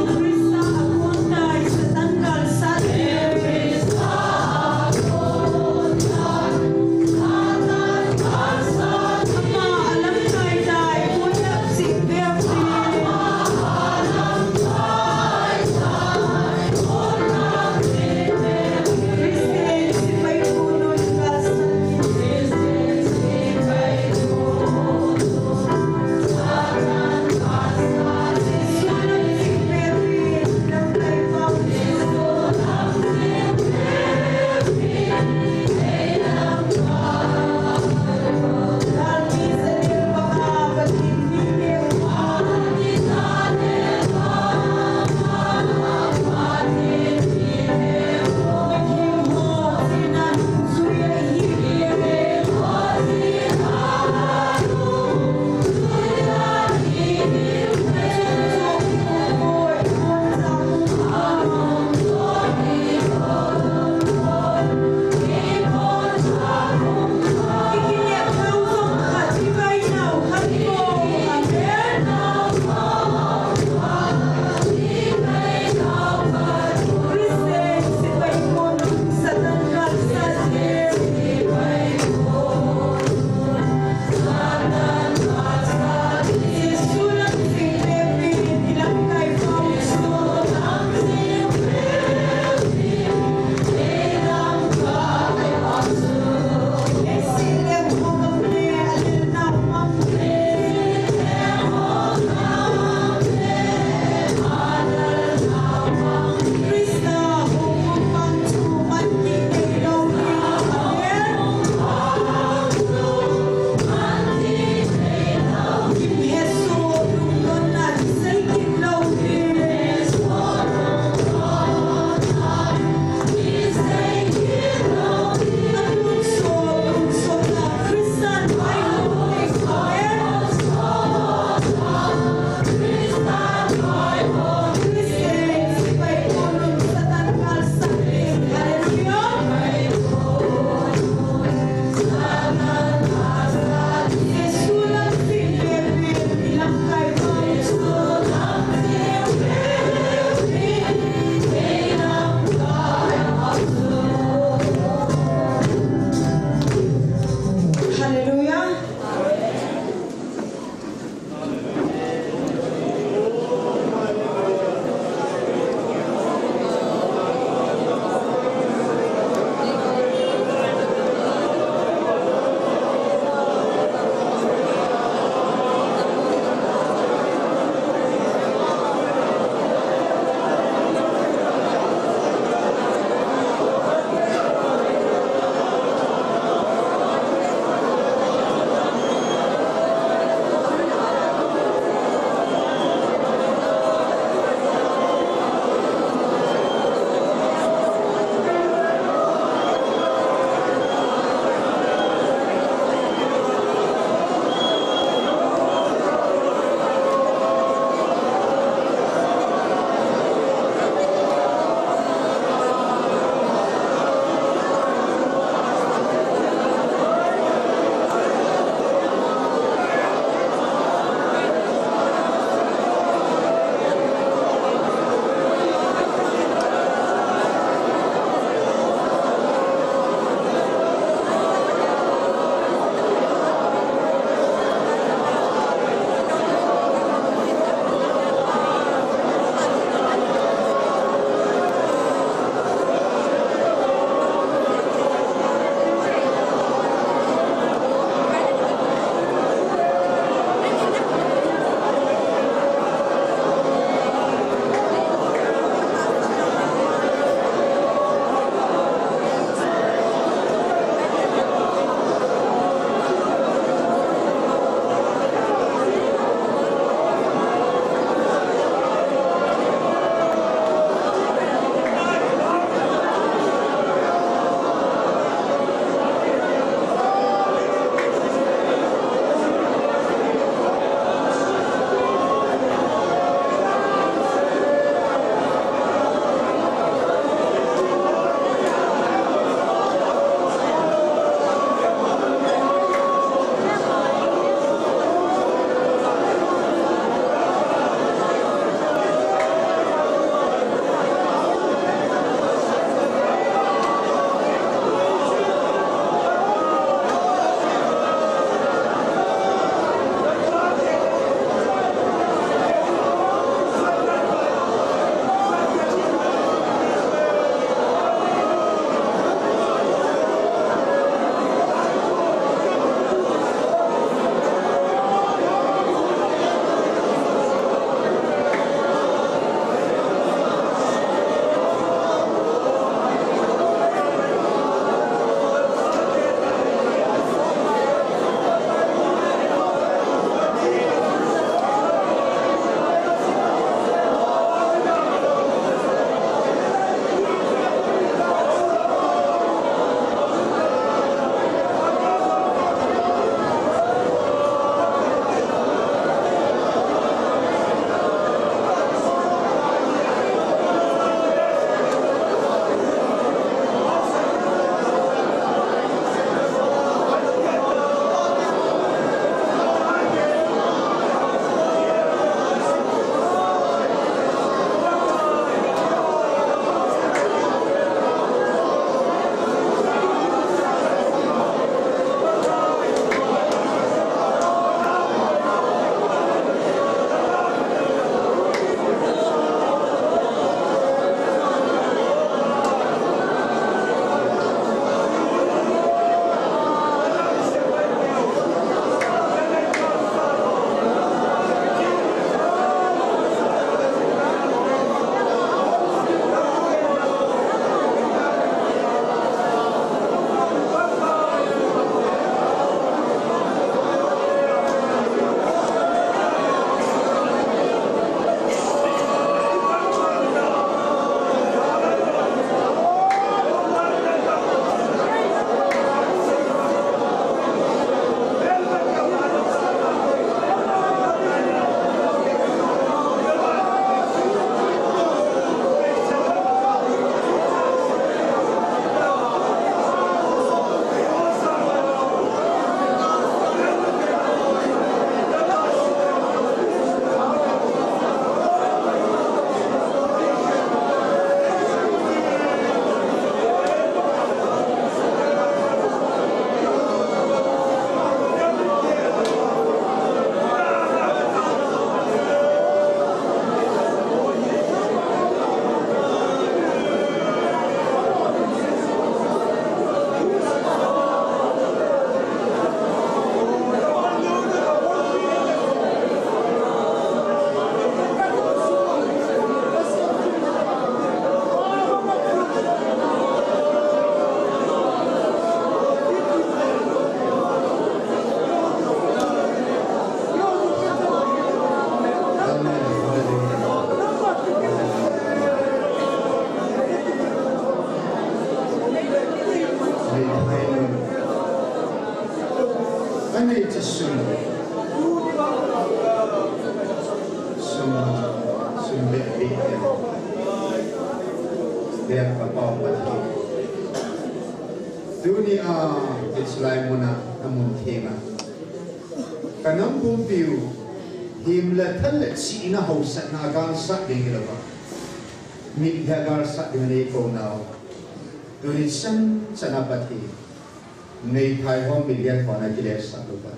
you. anh ấy chỉ sung biệt biệt đẹp và bao bát hi dunia Islam muna namun thema kanam bum piu him la thal si na ho sat na gan sat ding la ba mi ya gar sat ding ne ko now dunia san sanapati nei thai ho mi ya thona ki le sat lo ba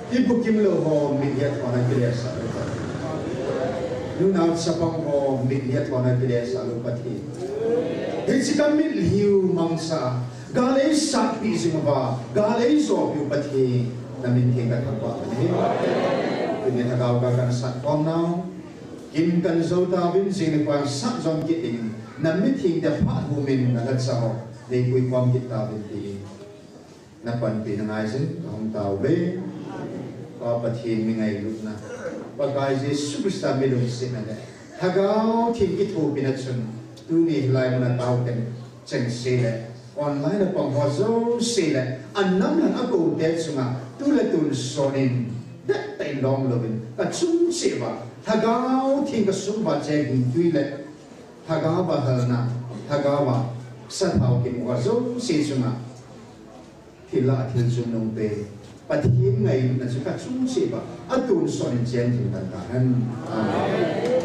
ibu kim lo ho mi ya thona ki le sat lo ba nu na sapang ho mi ya thona ki le sat lo ba thi Hei kami liu mangsa, galai sak pi singapa, galai so piu pati, namin hingga thapa ni. Ini thakau kakan sak kong nau, kim kan zau tawin sing nepang sak zong kiting, namin hingga pat humin nagat saho, dei kui kwam kit tawin ti. Napan pi nangai sin, hong tau be, pa pati mingai lut na, pakai je superstar melung sin na. Thakau hingga thu pinatsun. Tu ni lai mana tahu kan ceng sila online na pangwazo sila anam lang ako dead sunga tu la tu sonin dat tay long lovin ka chung seba thagaw thing ka sumba che gi le thagaw ba halna thagawa sa thau ki wazo se sunga thila thil sum nong pe pathim ngai na chu ka chung seba atun sonin chen thing tan kan amen